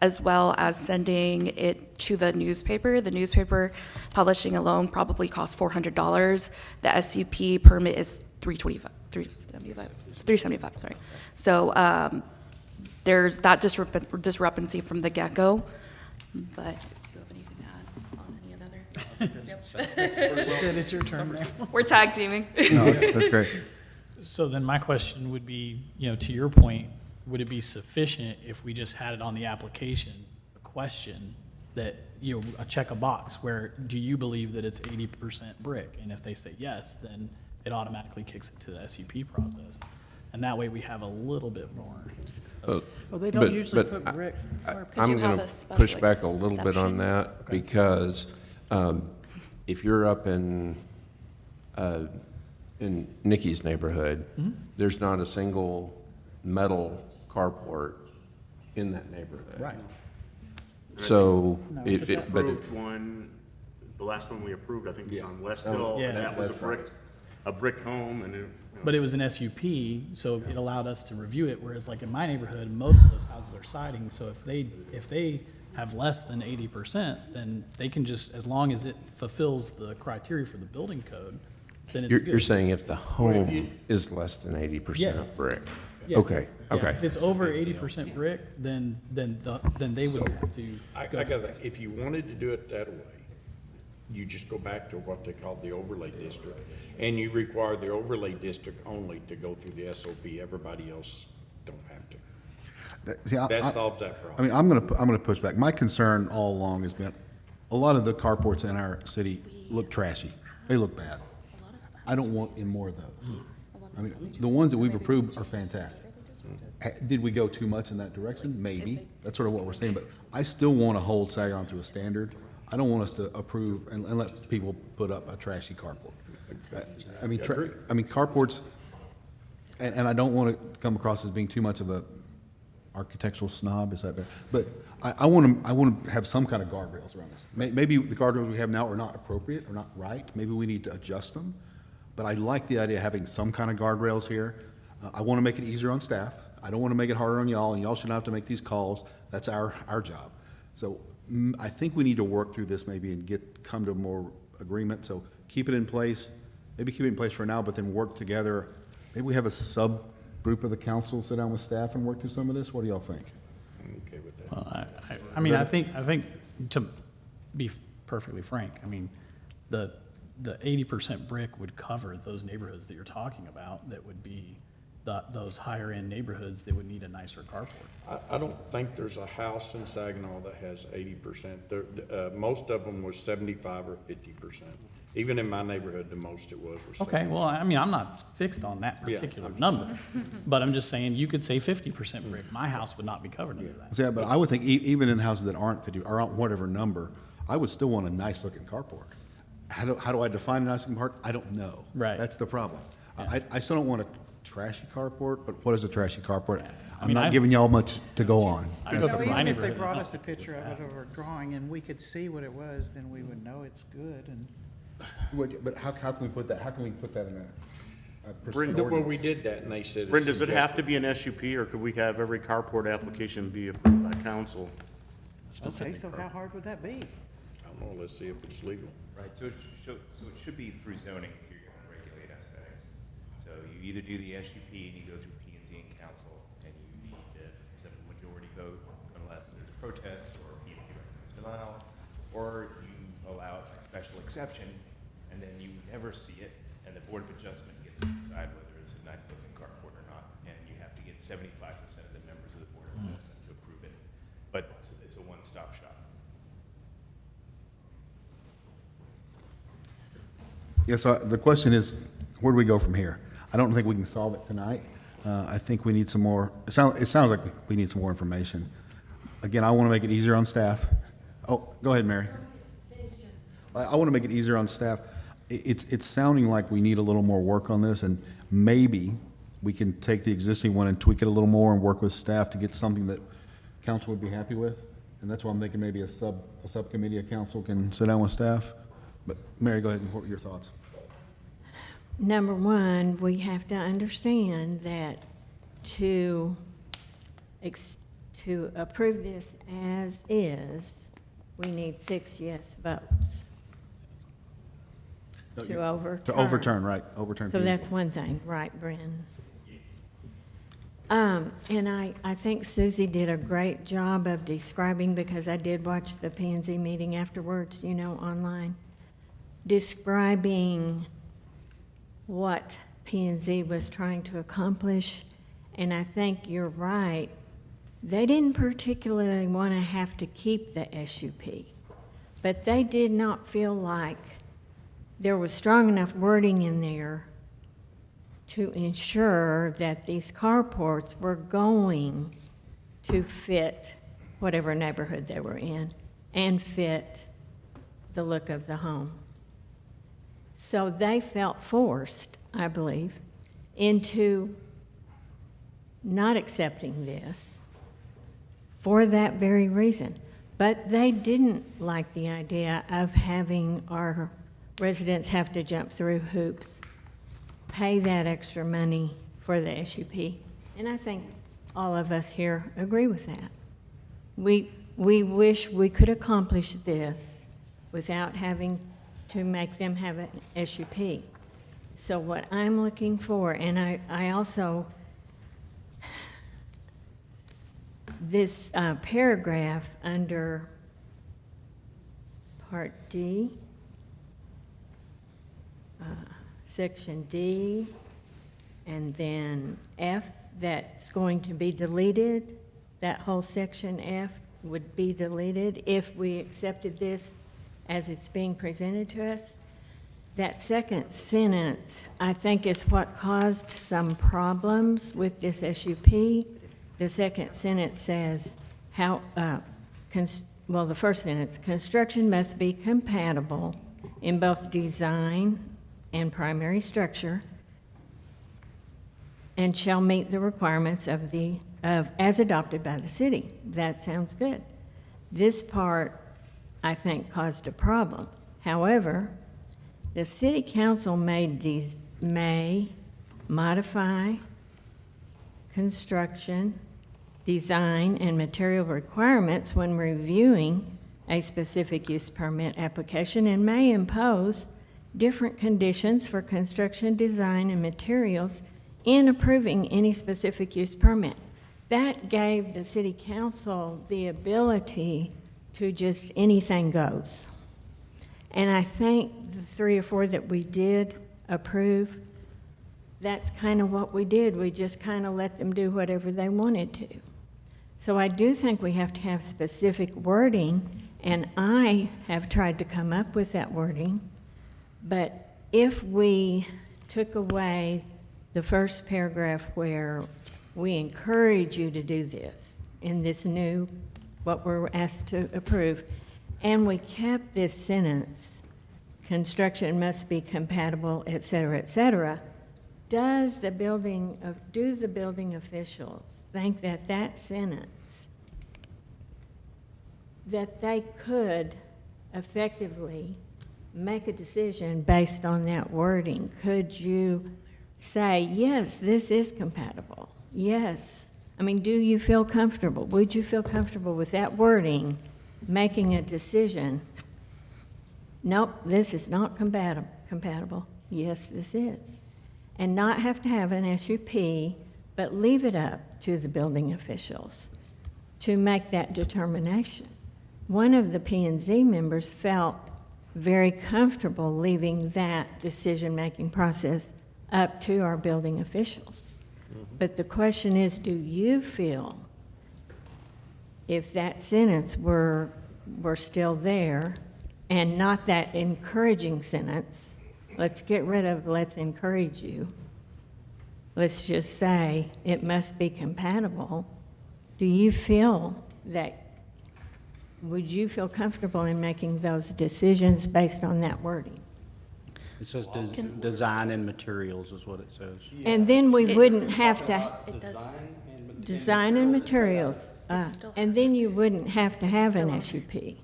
as well as sending it to the newspaper. The newspaper publishing alone probably costs $400. The SUP permit is $375, sorry. So there's that discrepancy from the get-go, but do you have anything to add on any other? Sid, it's your turn now. We're tag teaming. No, that's great. So then my question would be, to your point, would it be sufficient if we just had it on the application, a question that, check a box where, do you believe that it's 80% brick? And if they say yes, then it automatically kicks it to the SUP process. And that way we have a little bit more. Well, they don't usually put brick. I'm going to push back a little bit on that, because if you're up in Nikki's neighborhood, there's not a single metal carport in that neighborhood. Right. So, We but approved one, the last one we approved, I think was on West Hill, Yeah, and that was that's right. a brick home, and it, But it was an SUP, so it allowed us to review it, whereas like in my neighborhood, most of those houses are siding, so if they have less than 80%, then they can just, as long as it fulfills the criteria for the building code, then it's good. you're saying if the Or if you- home is less than 80% brick? Yeah. Okay, Yeah, okay. If it's over 80% brick, then they would have to. I gotta, if you wanted to do it that way, you just go back to what they call the overlay district, and you require the overlay district only to go through the SOP. Everybody else don't have to. See, That solves that I problem. mean, I'm gonna push back. My concern all along has been, a lot of the carports in our city look trashy. They look bad. I don't want any more of those. I mean, the ones that we've approved are fantastic. Did we go too much in that direction? Maybe. That's sort of what we're saying, but I still want to hold Saginaw to a standard. I don't want us to approve and let people put up a trashy carport. I mean, carports, and I don't want to come across as being too much of a architectural snob, is that bad? But I want to have some kind of guardrails around this. Maybe the guardrails we have now are not appropriate or not right. Maybe we need to adjust them. But I like the idea of having some kind of guardrails here. I want to make it easier on staff. I don't want to make it harder on y'all, and y'all shouldn't have to make these calls. That's our job. So I think we need to work through this maybe and come to more agreement. So keep it in place, maybe keep it in place for now, but then work together. Maybe we have a subgroup of the council sit down with staff and work through some of this. What do y'all think? I'm okay with that. Well, I mean, I think to be perfectly frank, I mean, the 80% brick would cover those neighborhoods that you're talking about, that would be those higher end neighborhoods that would need a nicer carport. I don't think there's a house in Saginaw that has 80%. Most of them was 75 or 50%. Even in my neighborhood, the most it was 75. Okay, well, I mean, I'm not fixed on that particular number, but I'm just saying, you could say 50% brick. My house would not be covered under that. Yeah, but I would think even in houses that aren't 50, or aren't whatever number, I would still want a nice looking carport. How do I define a nice looking carport? I don't know. Right. That's the problem. I still don't want a trashy carport, but what is a trashy carport? I'm mean, not giving y'all much to go on. I That's go the through my problem. Even if they neighborhood. brought us a picture of it or a drawing and we could see what it was, then we would know it's good and. But how can we put that, in a Brenda, Well, we did that, and they said. it's Brenda, does it have to subjective. be an SUP, or could we have every carport application be approved by council? Okay, so how hard would that be? I don't know, let's see if it's legal. Right, so it should be through zoning if you're gonna regulate aesthetics. So you either do the SUP and you go through P&Z and council, and you need to have a majority vote unless there's a protest or P&Z recommends denial, or you allow a special exception, and then you never see it, and the Board of Adjustment gets to decide whether it's a nice looking carport or not, and you have to get 75% of the members of the Board of Adjustment to approve it. But it's a one-stop shop. Yeah, so the question is, where do we go from here? I don't think we can solve it tonight. I think we need some more, it sounds like we need some more information. Again, I want to make it easier on staff. Oh, go ahead, Mary. I want to make it easier on staff. It's sounding like we need a little more work on this, and maybe we can take the existing one and tweak it a little more and work with staff to get something that council would be happy with. And that's why I'm thinking maybe a subcommittee of council can sit down with staff. But Mary, go ahead and what were your thoughts? Number one, we have to understand that to approve this as is, we need 6 yes votes. To overturn. To overturn, right, overturn. So P&Z. that's one thing, right, Bren? And I think Susie did a great job of describing, because I did watch the P&Z meeting afterwards, you know, online, describing what P&Z was trying to accomplish. And I think you're right. They didn't particularly want to have to keep the SUP, but they did not feel like there was strong enough wording in there to ensure that these carports were going to fit whatever neighborhood they were in and fit the look of the home. So they felt forced, I believe, into not accepting this for that very reason. But they didn't like the idea of having our residents have to jump through hoops, pay that extra money for the SUP. And I think all of us here agree with that. We wish we could accomplish this without having to make them have an SUP. So what I'm looking for, and I also, this paragraph under Part D, Section D, and then F, that's going to be deleted. That whole Section F would be deleted if we accepted this as it's being presented to us. That second sentence, I think, is what caused some problems with this SUP. The second sentence says, the first sentence, construction must be compatible in both design and primary structure, and shall meet the requirements of as adopted by the city. That sounds good. This part, I think, caused a problem. However, the city council may modify construction, design, and material requirements when reviewing a specific use permit application, and may impose different conditions for construction, design, and materials in approving any specific use permit. That gave the city council the ability to just anything goes. And I think the 3 or 4 that we did approve, that's kind of what we did. We just kind of let them do whatever they wanted to. So I do think we have to have specific wording, and I have tried to come up with that wording. But if we took away the first paragraph where we encourage you to do this in this new, what we're asked to approve, and we kept this sentence, construction must be compatible, et cetera, do the building officials think that that sentence, that they could effectively make a decision based on that wording? Could you say, yes, this is compatible? Yes. I mean, do you feel comfortable? Would you feel comfortable with that wording making a decision? Nope, this is not compatible. Yes, this is. And not have to have an SUP, but leave it up to the building officials to make that determination. One of the P&Z members felt very comfortable leaving that decision-making process up to our building officials. But the question is, do you feel if that sentence were still there and not that encouraging sentence, let's get rid of, let's encourage you. Let's just say it must be compatible. Do you feel that, would you feel comfortable in making those decisions based on that wording? It says design and materials is what it says. And then we wouldn't have to, It does. design and materials, and then you wouldn't have to have an SUP.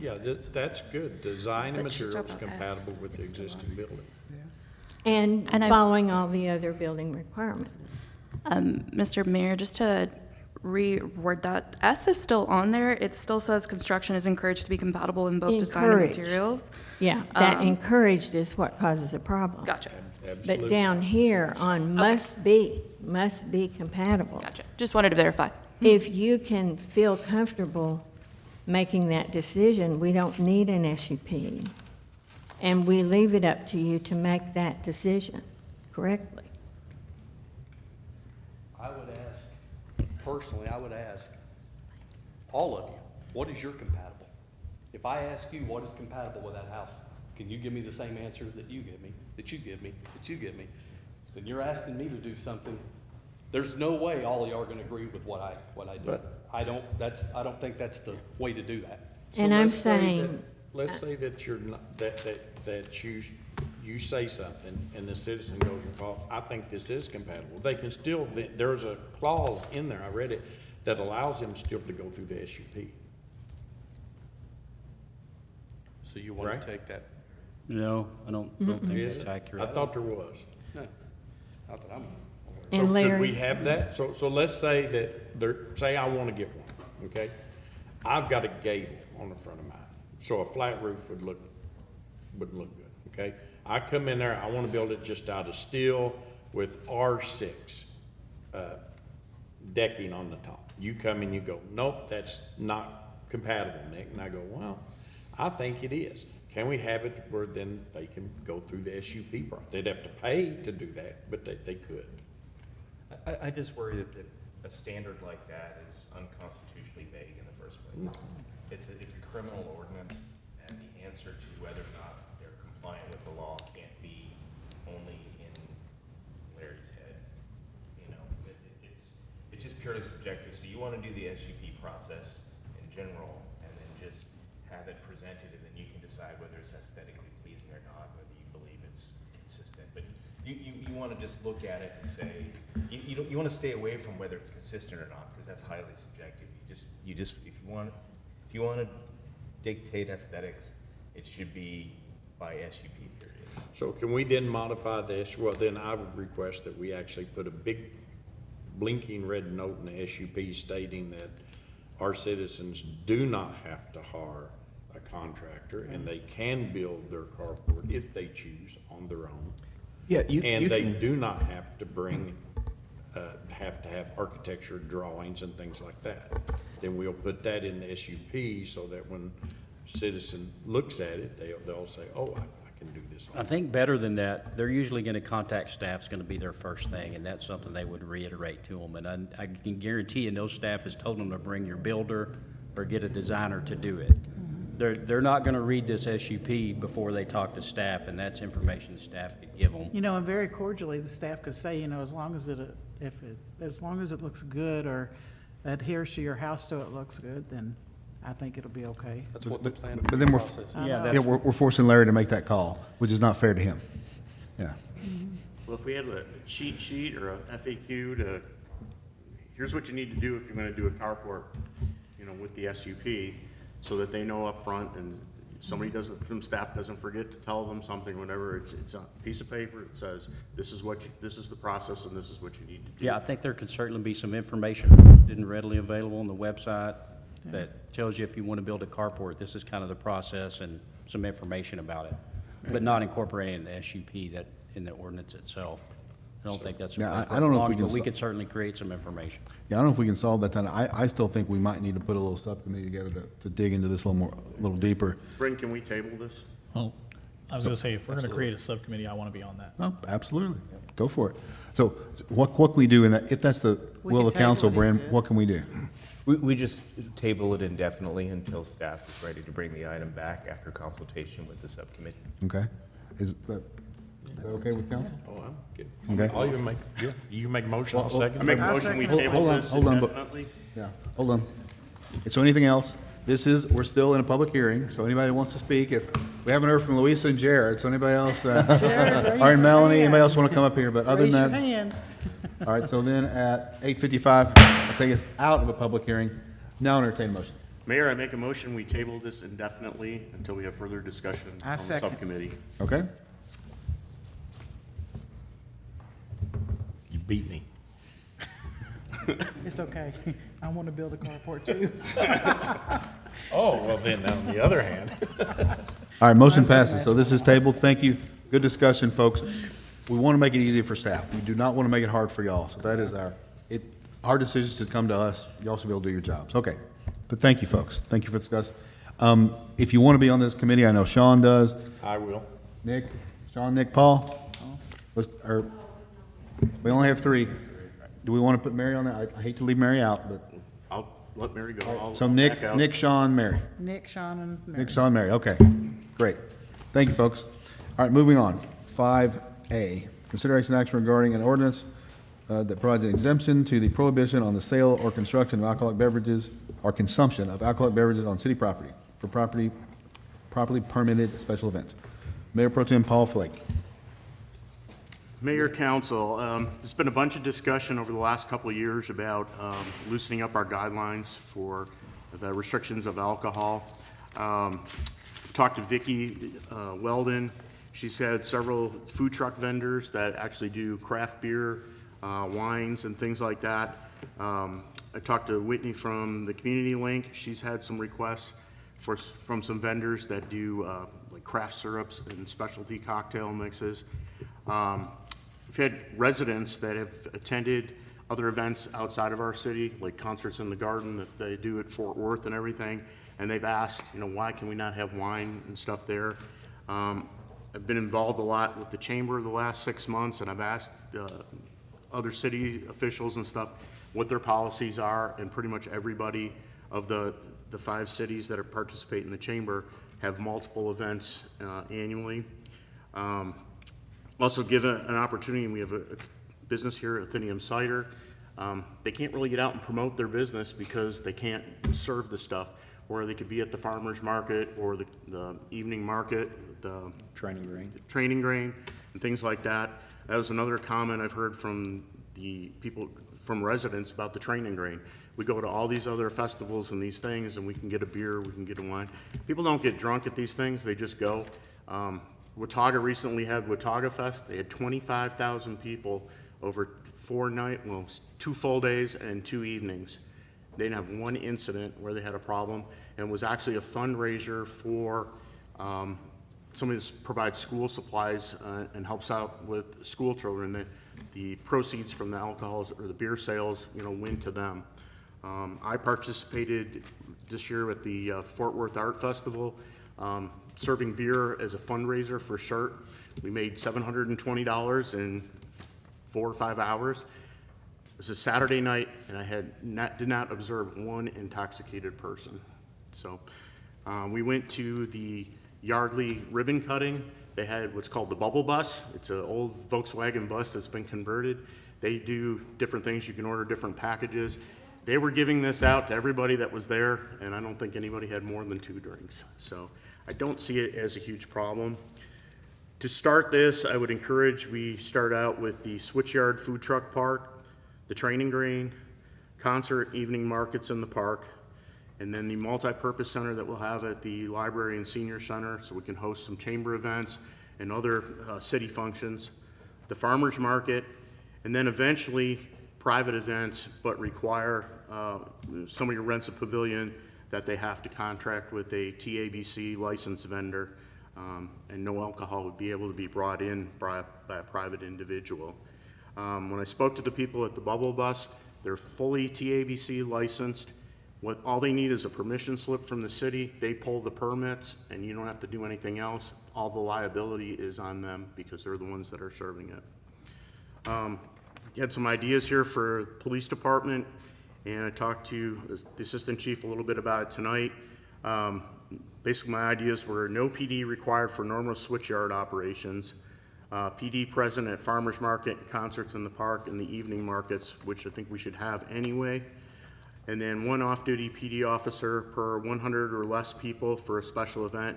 Yeah, that's good. Design and But she's materials talking about F. compatible with the existing building. And And I- following all the other building requirements. Mr. Mayor, just to reword that, F is still on there. It still says construction is encouraged to be compatible in both design and Encouraged. materials. Yeah, that Um, encouraged is what causes a problem. Gotcha, But down here on must be compatible. gotcha. Just wanted to verify. If you can feel comfortable making that decision, we don't need an SUP. And we leave it up to you to make that decision correctly. I would ask, personally, I would ask all of you, what is your compatible? If I ask you what is compatible with that house, can you give me the same answer that you give me, that you give me, that you give me? Then you're asking me to do something. There's no way all of y'all are gonna agree with what I do. I don't think that's the way to do that. And So I'm let's say that- saying, Let's say that you're not, that you say something and the citizen goes, well, I think this is compatible. They can still, there's a clause in there, I read it, that allows them still to go through the SUP. So you wanna Right. take that? No, I don't think Is that's it? accurate. I thought there was. No, not that I'm. And So could Larry- we have that? So let's say that say I want to get one, okay? I've got a gable on the front of mine, so a flat roof wouldn't look good, okay? I come in there, I want to build it just out of steel with R6 decking on the top. You come in, you go, nope, that's not compatible, Nick. And I go, well, I think it is. Can we have it where then they can go through the SUP process? They'd have to pay to do that, but they could. I just worry that a standard like that is unconstitutionally vague in the first place. It's a criminal ordinance, and the answer to whether or not they're compliant with the law can't be only in Larry's head. You know, it's just purely subjective. So you want to do the SUP process in general, and then just have it presented, and then you can decide whether it's aesthetically pleasing or not, whether you believe it's consistent. But you want to just look at it and say, you want to stay away from whether it's consistent or not, because that's highly subjective. You just if you want to dictate aesthetics, it should be by SUP period. So can we then modify this? Well, then I would request that we actually put a big blinking red note in the SUP stating that our citizens do not have to hire a contractor, and they can build their carport if they choose on their own. Yeah, And they do not have to bring, have to have architecture drawings and things like that. Then we'll put that in the SUP so that when citizen looks at it, they'll say, oh, I can do this. I think better than that, they're usually going to contact staff's going to be their first thing, and that's something they would reiterate to them. And I can guarantee you, no staff has told them to bring your builder or get a designer to do it. They're not going to read this SUP before they talk to staff, and that's information staff could give them. You know, and very cordially, the staff could say, you know, as long as it looks good or adheres to your house so it looks good, then I think it'll be okay. That's what the plan But then process is. Yeah, Yeah, we're forcing Larry to make that call, which is not fair to him. Yeah. Well, if we had a cheat sheet or a FAQ to, here's what you need to do if you're gonna do a carport, you know, with the SUP, so that they know up front, and somebody from staff doesn't forget to tell them something, whatever, it's a piece of paper, it says, this is the process and this is what you need to do. Yeah, I think there can certainly be some information posted and readily available on the website that tells you if you want to build a carport, this is kind of the process and some information about it, but not incorporating in the SUP that, in the ordinance itself. I don't think that's. Yeah, I don't know if we can But we so- could certainly create some information. Yeah, I don't know if we can solve that tonight. I still think we might need to put a little subcommittee together to dig into this a little deeper. Bryn, can we table this? Well, I was gonna say, if we're gonna create a subcommittee, I wanna be on that. Oh, absolutely. Go for it. So what can we do in that, if that's the will of council, Bren, what can we do? We just table it indefinitely until staff is ready to bring the item back after consultation with the subcommittee. Okay? Is that okay with council? Oh, I'm good. Okay. I'll even make, yeah, you make a motion, I'll second. I make a it. motion, we Hold- table hold on, this hold on, but- indefinitely. Yeah, hold on. So anything else? We're still in a public hearing, so anybody who wants to speak, if, we haven't heard from Louisa and Jared, so anybody else, Jared, raise or your Melanie, hand. anybody else want to come up here? But other Raise your than that, hand. all right, so then at 8:55, I'll take us out of a public hearing. Now entertain a motion. Mayor, I make a motion, we table this indefinitely until we have further discussion I on the second. subcommittee. Okay? You beat me. It's okay. I want to build a carport too. Oh, well then, on the other hand. All right, motion passes. So this is tabled. Thank you. Good discussion, folks. We want to make it easy for staff. We do not want to make it hard for y'all. So that is our decisions to come to us. Y'all should be able to do your jobs. Okay. But thank you, folks. Thank you for discussing. If you want to be on this committee, I know Sean does. I will. Nick, Sean, Nick, Paul? We only have three. Do we want to put Mary on there? I hate to leave Mary out, but, I'll let Mary go. I'll so back out. Nick, Sean, Mary. Nick, Sean, and Mary. Nick, Sean, Mary, okay, great. Thank you, folks. All right, moving on. 5A, consideration action regarding an ordinance that provides an exemption to the prohibition on the sale or construction of alcoholic beverages or consumption of alcoholic beverages on city property for properly permitted special events. Mayor Pro Tem Paul Flake. Mayor, council, there's been a bunch of discussion over the last couple of years about loosening up our guidelines for the restrictions of alcohol. Talked to Vicki Weldon. She's had several food truck vendors that actually do craft beer, wines, and things like that. I talked to Whitney from the Community Link. She's had some requests from some vendors that do like craft syrups and specialty cocktail mixes. We've had residents that have attended other events outside of our city, like concerts in the garden that they do at Fort Worth and everything, and they've asked, why can we not have wine and stuff there? I've been involved a lot with the chamber the last 6 months, and I've asked other city officials and stuff what their policies are, and pretty much everybody of the 5 cities that participate in the chamber have multiple events annually. Also give an opportunity, we have a business here, Athenaeum Cider. They can't really get out and promote their business because they can't serve the stuff, or they could be at the farmer's market or the evening market, the training grain, and things like that. That was another comment I've heard from the people, from residents about the training grain. We go to all these other festivals and these things, and we can get a beer, we can get a wine. People don't get drunk at these things, they just go. Watauga recently had Watauga Fest. They had 25,000 people over 2 full days and 2 evenings. They didn't have one incident where they had a problem, and was actually a fundraiser for somebody that provides school supplies and helps out with school children. The proceeds from the alcohol or the beer sales, went to them. I participated this year with the Fort Worth Art Festival, serving beer as a fundraiser for CHRT. We made $720 in 4 or 5 hours. It was a Saturday night, and I did not observe one intoxicated person. So we went to the Yardley ribbon cutting. They had what's called the Bubble Bus. It's an old Volkswagen bus that's been converted. They do different things. You can order different packages. They were giving this out to everybody that was there, and I don't think anybody had more than 2 drinks. So I don't see it as a huge problem. To start this, I would encourage we start out with the Switchyard Food Truck Park, the Training Green, concert evening markets in the park, and then the multi-purpose center that we'll have at the library and senior center, so we can host some chamber events and other city functions, the farmers market, and then eventually private events, but require somebody who rents a pavilion that they have to contract with a TABC licensed vendor, and no alcohol would be able to be brought in by a private individual. When I spoke to the people at the Bubble Bus, they're fully TABC licensed. All they need is a permission slip from the city. They pull the permits, and you don't have to do anything else. All the liability is on them because they're the ones that are serving it. Had some ideas here for police department, and I talked to the assistant chief a little bit about it tonight. Basically, my ideas were no PD required for normal switchyard operations, PD present at farmers market, concerts in the park, and the evening markets, which I think we should have anyway. And then 1 off-duty PD officer per 100 or less people for a special event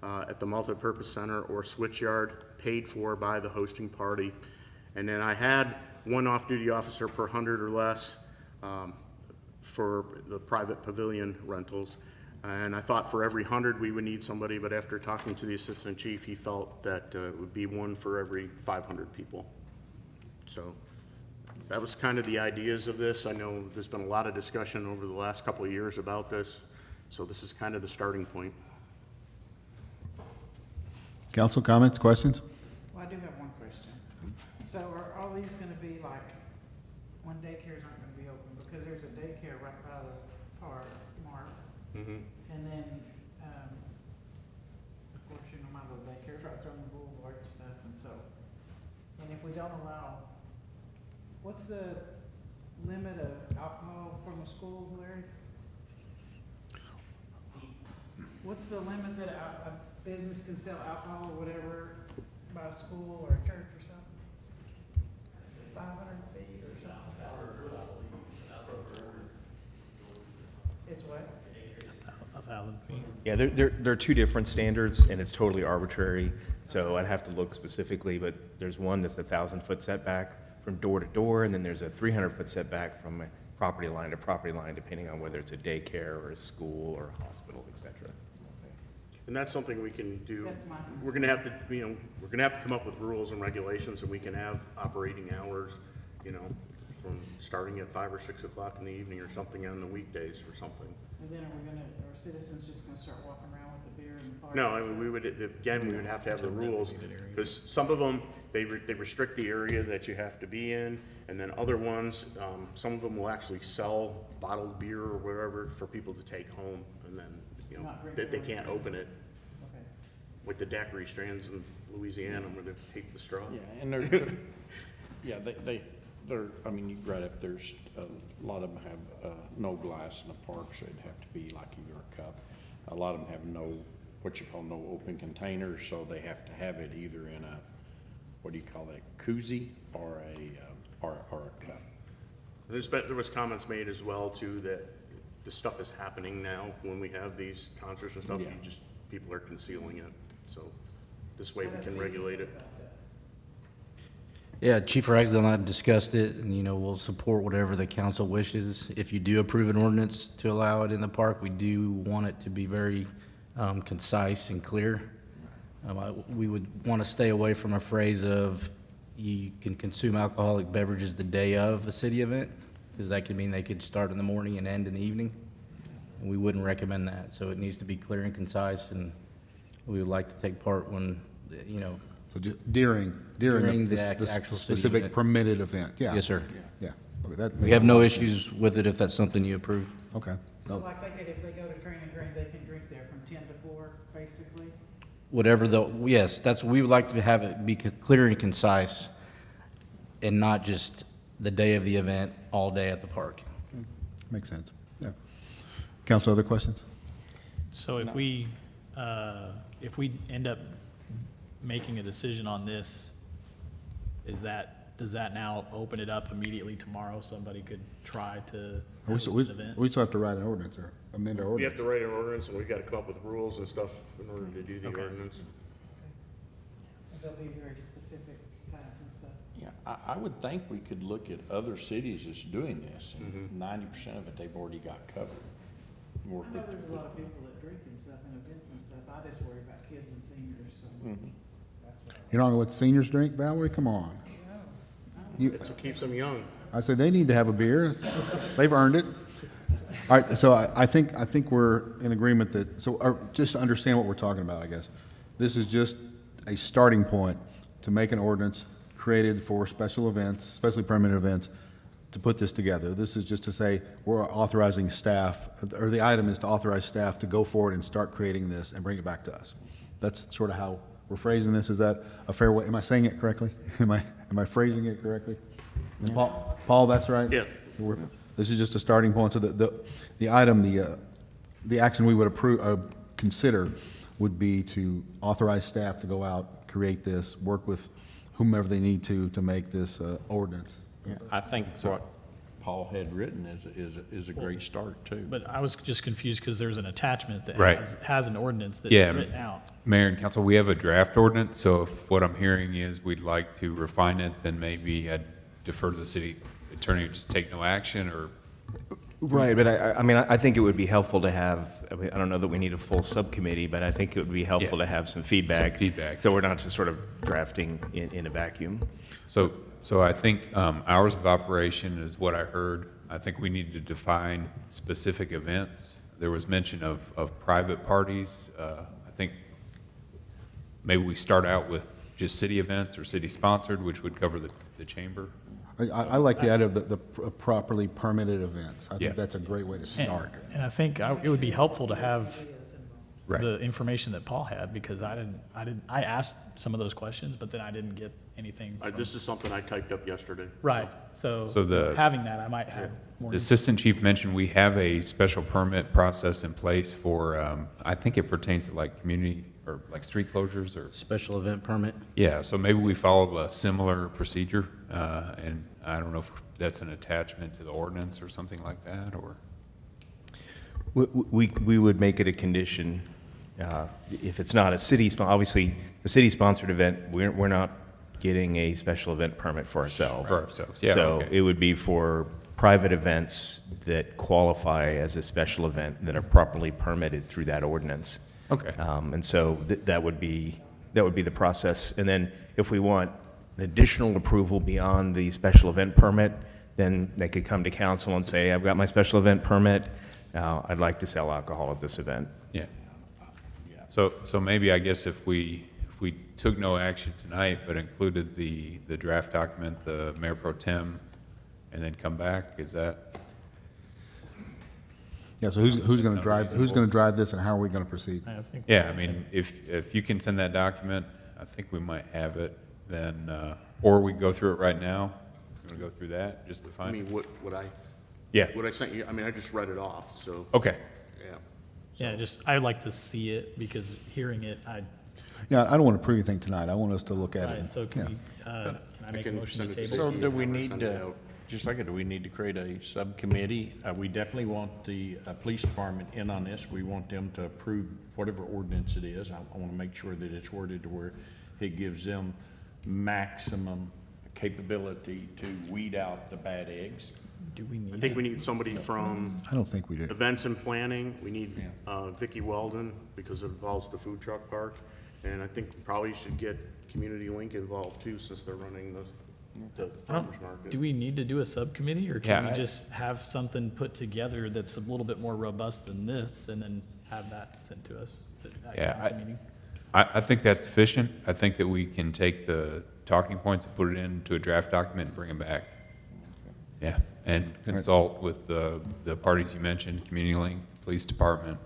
at the multipurpose center or switchyard, paid for by the hosting party. And then I had 1 off-duty officer per 100 or less for the private pavilion rentals. And I thought for every 100 we would need somebody, but after talking to the assistant chief, he felt that it would be 1 for every 500 people. So that was kind of the ideas of this. I know there's been a lot of discussion over the last couple of years about this, so this is kind of the starting point. Council comments, questions? Well, I do have one question. So are all these gonna be like, when daycares aren't gonna be open, because there's a daycare right by the park, Mark, and then, of course, you know, my little daycare's right there on the boulevard and stuff, and so, and if we don't allow, what's the limit of alcohol from a school, Larry? What's the limit that a business can sell alcohol or whatever by a school or a church or something? 500 feet or something? It's what? 1,000 feet. Yeah, they're two different standards, and it's totally arbitrary, so I'd have to look specifically, but there's one that's a 1,000-foot setback from door to door, and then there's a 300-foot setback from a property line to property line, depending on whether it's a daycare or a school or a hospital, et cetera. And that's something we can do. That's my concern. We're gonna have to, we're gonna have to come up with rules and regulations, and we can have operating hours, from starting at 5 or 6 o'clock in the evening or something on the weekdays or something. And then are citizens just gonna start walking around with the beer in the park? No, I mean, we would have to have the rules, because some of them, they restrict the area that you have to be in, and then other ones, some of them will actually sell bottled beer or whatever for people to take home, and then, that they can't open it. Okay. Like the daiquiri strands in Louisiana where they take the straw. Yeah, and they're, I mean, you right up, there's, a lot of them have, no glass in the park, so it'd have to be like either a cup. A lot of them have no, what you call no open containers, so they have to have it either in a, what do you call that, koozie or a cup. There was comments made as well too, that the stuff is happening now when we have these concerts and stuff, Yeah. people are concealing it, so this way we can regulate it. Yeah, Chief Ragsdale and I discussed it, and, we'll support whatever the council wishes. If you do approve an ordinance to allow it in the park, we do want it to be very concise and clear. We would want to stay away from a phrase of you can consume alcoholic beverages the day of a city event, because that could mean they could start in the morning and end in the evening. And we wouldn't recommend that, so it needs to be clear and concise, and we would like to take part when, So during During the the actual city specific event. permitted event, yeah. Yes, sir. Yeah. Okay, that We makes have a no lot of sense. issues with it if that's something you approve. Okay. So No. like if they go to Training Green, they can drink there from 10 to 4, basically? Whatever yes, we would like to have it be clear and concise and not just the day of the event, all day at the park. Makes sense, yeah. Council, other questions? So if we end up making a decision on this, does that now open it up immediately tomorrow? Somebody could try to We host still an event? we still have to write an ordinance or amend our We have ordinance. to write an ordinance, and we've got to come up with rules and stuff in order to do the ordinance. They'll be very specific times and stuff. Yeah, I would think we could look at other cities that's doing this, and 90% of it they've already got covered. I know there's a lot of people that drink and stuff and events and stuff. I just worry about kids and seniors, so that's what You're not gonna let the seniors drink, Valerie? Come on. That's what keeps them young. I said they need to have a beer. They've earned it. All right, so I think we're in agreement that, just to understand what we're talking about, I guess. This is just a starting point to make an ordinance created for special events, especially permanent events, to put this together. This is just to say, we're authorizing staff, or the item is to authorize staff to go forward and start creating this and bring it back to us. That's sort of how we're phrasing this. Is that a fair way? Am I saying it correctly? Am I phrasing it correctly? And Paul, that's right? Yeah. This is just a starting point. So the item, the action we would approve, consider would be to authorize staff to go out, create this, work with whomever they need to make this ordinance. I think what Paul had written is a great start, too. But I was just confused because there's an attachment that Right. has an ordinance that's Yeah, written out. Mayor and council, we have a draft ordinance, so if what I'm hearing is we'd like to refine it, then maybe I'd defer to the city attorney, just take no action, or Right, but I mean, I think it would be helpful to have, I mean, I don't know that we need a full subcommittee, but I think it would be helpful to have some feedback. Some feedback. So we're not just sort of drafting in a vacuum. So I think hours of operation is what I heard. I think we need to define specific events. There was mention of private parties. I think maybe we start out with just city events or city-sponsored, which would cover the chamber. I like the idea of the properly permitted events. I Yeah. think that's a great way to start. And I think it would be helpful to have Right. the information that Paul had, because I asked some of those questions, but then I didn't get anything. from- This is something I typed up yesterday. Right, so having that, I might have more. The assistant chief mentioned we have a special permit process in place for, I think it pertains to like community or like street closures or. Special event permit? Yeah, so maybe we follow a similar procedure, and I don't know if that's an attachment to the ordinance or something like that, or. We would make it a condition, if it's not a obviously, the city-sponsored event, we're not getting a special event permit for ourselves. For ourselves, yeah, So okay. it would be for private events that qualify as a special event that are properly permitted through that ordinance. Okay. And so that would be the process. And then if we want an additional approval beyond the special event permit, then they could come to council and say, I've got my special event permit, I'd like to sell alcohol at this event. Yeah. So maybe, I guess if we took no action tonight, but included the draft document, the mayor pro tem, and then come back, is that? Yeah, so who's going to sound drive, this, and how are we going to proceed? I think. Yeah, I mean, if you can send that document, I think we might have it, then, or we can go through it right now. You want to go through that, just to I find? mean, what Yeah. I sent you, I mean, I just read it off, so. Okay. Yeah. Yeah, I'd like to see it, because hearing it, Yeah, I don't want to prove anything tonight. I want us to look at it. right, so Yeah. can I make a can motion to send it to table? So do we need to, just like it, do we need to create a subcommittee? We definitely want the police department in on this. We want them to approve whatever ordinance it is. I want to make sure that it's worded to where it gives them maximum capability to weed out the bad eggs. Do we need? I think we need somebody from I don't think we do. events and planning. We need Vicki Weldon, because it involves the food truck park. And I think we probably should get Community Link involved too, since they're running the farmer's market. Do we need to do a subcommittee, or Yeah, can we I- just have something put together that's a little bit more robust than this, and then have that sent to us at Yeah, council meeting? I think that's sufficient. I think that we can take the talking points and put it into a draft document and bring them back. Yeah, and consult with the parties you mentioned, Community Link, Police Department.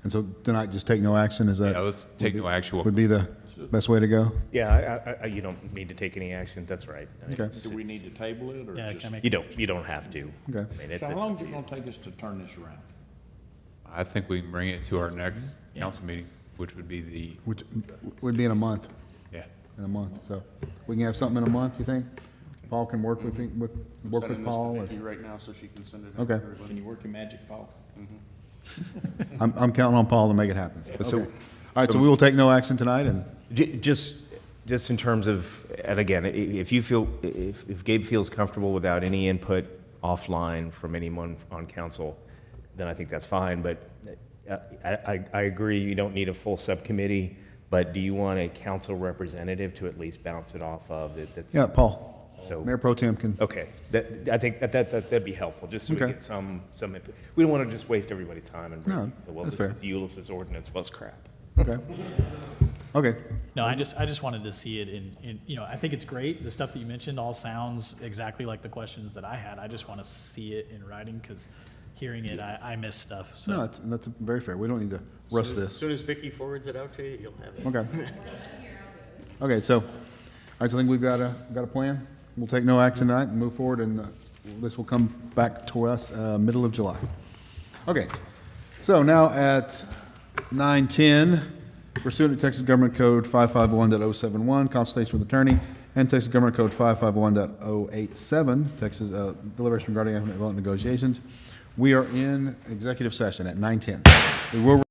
And so tonight, just take no action, is that? Yeah, let's take no action. Would be the best way to go? Yeah, you don't need to take any action, that's right. Okay. Do we need to table it, or Yeah, just? can I make? You don't have to. Okay. I mean, it's So how up long is to it you. gonna take us to turn this around? I think we can bring it to our next council meeting, which would be the, Which would be in a month, yeah. in a month. So we can have something in a month, you think? Paul can work with, work with Sending this to Paul? Vicki right now, so she can send it. out to Okay. everybody. Can you work your magic, Paul? I'm counting on Paul to make it happen. So, all right, so we will take no action tonight, and Just in terms of, and again, if you feel, if Gabe feels comfortable without any input offline from anyone on council, then I think that's fine, but I agree, you don't need a full subcommittee, but do you want a council representative to at least bounce it off of? That's yeah, Paul, So- Mayor Pro Tem can, Okay, I think that'd be helpful, just so we Okay. get some input. We don't want to just waste everybody's time and No, bring, well, that's this fair. is Ulysses ordinance, what's crap. okay. Okay, No, I just wanted to see it in, I think it's great. The stuff that you mentioned all sounds exactly like the questions that I had. I just want to see it in writing, because hearing it, I miss stuff, so. no, that's very fair. We don't need to rush As this. soon as Vicki forwards it out to you, you'll have it. Okay. Okay, so, all right, so I think we've got a plan. We'll take no action tonight and move forward, and this will come back to us middle of July. Okay, so now at 9:10, pursuant to Texas Government Code 551.071, consultation with attorney, and Texas Government Code 551.087, Texas deliberation regarding economic development negotiations. We are in executive session at 9:10. We will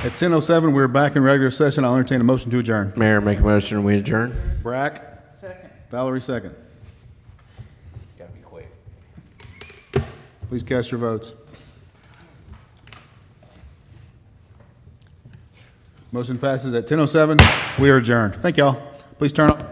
At 10:07, we're back in regular session. I'll entertain a motion to adjourn. Mayor, make a motion, we adjourn? Brack? Second. Valerie, second. Gotta be quick. Please cast your votes. Motion passes at 10:07. We are adjourned. Thank y'all. Please turn off.